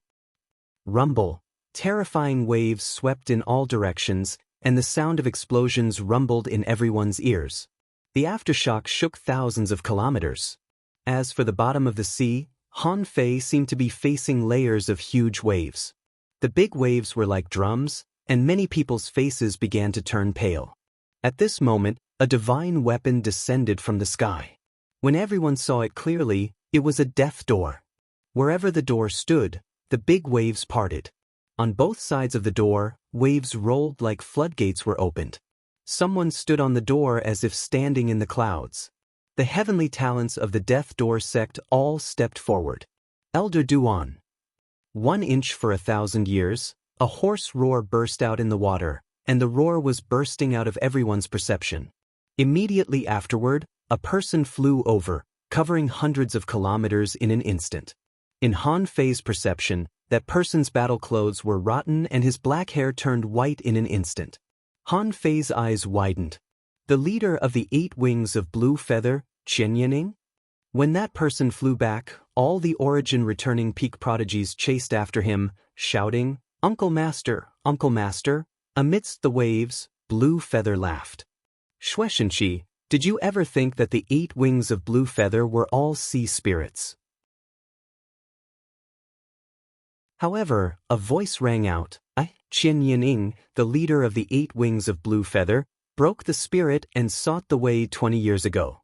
Rumble. Terrifying waves swept in all directions, and the sound of explosions rumbled in everyone's ears. The aftershock shook thousands of kilometers. As for the bottom of the sea, Han Fei seemed to be facing layers of huge waves. The big waves were like drums, and many people's faces began to turn pale. At this moment, a divine weapon descended from the sky. When everyone saw it clearly, it was a death door. Wherever the door stood, the big waves parted. On both sides of the door, waves rolled like floodgates were opened. Someone stood on the door as if standing in the clouds. The heavenly talents of the Death Door sect all stepped forward. Elder Duan. 1 inch for 1,000 years, a hoarse roar burst out in the water, and the roar was bursting out of everyone's perception. Immediately afterward, a person flew over, covering hundreds of kilometers in an instant. In Han Fei's perception, that person's battle clothes were rotten and his black hair turned white in an instant. Han Fei's eyes widened. The leader of the 8 wings of Blue Feather, Qian Yining? When that person flew back, all the origin returning peak prodigies chased after him, shouting, Uncle Master, Uncle Master." Amidst the waves, Blue Feather laughed. "Shueishenqi, did you ever think that the 8 wings of Blue Feather were all sea spirits?" However, a voice rang out. Qian Yining, the leader of the 8 wings of Blue Feather, broke the spirit and sought the way 20 years ago.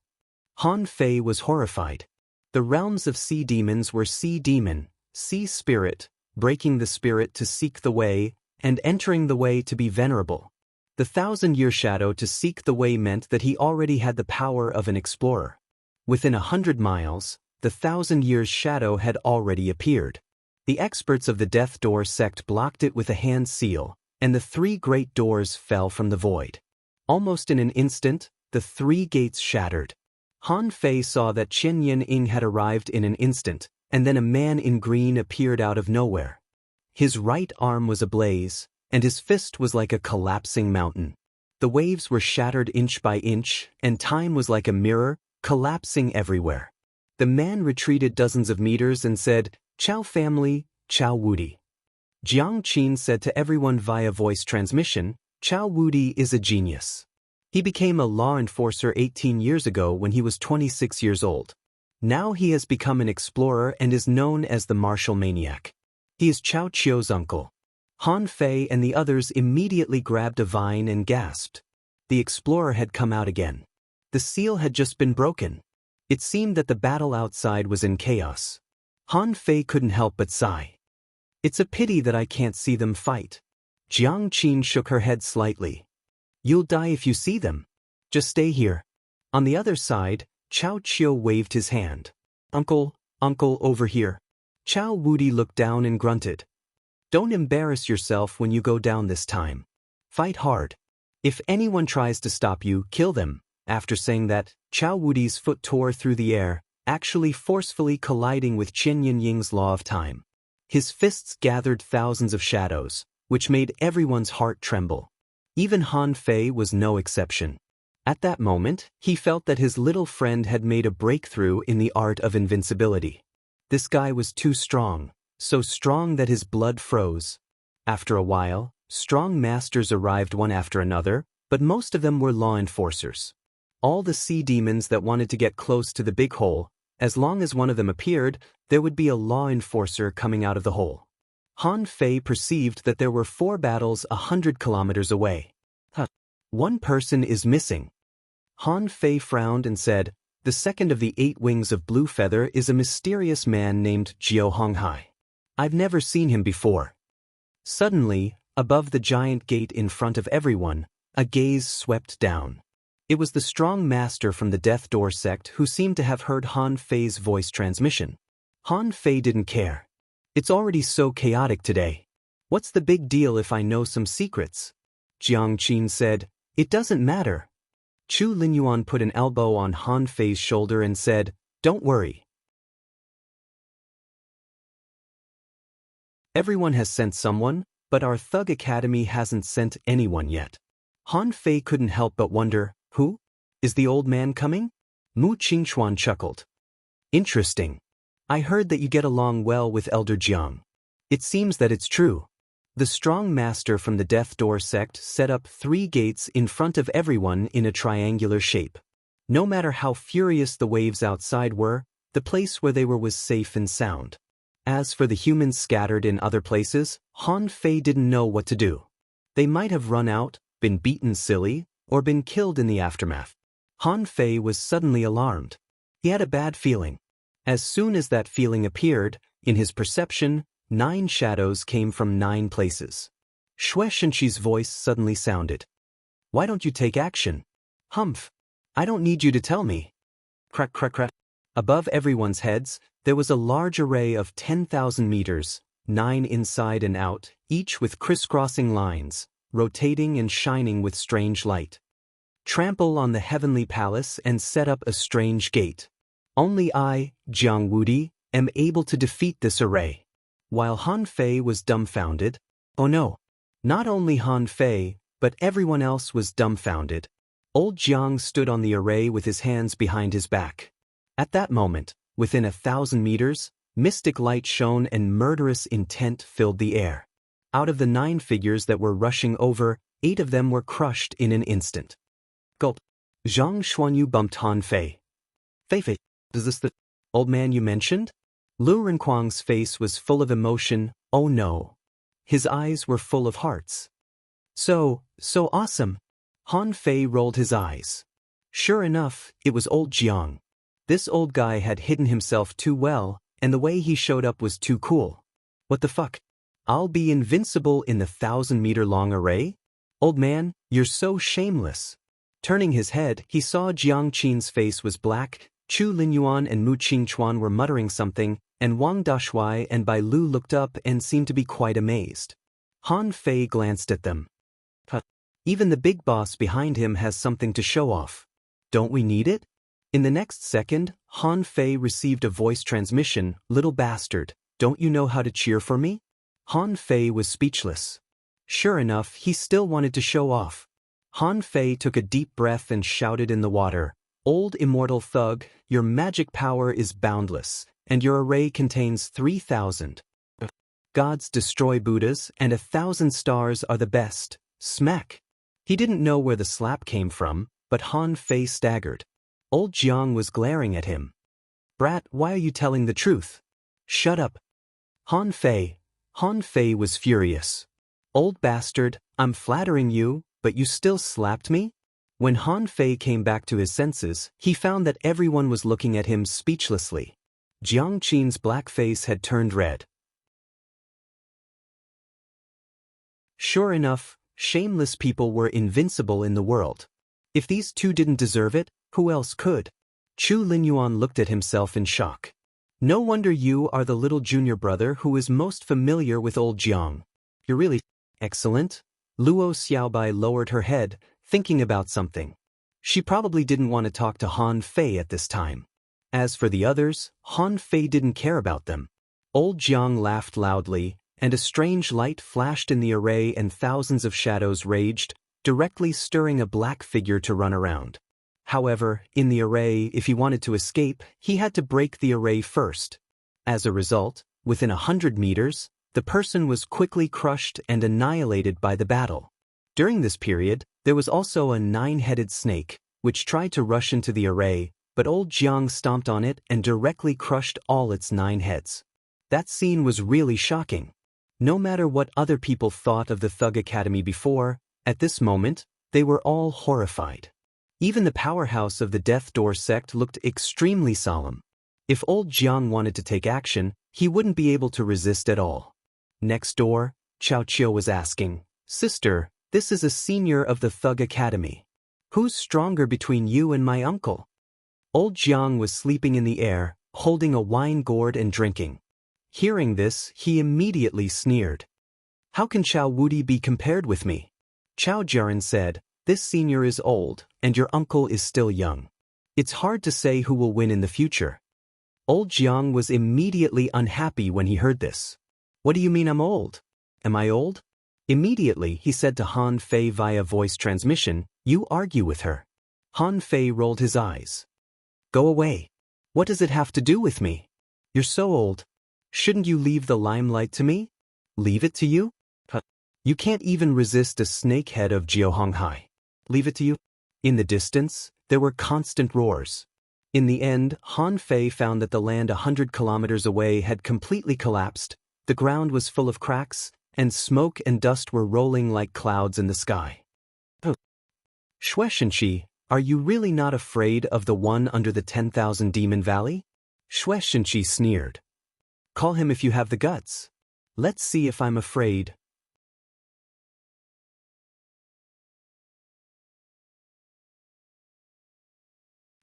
Han Fei was horrified. The realms of sea demons were sea demon, sea spirit, breaking the spirit to seek the way, and entering the way to be venerable. The 1,000-year shadow to seek the way meant that he already had the power of an explorer. Within 100 miles, the 1,000 years shadow had already appeared. The experts of the Death Door sect blocked it with a hand seal, and the 3 great doors fell from the void. Almost in an instant, the 3 gates shattered. Han Fei saw that Qian Yining had arrived in an instant, and then a man in green appeared out of nowhere. His right arm was ablaze, and his fist was like a collapsing mountain. The waves were shattered inch by inch, and time was like a mirror, collapsing everywhere. The man retreated dozens of meters and said, "Chow family, Chow Wudi." Jiang Qin said to everyone via voice transmission, "Chow Wudi is a genius. He became a law enforcer 18 years ago when he was 26 years old. Now he has become an explorer and is known as the Martial Maniac. He is Chao Chio's uncle." Han Fei and the others immediately grabbed a vine and gasped. The explorer had come out again. The seal had just been broken. It seemed that the battle outside was in chaos. Han Fei couldn't help but sigh. "It's a pity that I can't see them fight." Jiang Qin shook her head slightly. "You'll die if you see them. Just stay here." On the other side, Chao Chio waved his hand. Uncle, over here." Chao Wudi looked down and grunted. "Don't embarrass yourself when you go down this time. Fight hard. If anyone tries to stop you, kill them." After saying that, Chao Wudi's foot tore through the air, actually forcefully colliding with Qian Yining's law of time. His fists gathered thousands of shadows, which made everyone's heart tremble. Even Han Fei was no exception. At that moment, he felt that his little friend had made a breakthrough in the art of invincibility. This guy was too strong, so strong that his blood froze. After a while, strong masters arrived one after another, but most of them were law enforcers. All the sea demons that wanted to get close to the big hole, as long as one of them appeared, there would be a law enforcer coming out of the hole. Han Fei perceived that there were 4 battles 100 kilometers away. One person is missing. Han Fei frowned and said, "The second of the 8 wings of Blue Feather is a mysterious man named Jiao Honghai. I've never seen him before." Suddenly, above the giant gate in front of everyone, a gaze swept down. It was the strong master from the Death Door sect who seemed to have heard Han Fei's voice transmission. Han Fei didn't care. It's already so chaotic today. What's the big deal if I know some secrets? Jiang Qin said, It doesn't matter. Chu Linyuan put an elbow on Han Fei's shoulder and said, Don't worry. Everyone has sent someone, but our Thug Academy hasn't sent anyone yet. Han Fei couldn't help but wonder, who? Is the old man coming? Mu Qingchuan chuckled. Interesting. I heard that you get along well with Elder Jiang. It seems that it's true. The strong master from the Death Door sect set up 3 gates in front of everyone in a triangular shape. No matter how furious the waves outside were, the place where they were was safe and sound. As for the humans scattered in other places, Han Fei didn't know what to do. They might have run out, been beaten silly, or been killed in the aftermath. Han Fei was suddenly alarmed. He had a bad feeling. As soon as that feeling appeared, in his perception, 9 shadows came from 9 places. Xue Shenqi's voice suddenly sounded. Why don't you take action? Humph. I don't need you to tell me. Crack crack crack. Above everyone's heads, there was a large array of 10,000 meters, 9 inside and out, each with crisscrossing lines, rotating and shining with strange light. Trample on the heavenly palace and set up a strange gate. Only I, Jiang Wudi, am able to defeat this array. While Han Fei was dumbfounded, oh no, not only Han Fei, but everyone else was dumbfounded. Old Jiang stood on the array with his hands behind his back. At that moment, within 1,000 meters, mystic light shone and murderous intent filled the air. Out of the 9 figures that were rushing over, 8 of them were crushed in an instant. Gulp. Zhang Xuanyu bumped Han Fei. Fei, is this the old man you mentioned? Lu Renquang's face was full of emotion, oh no. His eyes were full of hearts. So awesome. Han Fei rolled his eyes. Sure enough, it was old Jiang. This old guy had hidden himself too well, and the way he showed up was too cool. What the fuck? I'll be invincible in the 1,000-meter-long array? Old man, you're so shameless. Turning his head, he saw Jiang Qin's face was black, Chu Linyuan and Mu Qingchuan were muttering something, and Wang Dashuai and Bai Lu looked up and seemed to be quite amazed. Han Fei glanced at them. Even the big boss behind him has something to show off. Don't we need it? In the next second, Han Fei received a voice transmission, little bastard, don't you know how to cheer for me? Han Fei was speechless. Sure enough, he still wanted to show off. Han Fei took a deep breath and shouted in the water, Old immortal thug, your magic power is boundless, and your array contains 3,000. Gods destroy Buddhas, and 1,000 stars are the best. Smack! He didn't know where the slap came from, but Han Fei staggered. Old Jiang was glaring at him. Brat, why are you telling the truth? Shut up. Han Fei was furious. Old bastard, I'm flattering you, but you still slapped me? When Han Fei came back to his senses, he found that everyone was looking at him speechlessly. Jiang Qin's black face had turned red. Sure enough, shameless people were invincible in the world. If these 2 didn't deserve it, who else could? Chu Linyuan looked at himself in shock. No wonder you are the little junior brother who is most familiar with old Jiang. You're really excellent. Luo Xiaobai lowered her head, thinking about something. She probably didn't want to talk to Han Fei at this time. As for the others, Han Fei didn't care about them. Old Jiang laughed loudly, and a strange light flashed in the array and thousands of shadows raged, directly stirring a black figure to run around. However, in the array, if he wanted to escape, he had to break the array first. As a result, within 100 meters, the person was quickly crushed and annihilated by the battle. During this period, there was also a 9-headed snake, which tried to rush into the array, but old Jiang stomped on it and directly crushed all its 9 heads. That scene was really shocking. No matter what other people thought of the Thug Academy before, at this moment, they were all horrified. Even the powerhouse of the Death Door sect looked extremely solemn. If old Jiang wanted to take action, he wouldn't be able to resist at all. Next door, Chao Chiu was asking, Sister, this is a senior of the Thug Academy. Who's stronger between you and my uncle? Old Jiang was sleeping in the air, holding a wine gourd and drinking. Hearing this, he immediately sneered. How can Chao Wudi be compared with me? Chao Jiaran said, this senior is old, and your uncle is still young. It's hard to say who will win in the future. Old Jiang was immediately unhappy when he heard this. What do you mean I'm old? Am I old? Immediately he said to Han Fei via voice transmission, you argue with her. Han Fei rolled his eyes. Go away. What does it have to do with me? You're so old. Shouldn't you leave the limelight to me? Leave it to you? You can't even resist a snakehead of Jiaohonghai. Leave it to you? In the distance, there were constant roars. In the end, Han Fei found that the land 100 kilometers away had completely collapsed, the ground was full of cracks, and smoke and dust were rolling like clouds in the sky. Shueshenqi, are you really not afraid of the one under the 10,000 Demon Valley? Shueshenqi sneered. Call him if you have the guts. Let's see if I'm afraid.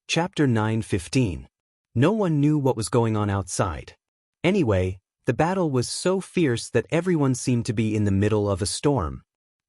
Chapter 9:15. No one knew what was going on outside. Anyway, the battle was so fierce that everyone seemed to be in the middle of a storm.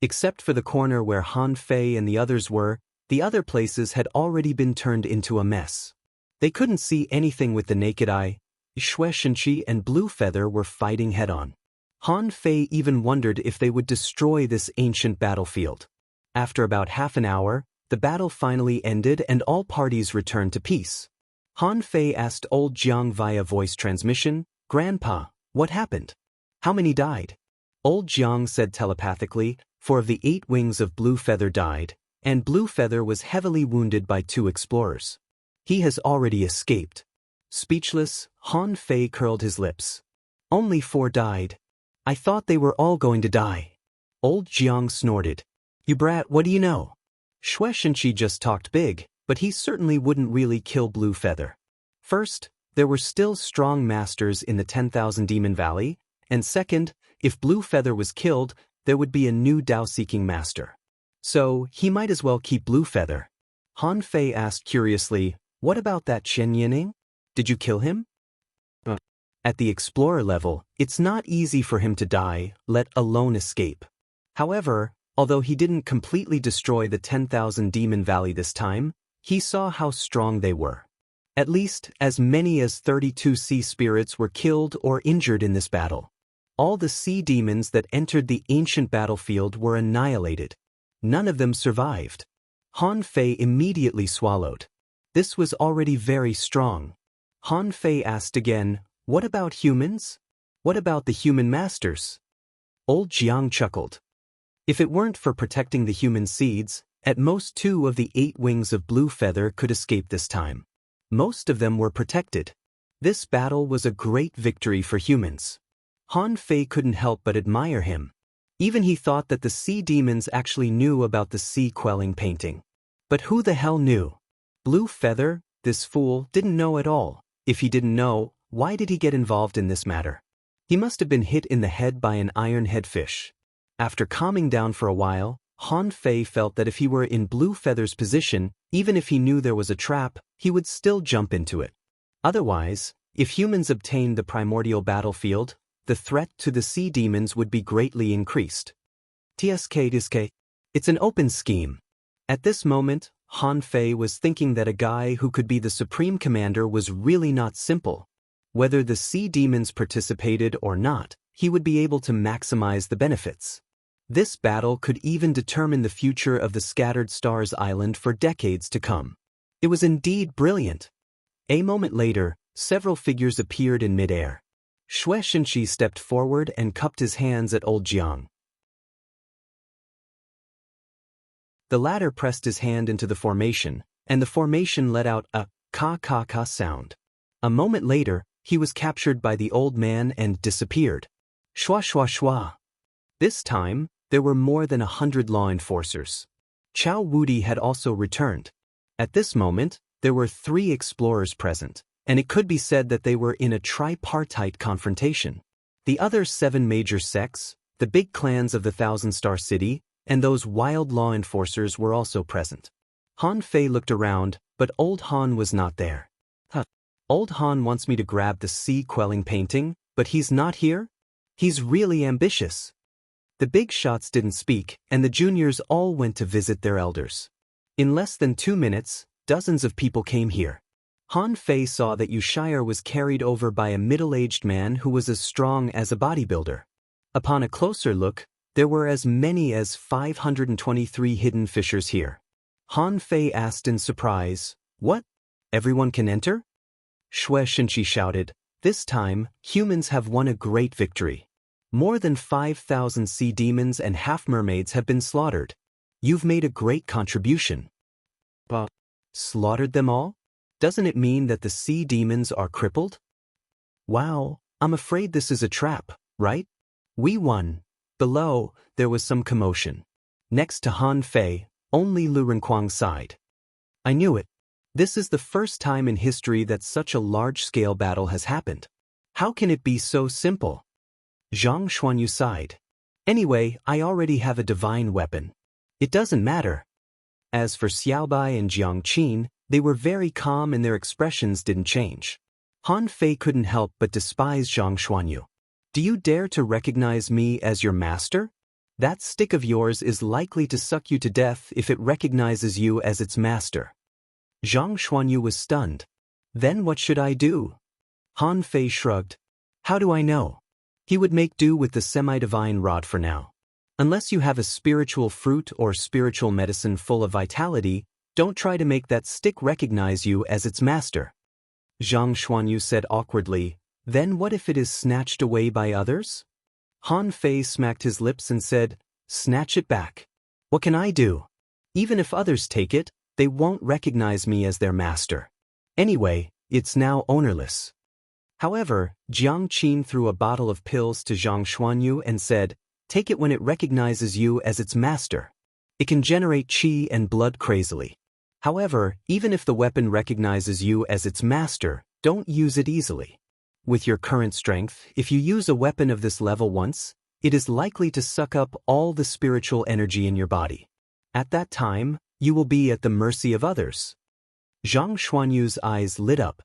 Except for the corner where Han Fei and the others were, the other places had already been turned into a mess. They couldn't see anything with the naked eye. Shueshenqi and Blue Feather were fighting head-on. Han Fei even wondered if they would destroy this ancient battlefield. After about half an hour, the battle finally ended and all parties returned to peace. Han Fei asked Old Jiang via voice transmission, Grandpa, what happened? How many died? Old Jiang said telepathically, 4 of the 8 wings of Blue Feather died, and Blue Feather was heavily wounded by 2 explorers. He has already escaped. Speechless, Han Fei curled his lips. Only 4 died. I thought they were all going to die. Old Jiang snorted. You brat, what do you know? Shueshenqi just talked big, but he certainly wouldn't really kill Blue Feather. First, there were still strong masters in the 10,000 Demon Valley, and second, if Blue Feather was killed, there would be a new Dao-seeking master. So, he might as well keep Blue Feather. Han Fei asked curiously, what about that Chen Yining? Did you kill him? At the explorer level, it's not easy for him to die, let alone escape. However, although he didn't completely destroy the 10,000 Demon Valley this time, he saw how strong they were. At least, as many as 32 sea spirits were killed or injured in this battle. All the sea demons that entered the ancient battlefield were annihilated. None of them survived. Han Fei immediately swallowed. This was already very strong. Han Fei asked again, what about humans? What about the human masters? Old Jiang chuckled. If it weren't for protecting the human seeds, at most 2 of the 8 wings of Blue Feather could escape this time. Most of them were protected. This battle was a great victory for humans. Han Fei couldn't help but admire him. Even he thought that the sea demons actually knew about the sea quelling painting. But who the hell knew? Blue Feather, this fool, didn't know at all. If he didn't know, why did he get involved in this matter? He must have been hit in the head by an iron-head fish. After calming down for a while, Han Fei felt that if he were in Blue Feather's position, even if he knew there was a trap, he would still jump into it. Otherwise, if humans obtained the primordial battlefield, the threat to the sea demons would be greatly increased. TSK. It's an open scheme. At this moment, Han Fei was thinking that a guy who could be the supreme commander was really not simple. Whether the sea demons participated or not, he would be able to maximize the benefits. This battle could even determine the future of the Scattered Stars Island for decades to come. It was indeed brilliant. A moment later, several figures appeared in midair. Shueshenqi stepped forward and cupped his hands at Old Jiang. The latter pressed his hand into the formation, and the formation let out a ka-ka-ka sound. A moment later, he was captured by the old man and disappeared. Shwa shwa shwa. This time, there were more than 100 law enforcers. Chao Wudi had also returned. At this moment, there were 3 explorers present, and it could be said that they were in a tripartite confrontation. The other 7 major sects, the big clans of the Thousand Star City, and those wild law enforcers were also present. Han Fei looked around, but old Han was not there. Huh. Old Han wants me to grab the sea-quelling painting, but he's not here? He's really ambitious. The big shots didn't speak, and the juniors all went to visit their elders. In less than 2 minutes, dozens of people came here. Han Fei saw that Yushire was carried over by a middle-aged man who was as strong as a bodybuilder. Upon a closer look, there were as many as 523 hidden fissures here. Han Fei asked in surprise, "What? Everyone can enter?" Shui Shinchi shouted, "This time, humans have won a great victory. More than 5,000 sea demons and half-mermaids have been slaughtered. You've made a great contribution." But slaughtered them all? Doesn't it mean that the sea demons are crippled? Wow, I'm afraid this is a trap, right? We won. Below, there was some commotion. Next to Han Fei, only Lu Renquang sighed. I knew it. This is the first time in history that such a large-scale battle has happened. How can it be so simple? Zhang Xuanyu sighed. Anyway, I already have a divine weapon. It doesn't matter. As for Xiaobai and Jiang Qin, they were very calm and their expressions didn't change. Han Fei couldn't help but despise Zhang Xuanyu. Do you dare to recognize me as your master? That stick of yours is likely to suck you to death if it recognizes you as its master. Zhang Xuanyu was stunned. Then what should I do? Han Fei shrugged. How do I know? He would make do with the semi-divine rod for now. Unless you have a spiritual fruit or spiritual medicine full of vitality, don't try to make that stick recognize you as its master. Zhang Xuanyu said awkwardly, then what if it is snatched away by others? Han Fei smacked his lips and said, snatch it back. What can I do? Even if others take it, they won't recognize me as their master. Anyway, it's now ownerless. However, Jiang Qin threw a bottle of pills to Zhang Xuanyu and said, take it when it recognizes you as its master. It can generate qi and blood crazily. However, even if the weapon recognizes you as its master, don't use it easily. With your current strength, if you use a weapon of this level once, it is likely to suck up all the spiritual energy in your body. At that time, you will be at the mercy of others. Zhang Xuanyu's eyes lit up.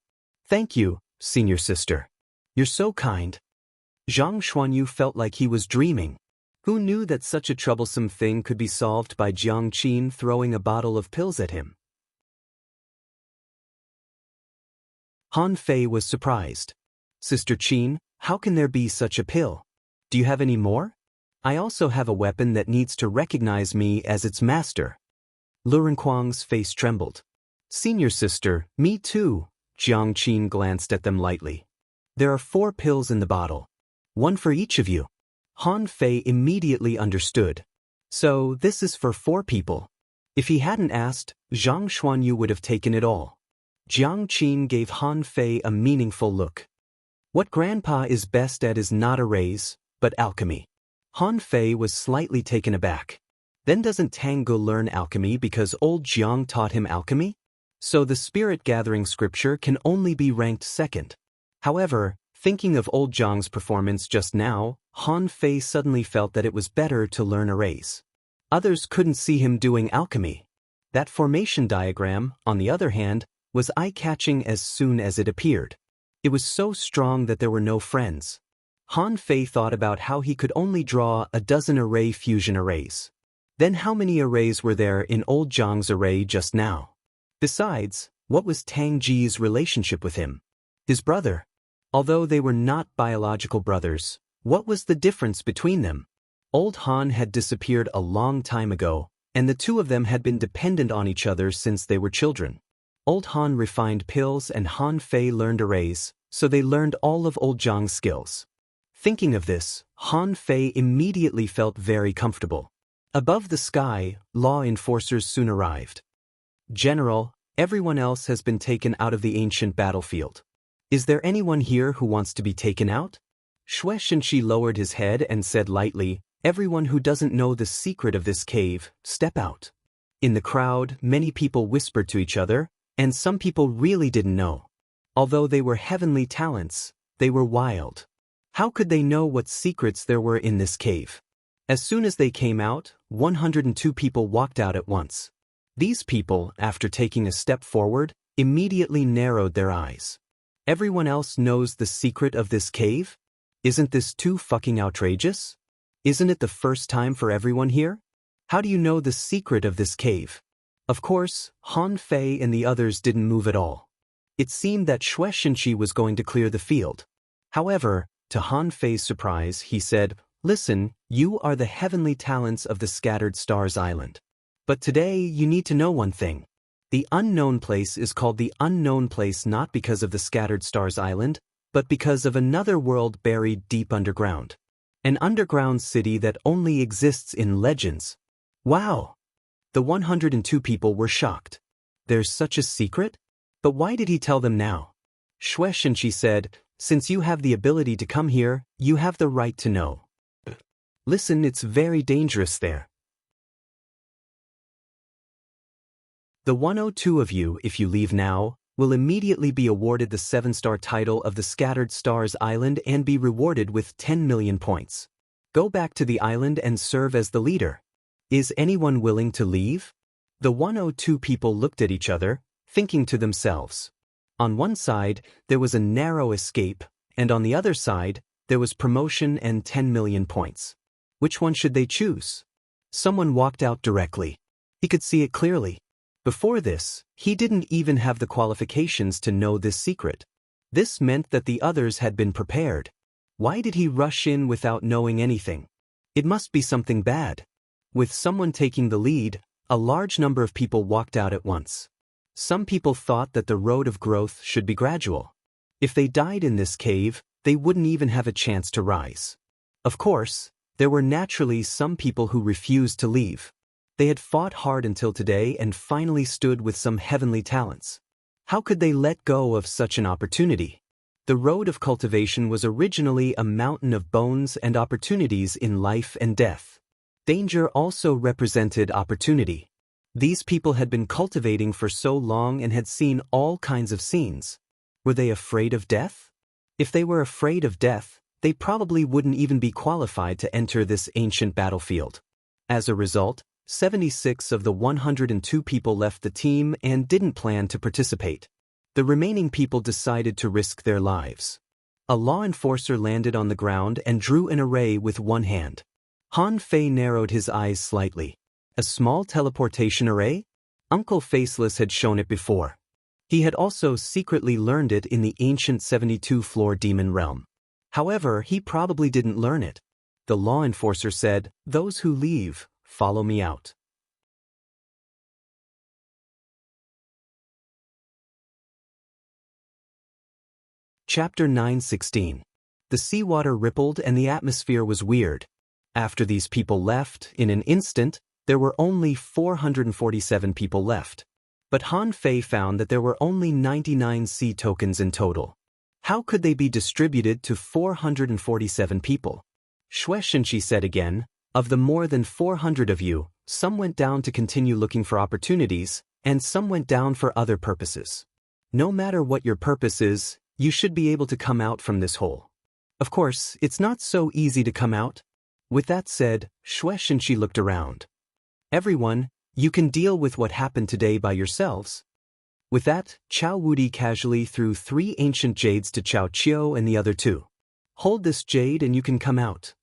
Thank you, senior sister. You're so kind. Zhang Xuanyu felt like he was dreaming. Who knew that such a troublesome thing could be solved by Jiang Qin throwing a bottle of pills at him? Han Fei was surprised. Sister Qin, how can there be such a pill? Do you have any more? I also have a weapon that needs to recognize me as its master. Lu Renquang's face trembled. Senior sister, me too. Jiang Qin glanced at them lightly. There are 4 pills in the bottle. One for each of you. Han Fei immediately understood. So this is for 4 people. If he hadn't asked, Zhang Xuanyu would have taken it all. Jiang Qin gave Han Fei a meaningful look. What Grandpa is best at is not arrays, but alchemy. Han Fei was slightly taken aback. Then doesn't Tangu learn alchemy because old Jiang taught him alchemy? So the spirit-gathering scripture can only be ranked 2nd. However, thinking of old Jiang's performance just now, Han Fei suddenly felt that it was better to learn arrays. Others couldn't see him doing alchemy. That formation diagram, on the other hand, was eye-catching as soon as it appeared. It was so strong that there were no friends. Han Fei thought about how he could only draw a dozen array fusion arrays. Then how many arrays were there in old Jiang's array just now? Besides, what was Tang Ji's relationship with him? His brother. Although they were not biological brothers, what was the difference between them? Old Han had disappeared a long time ago, and the two of them had been dependent on each other since they were children. Old Han refined pills and Han Fei learned arrays, so they learned all of old Jiang's skills. Thinking of this, Han Fei immediately felt very comfortable. Above the sky, law enforcers soon arrived. General, everyone else has been taken out of the ancient battlefield. Is there anyone here who wants to be taken out? Shui Shenshi lowered his head and said lightly, everyone who doesn't know the secret of this cave, step out. In the crowd, many people whispered to each other, and some people really didn't know. Although they were heavenly talents, they were wild. How could they know what secrets there were in this cave? As soon as they came out, 102 people walked out at once. These people, after taking a step forward, immediately narrowed their eyes. Everyone else knows the secret of this cave? Isn't this too fucking outrageous? Isn't it the first time for everyone here? How do you know the secret of this cave? Of course, Han Fei and the others didn't move at all. It seemed that Xue Shenqi was going to clear the field. However, to Han Fei's surprise, he said, "Listen, you are the heavenly talents of the Scattered Stars Island. But today you need to know one thing. The unknown place is called the unknown place not because of the Scattered Stars Island, but because of another world buried deep underground. An underground city that only exists in legends." Wow! The 102 people were shocked. There's such a secret? But why did he tell them now? Xue Shenqi said, "Since you have the ability to come here, you have the right to know. Listen, it's very dangerous there. The 102 of you, if you leave now, will immediately be awarded the 7-star title of the Scattered Stars Island and be rewarded with 10 million points. Go back to the island and serve as the leader. Is anyone willing to leave?" The 102 people looked at each other, thinking to themselves. On one side, there was a narrow escape, and on the other side, there was promotion and 10 million points. Which one should they choose? Someone walked out directly. He could see it clearly. Before this, he didn't even have the qualifications to know this secret. This meant that the others had been prepared. Why did he rush in without knowing anything? It must be something bad. With someone taking the lead, a large number of people walked out at once. Some people thought that the road of growth should be gradual. If they died in this cave, they wouldn't even have a chance to rise. Of course, there were naturally some people who refused to leave. They had fought hard until today and finally stood with some heavenly talents. How could they let go of such an opportunity? The road of cultivation was originally a mountain of bones and opportunities in life and death. Danger also represented opportunity. These people had been cultivating for so long and had seen all kinds of scenes. Were they afraid of death? If they were afraid of death, they probably wouldn't even be qualified to enter this ancient battlefield. As a result, 76 of the 102 people left the team and didn't plan to participate. The remaining people decided to risk their lives. A law enforcer landed on the ground and drew an array with one hand. Han Fei narrowed his eyes slightly. A small teleportation array? Uncle Faceless had shown it before. He had also secretly learned it in the ancient 72-floor demon realm. However, he probably didn't learn it. The law enforcer said, "Those who leave, follow me out." Chapter 9:16. The seawater rippled and the atmosphere was weird. After these people left, in an instant, there were only 447 people left. But Han Fei found that there were only 99 sea tokens in total. How could they be distributed to 447 people? Xue Shenqi said again, "Of the more than 400 of you, some went down to continue looking for opportunities, and some went down for other purposes. No matter what your purpose is, you should be able to come out from this hole. Of course, it's not so easy to come out." With that said, Xue Shenqi looked around. "Everyone, you can deal with what happened today by yourselves." With that, Chao Wudi casually threw 3 ancient jades to Chao Qiu and the other 2. "Hold this jade and you can come out."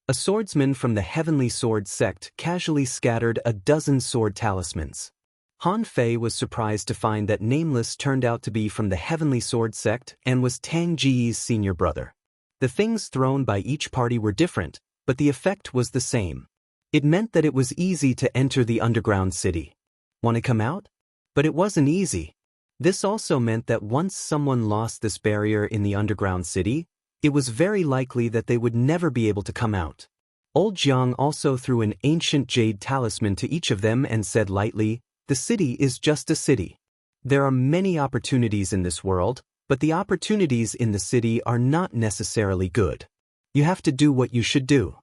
A swordsman from the Heavenly Sword sect casually scattered a dozen sword talismans. Han Fei was surprised to find that Nameless turned out to be from the Heavenly Sword sect and was Tang Ji's senior brother. The things thrown by each party were different, but the effect was the same. It meant that it was easy to enter the underground city. Want to come out? But it wasn't easy. This also meant that once someone lost this barrier in the underground city, it was very likely that they would never be able to come out. Old Jiang also threw an ancient jade talisman to each of them and said lightly, "The city is just a city. There are many opportunities in this world, but the opportunities in the city are not necessarily good. You have to do what you should do."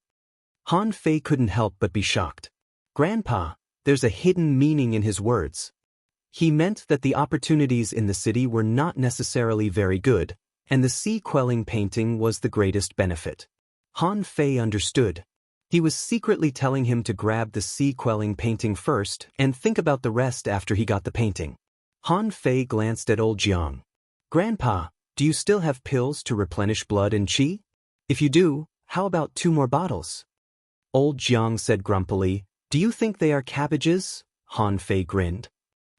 Han Fei couldn't help but be shocked. "Grandpa, there's a hidden meaning in his words." He meant that the opportunities in the city were not necessarily very good, and the sea quelling painting was the greatest benefit. Han Fei understood. He was secretly telling him to grab the sea-quelling painting first and think about the rest after he got the painting. Han Fei glanced at old Jiang. "Grandpa, do you still have pills to replenish blood and qi? If you do, how about 2 more bottles?" Old Jiang said grumpily, "Do you think they are cabbages?" Han Fei grinned.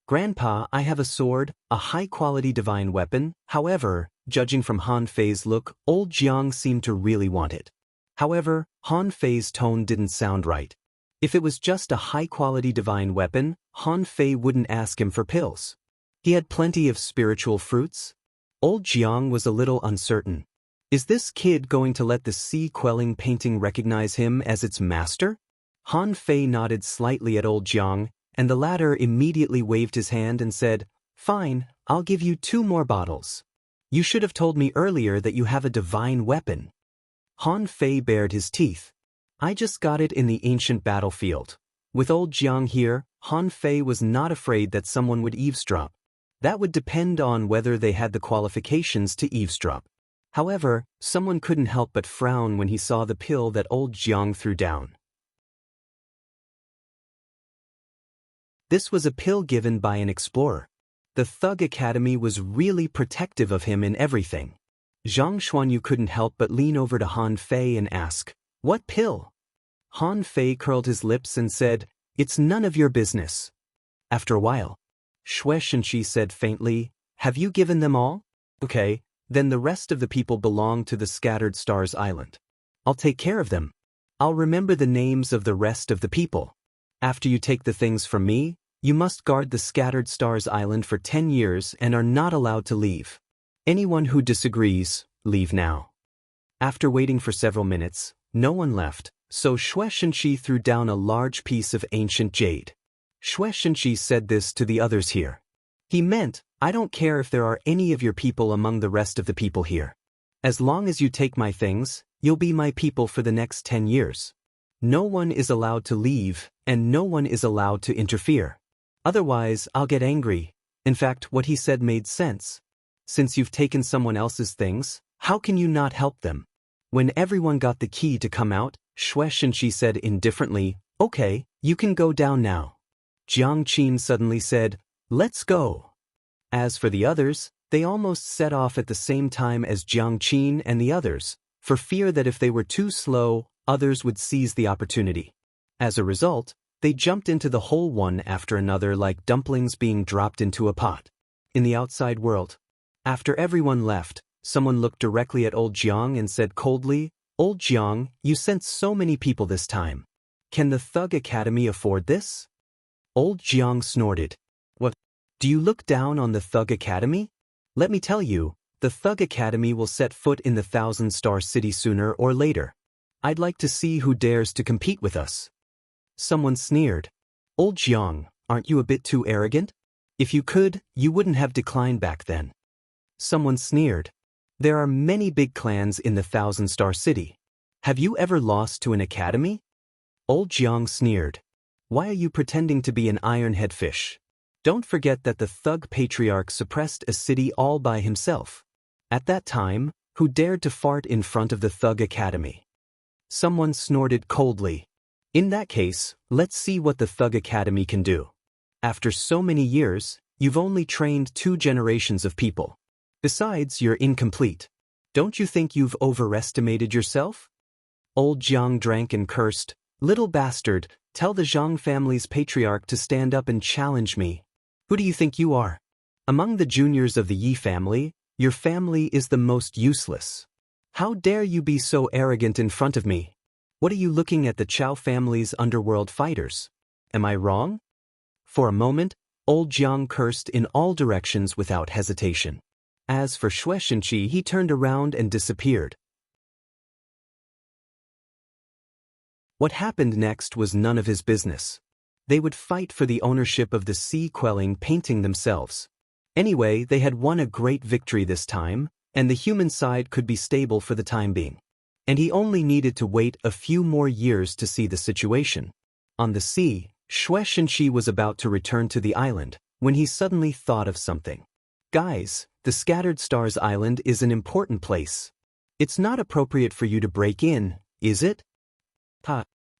"Grandpa, I have a sword, a high-quality divine weapon." However, judging from Han Fei's look, old Jiang seemed to really want it. However, Han Fei's tone didn't sound right. If it was just a high-quality divine weapon, Han Fei wouldn't ask him for pills. He had plenty of spiritual fruits. Old Jiang was a little uncertain. Is this kid going to let the sea-quelling painting recognize him as its master? Han Fei nodded slightly at old Jiang, and the latter immediately waved his hand and said, "Fine, I'll give you 2 more bottles. You should have told me earlier that you have a divine weapon." Han Fei bared his teeth. "I just got it in the ancient battlefield." With old Jiang here, Han Fei was not afraid that someone would eavesdrop. That would depend on whether they had the qualifications to eavesdrop. However, someone couldn't help but frown when he saw the pill that old Jiang threw down. This was a pill given by an explorer. The Thug Academy was really protective of him in everything. Zhang Xuanyu couldn't help but lean over to Han Fei and ask, "What pill?" Han Fei curled his lips and said, "It's none of your business." After a while, Xue Shenqi said faintly, "Have you given them all? Okay, then the rest of the people belong to the Scattered Stars Island. I'll take care of them. I'll remember the names of the rest of the people. After you take the things from me, you must guard the Scattered Stars Island for 10 years and are not allowed to leave. Anyone who disagrees, leave now." After waiting for several minutes, no one left, so Xue Shenqi threw down a large piece of ancient jade. Xue Shenqi said this to the others here. He meant, "I don't care if there are any of your people among the rest of the people here. As long as you take my things, you'll be my people for the next 10 years. No one is allowed to leave, and no one is allowed to interfere. Otherwise, I'll get angry." In fact, what he said made sense. Since you've taken someone else's things, how can you not help them? When everyone got the key to come out, Xue Shenqi said indifferently, "Okay, you can go down now." Jiang Qin suddenly said, "Let's go." As for the others, they almost set off at the same time as Jiang Qin and the others, for fear that if they were too slow, others would seize the opportunity. As a result, they jumped into the hole one after another like dumplings being dropped into a pot. In the outside world, after everyone left, someone looked directly at old Jiang and said coldly, "Old Jiang, you sent so many people this time. Can the Thug Academy afford this?" Old Jiang snorted. "What? Do you look down on the Thug Academy? Let me tell you, the Thug Academy will set foot in the 1,000-star city sooner or later. I'd like to see who dares to compete with us." Someone sneered. "Old Jiang, aren't you a bit too arrogant? If you could, you wouldn't have declined back then." Someone sneered. "There are many big clans in the 1,000-star city. Have you ever lost to an academy?" Old Jiang sneered. "Why are you pretending to be an iron-head fish? Don't forget that the Thug Patriarch suppressed a city all by himself. At that time, who dared to fart in front of the Thug Academy?" Someone snorted coldly. "In that case, let's see what the Thug Academy can do. After so many years, you've only trained 2 generations of people. Besides, you're incomplete. Don't you think you've overestimated yourself?" Old Jiang drank and cursed. "Little bastard, tell the Zhang family's patriarch to stand up and challenge me. Who do you think you are? Among the juniors of the Yi family, your family is the most useless. How dare you be so arrogant in front of me? What are you looking at the Chao family's underworld fighters? Am I wrong?" For a moment, old Jiang cursed in all directions without hesitation. As for Xue Shenqi, he turned around and disappeared. What happened next was none of his business. They would fight for the ownership of the sea-quelling painting themselves. Anyway, they had won a great victory this time, and the human side could be stable for the time being. And he only needed to wait a few more years to see the situation. On the sea, Xue Shenqi was about to return to the island, when he suddenly thought of something. "Guys, the Scattered Stars Island is an important place. It's not appropriate for you to break in, is it?"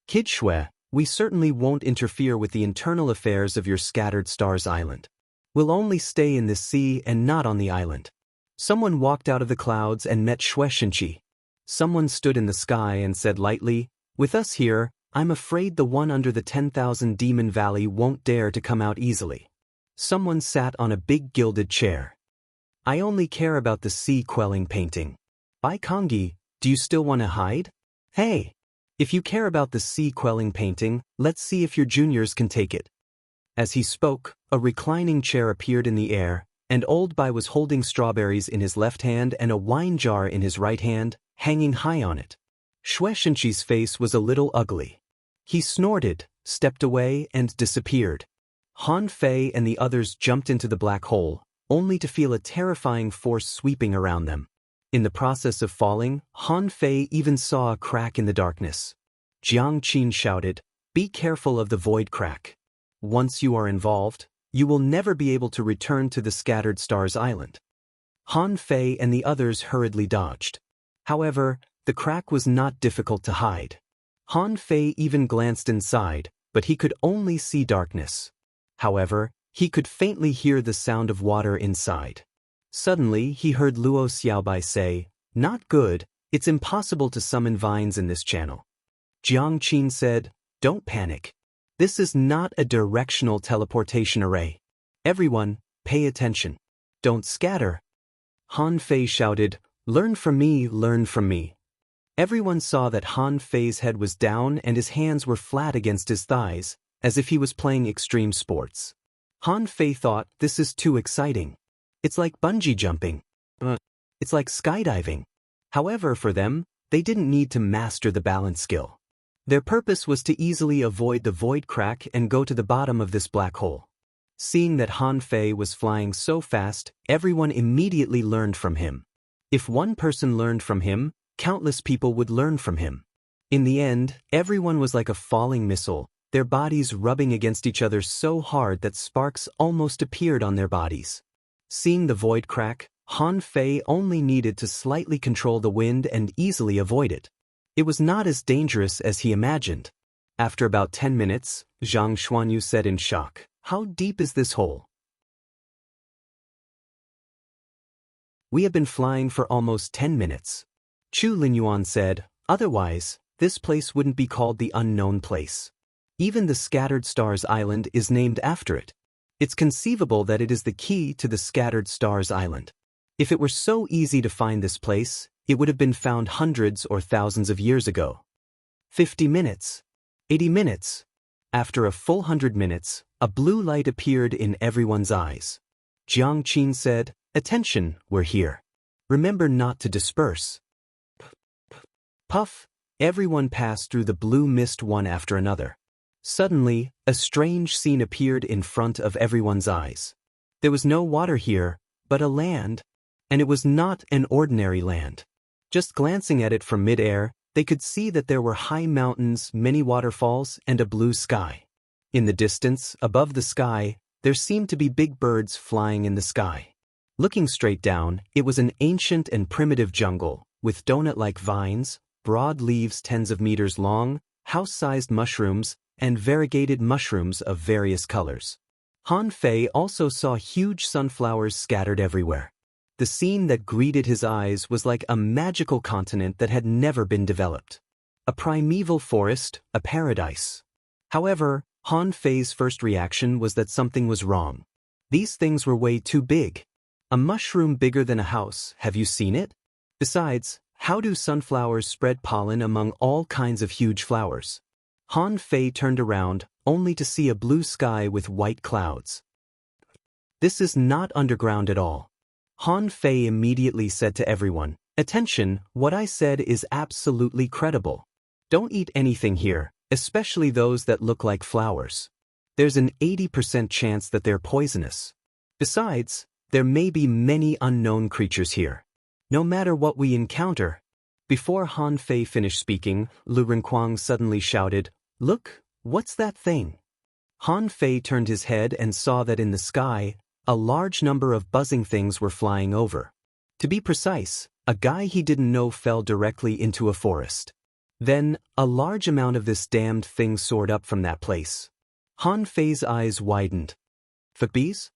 Kid Shui, we certainly won't interfere with the internal affairs of your scattered stars island. We'll only stay in this sea and not on the island. Someone walked out of the clouds and met Shui Shinchi. Someone stood in the sky and said lightly, with us here, I'm afraid the one under the 10,000 Demon Valley won't dare to come out easily. Someone sat on a big gilded chair. I only care about the sea quelling painting. Bai Kongi, do you still want to hide? Hey! If you care about the sea quelling painting, let's see if your juniors can take it. As he spoke, a reclining chair appeared in the air, and Old Bai was holding strawberries in his left hand and a wine jar in his right hand, hanging high on it. Shui Shinchi's face was a little ugly. He snorted, stepped away, and disappeared. Han Fei and the others jumped into the black hole, only to feel a terrifying force sweeping around them. In the process of falling, Han Fei even saw a crack in the darkness. Jiang Qin shouted, "Be careful of the void crack. Once you are involved, you will never be able to return to the Scattered Stars Island." Han Fei and the others hurriedly dodged. However, the crack was not difficult to hide. Han Fei even glanced inside, but he could only see darkness. However, he could faintly hear the sound of water inside. Suddenly, he heard Luo Xiaobai say, "Not good, it's impossible to summon vines in this channel." Jiang Qin said, "Don't panic. This is not a directional teleportation array. Everyone, pay attention. Don't scatter." Han Fei shouted, "Learn from me, learn from me." Everyone saw that Han Fei's head was down and his hands were flat against his thighs, as if he was playing extreme sports. Han Fei thought, this is too exciting. It's like bungee jumping. It's like skydiving. However, for them, they didn't need to master the balance skill. Their purpose was to easily avoid the void crack and go to the bottom of this black hole. Seeing that Han Fei was flying so fast, everyone immediately learned from him. If one person learned from him, countless people would learn from him. In the end, everyone was like a falling missile, their bodies rubbing against each other so hard that sparks almost appeared on their bodies. Seeing the void crack, Han Fei only needed to slightly control the wind and easily avoid it. It was not as dangerous as he imagined. After about 10 minutes, Zhang Xuanyu said in shock, "How deep is this hole?" "We have been flying for almost 10 minutes. Chu Linyuan said, "Otherwise, this place wouldn't be called the unknown place. Even the Scattered Stars Island is named after it. It's conceivable that it is the key to the Scattered Stars Island. If it were so easy to find this place, it would have been found hundreds or thousands of years ago." 50 minutes. 80 minutes. After a full 100 minutes, a blue light appeared in everyone's eyes. Jiang Qin said, "Attention, we're here. Remember not to disperse." Puff, everyone passed through the blue mist one after another. Suddenly, a strange scene appeared in front of everyone's eyes. There was no water here, but a land. And it was not an ordinary land. Just glancing at it from mid-air, they could see that there were high mountains, many waterfalls, and a blue sky. In the distance, above the sky, there seemed to be big birds flying in the sky. Looking straight down, it was an ancient and primitive jungle, with donut-like vines, broad leaves tens of meters long, house-sized mushrooms, and variegated mushrooms of various colors. Han Fei also saw huge sunflowers scattered everywhere. The scene that greeted his eyes was like a magical continent that had never been developed. A primeval forest, a paradise. However, Han Fei's first reaction was that something was wrong. These things were way too big. A mushroom bigger than a house, have you seen it? Besides, how do sunflowers spread pollen among all kinds of huge flowers? Han Fei turned around, only to see a blue sky with white clouds. This is not underground at all. Han Fei immediately said to everyone, "Attention, what I said is absolutely credible. Don't eat anything here, especially those that look like flowers. There's an 80% chance that they're poisonous. Besides, there may be many unknown creatures here. No matter what we encounter." Before Han Fei finished speaking, Lu Renkuang suddenly shouted, "Look, what's that thing?" Han Fei turned his head and saw that in the sky, a large number of buzzing things were flying over. To be precise, a guy he didn't know fell directly into a forest. Then, a large amount of this damned thing soared up from that place. Han Fei's eyes widened. Fuck bees?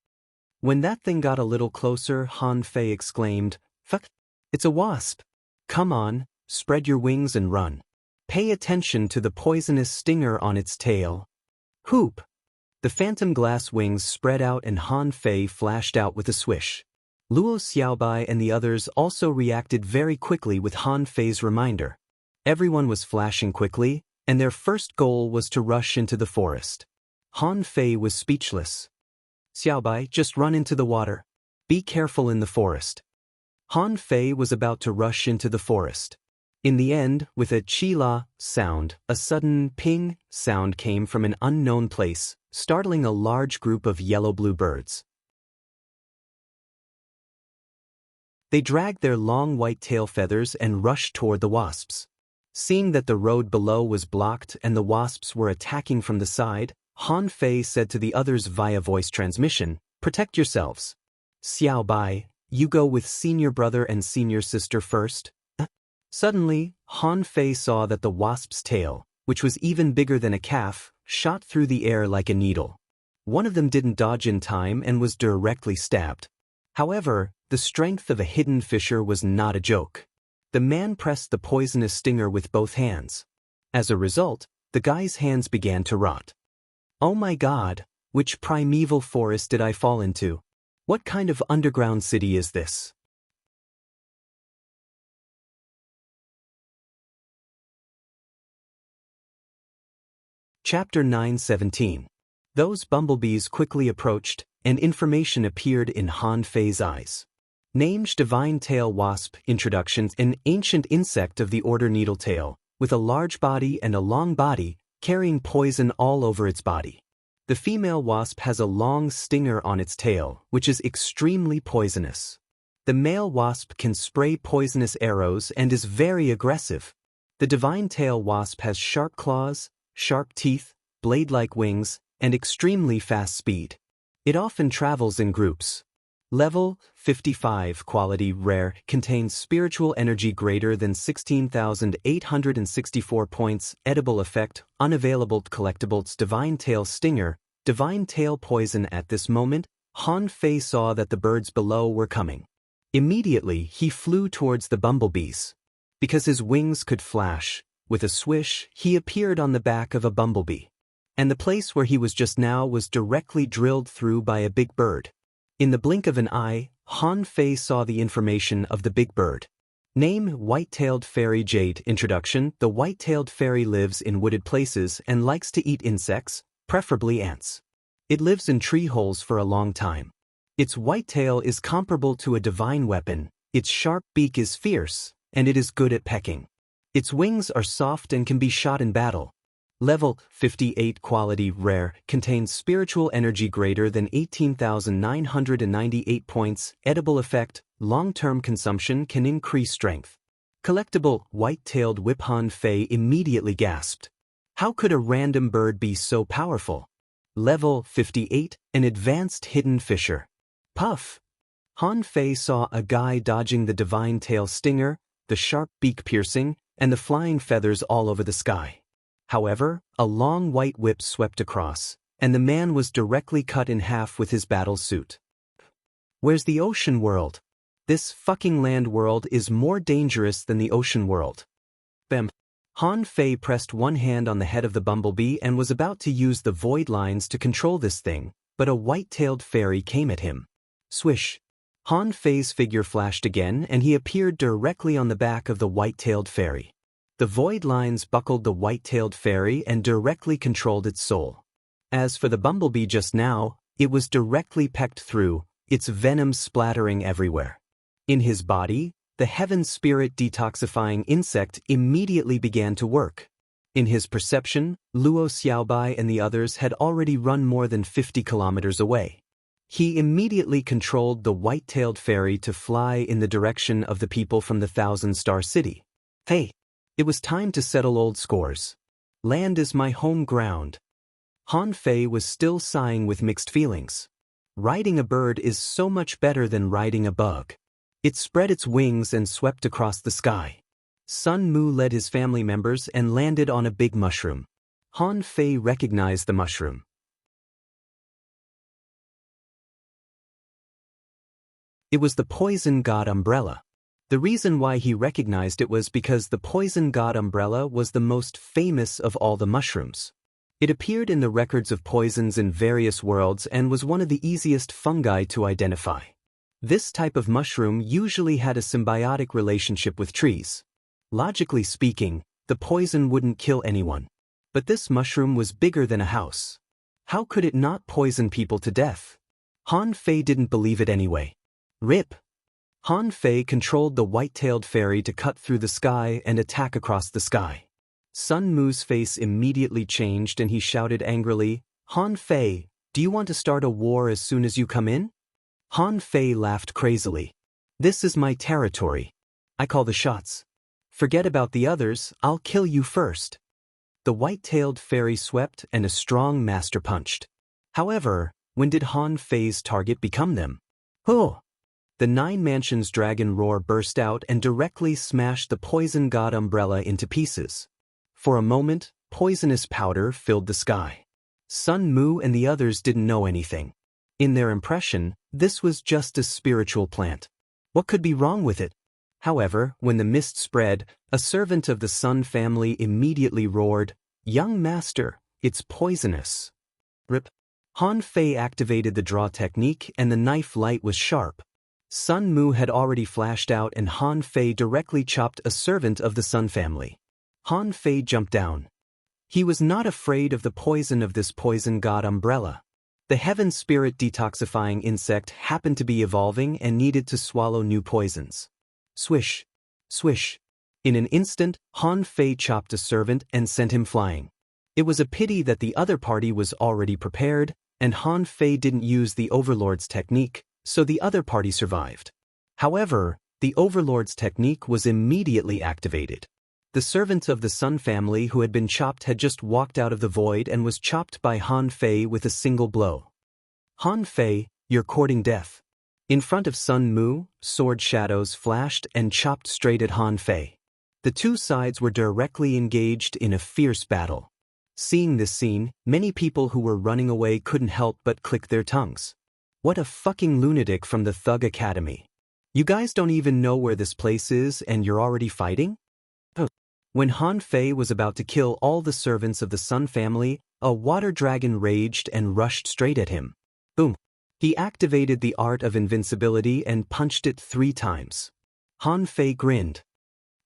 When that thing got a little closer, Han Fei exclaimed, "Fuck! It's a wasp! Come on, spread your wings and run. Pay attention to the poisonous stinger on its tail." Whoop! The phantom glass wings spread out and Han Fei flashed out with a swish. Luo Xiaobai and the others also reacted very quickly with Han Fei's reminder. Everyone was flashing quickly, and their first goal was to rush into the forest. Han Fei was speechless. "Xiaobai, just run into the water. Be careful in the forest." Han Fei was about to rush into the forest. In the end, with a chi-la sound, a sudden ping sound came from an unknown place, startling a large group of yellow-blue birds. They dragged their long white tail feathers and rushed toward the wasps. Seeing that the road below was blocked and the wasps were attacking from the side, Han Fei said to the others via voice transmission, "Protect yourselves. Xiao Bai, you go with senior brother and senior sister first." Suddenly, Han Fei saw that the wasp's tail, which was even bigger than a calf, shot through the air like a needle. One of them didn't dodge in time and was directly stabbed. However, the strength of a hidden fisher was not a joke. The man pressed the poisonous stinger with both hands. As a result, the guy's hands began to rot. Oh my God, which primeval forest did I fall into? What kind of underground city is this? Chapter 9:17. Those bumblebees quickly approached, and information appeared in Han Fei's eyes. Named Divine Tail Wasp. Introduction: an ancient insect of the order Needletail, with a large body and a long body, carrying poison all over its body. The female wasp has a long stinger on its tail, which is extremely poisonous. The male wasp can spray poisonous arrows and is very aggressive. The Divine Tail Wasp has sharp claws, sharp teeth, blade-like wings, and extremely fast speed. It often travels in groups. Level 55 quality rare contains spiritual energy greater than 16,864 points. Edible effect unavailable. Collectibles. Divine Tail Stinger. Divine Tail Poison. At this moment, Han Fei saw that the birds below were coming. Immediately, he flew towards the bumblebees. Because his wings could flash, with a swish, he appeared on the back of a bumblebee. And the place where he was just now was directly drilled through by a big bird. In the blink of an eye, Han Fei saw the information of the big bird. Name: White-tailed Fairy. Jade. Introduction: the white-tailed fairy lives in wooded places and likes to eat insects, preferably ants. It lives in tree holes for a long time. Its white tail is comparable to a divine weapon, its sharp beak is fierce, and it is good at pecking. Its wings are soft and can be shot in battle. Level 58 quality rare contains spiritual energy greater than 18,998 points. Edible effect long-term consumption can increase strength. Collectible white-tailed whip. Han Fei immediately gasped. How could a random bird be so powerful? Level 58 an advanced hidden fisher. Puff! Han Fei saw a guy dodging the Divine Tail Stinger, the sharp beak piercing, and the flying feathers all over the sky. However, a long white whip swept across, and the man was directly cut in half with his battle suit. Where's the ocean world? This fucking land world is more dangerous than the ocean world. Bam! Han Fei pressed one hand on the head of the bumblebee and was about to use the void lines to control this thing, but a white-tailed fairy came at him. Swish! Han Fei's figure flashed again and he appeared directly on the back of the white-tailed fairy. The void lines buckled the white-tailed fairy and directly controlled its soul. As for the bumblebee just now, it was directly pecked through, its venom splattering everywhere. In his body, the heaven spirit detoxifying insect immediately began to work. In his perception, Luo Xiaobai and the others had already run more than 50 kilometers away. He immediately controlled the white-tailed fairy to fly in the direction of the people from the Thousand-Star City. Hey! It was time to settle old scores. Land is my home ground. Han Fei was still sighing with mixed feelings. Riding a bird is so much better than riding a bug. It spread its wings and swept across the sky. Sun Mu led his family members and landed on a big mushroom. Han Fei recognized the mushroom. It was the poison god umbrella. The reason why he recognized it was because the poison god umbrella was the most famous of all the mushrooms. It appeared in the records of poisons in various worlds and was one of the easiest fungi to identify. This type of mushroom usually had a symbiotic relationship with trees. Logically speaking, the poison wouldn't kill anyone. But this mushroom was bigger than a house. How could it not poison people to death? Han Fei didn't believe it anyway. Rip! Han Fei controlled the white-tailed fairy to cut through the sky and attack across the sky. Sun Mu's face immediately changed and he shouted angrily, "Han Fei, do you want to start a war as soon as you come in?" Han Fei laughed crazily. "This is my territory. I call the shots. Forget about the others, I'll kill you first." The white-tailed fairy swept and a strong master punched. However, when did Han Fei's target become them? Oh! The Nine Mansions dragon roar burst out and directly smashed the poison god umbrella into pieces. For a moment, poisonous powder filled the sky. Sun Mu and the others didn't know anything. In their impression, this was just a spiritual plant. What could be wrong with it? However, when the mist spread, a servant of the Sun family immediately roared, "Young master, it's poisonous." Rip. Han Fei activated the draw technique and the knife light was sharp. Sun Mu had already flashed out and Han Fei directly chopped a servant of the Sun family. Han Fei jumped down. He was not afraid of the poison of this poison god umbrella. The heaven spirit detoxifying insect happened to be evolving and needed to swallow new poisons. Swish! Swish! In an instant, Han Fei chopped a servant and sent him flying. It was a pity that the other party was already prepared, and Han Fei didn't use the Overlord's technique, so the other party survived. However, the Overlord's technique was immediately activated. The servant of the Sun family who had been chopped had just walked out of the void and was chopped by Han Fei with a single blow. "Han Fei, you're courting death." In front of Sun Mu, sword shadows flashed and chopped straight at Han Fei. The two sides were directly engaged in a fierce battle. Seeing this scene, many people who were running away couldn't help but click their tongues. What a fucking lunatic from the Thug Academy. You guys don't even know where this place is and you're already fighting? When Han Fei was about to kill all the servants of the Sun family, a water dragon raged and rushed straight at him. Boom! He activated the art of invincibility and punched it 3 times. Han Fei grinned.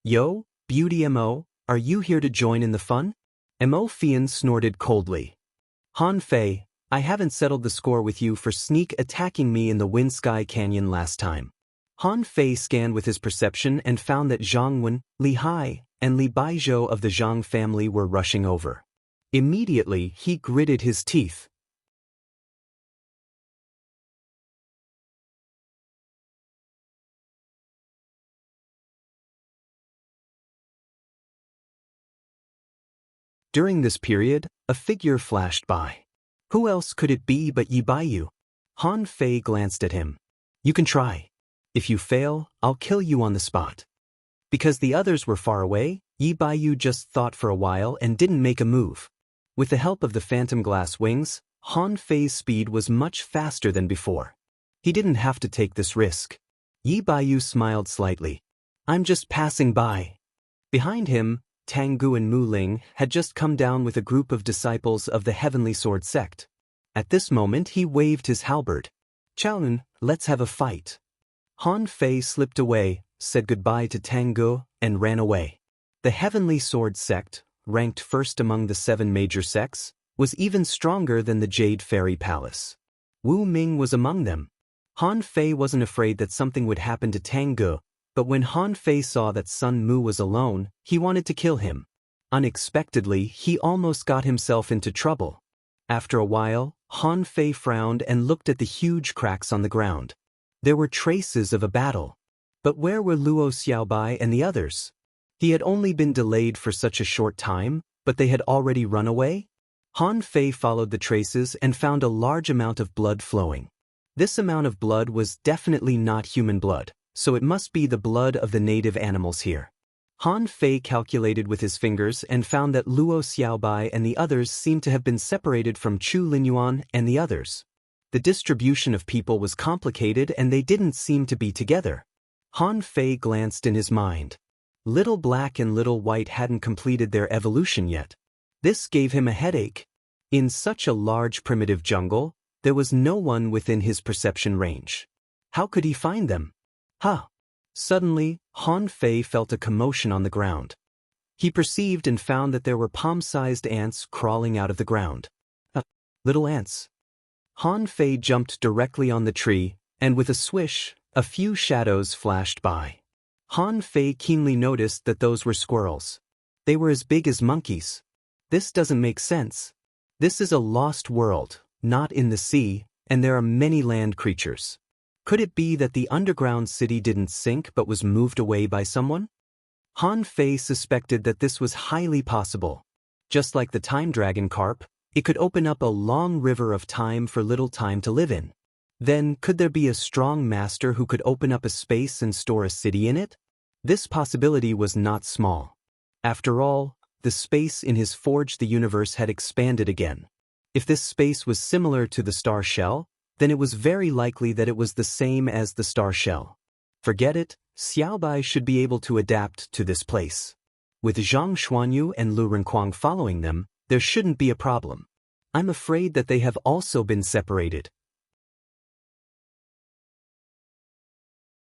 "Yo, Beauty Mo, are you here to join in the fun?" Mo Fian snorted coldly. "Han Fei, I haven't settled the score with you for sneak attacking me in the Wind Sky Canyon last time." Han Fei scanned with his perception and found that Zhang Wen, Li Hai, and Li Baizhou of the Zhang family were rushing over. Immediately, he gritted his teeth. During this period, a figure flashed by. Who else could it be but Yi Baiyu? Han Fei glanced at him. "You can try. If you fail, I'll kill you on the spot." Because the others were far away, Yi Baiyu just thought for a while and didn't make a move. With the help of the phantom glass wings, Han Fei's speed was much faster than before. He didn't have to take this risk. Yi Baiyu smiled slightly. "I'm just passing by." Behind him, Tanggu and Mu Ling had just come down with a group of disciples of the Heavenly Sword sect. At this moment he waved his halberd. "Chaoyun, let's have a fight." Han Fei slipped away, said goodbye to Tanggu, and ran away. The Heavenly Sword sect, ranked first among the 7 major sects, was even stronger than the Jade Fairy Palace. Wu Ming was among them. Han Fei wasn't afraid that something would happen to Tanggu, but when Han Fei saw that Sun Mu was alone, he wanted to kill him. Unexpectedly, he almost got himself into trouble. After a while, Han Fei frowned and looked at the huge cracks on the ground. There were traces of a battle. But where were Luo Xiaobai and the others? He had only been delayed for such a short time, but they had already run away? Han Fei followed the traces and found a large amount of blood flowing. This amount of blood was definitely not human blood, so it must be the blood of the native animals here. Han Fei calculated with his fingers and found that Luo Xiaobai and the others seemed to have been separated from Chu Linyuan and the others. The distribution of people was complicated and they didn't seem to be together. Han Fei glanced in his mind. Little Black and Little White hadn't completed their evolution yet. This gave him a headache. In such a large primitive jungle, there was no one within his perception range. How could he find them? Suddenly, Han Fei felt a commotion on the ground. He perceived and found that there were palm-sized ants crawling out of the ground. Little ants. Han Fei jumped directly on the tree, and with a swish, a few shadows flashed by. Han Fei keenly noticed that those were squirrels. They were as big as monkeys. This doesn't make sense. This is a lost world, not in the sea, and there are many land creatures. Could it be that the underground city didn't sink but was moved away by someone? Han Fei suspected that this was highly possible. Just like the time dragon carp, it could open up a long river of time for little time to live in. Then, could there be a strong master who could open up a space and store a city in it? This possibility was not small. After all, the space in his Forge the Universe had expanded again. If this space was similar to the star shell, then it was very likely that it was the same as the star shell. Forget it, Xiaobai should be able to adapt to this place. With Zhang Xuanyu and Lu Renkuang following them, there shouldn't be a problem. I'm afraid that they have also been separated.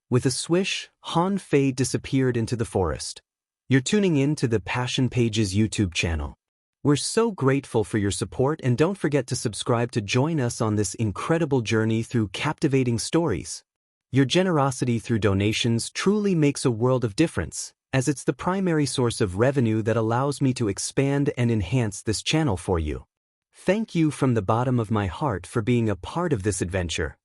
With a swish, Han Fei disappeared into the forest. You're tuning in to the Passion Pages YouTube channel. We're so grateful for your support and don't forget to subscribe to join us on this incredible journey through captivating stories. Your generosity through donations truly makes a world of difference, as it's the primary source of revenue that allows me to expand and enhance this channel for you. Thank you from the bottom of my heart for being a part of this adventure.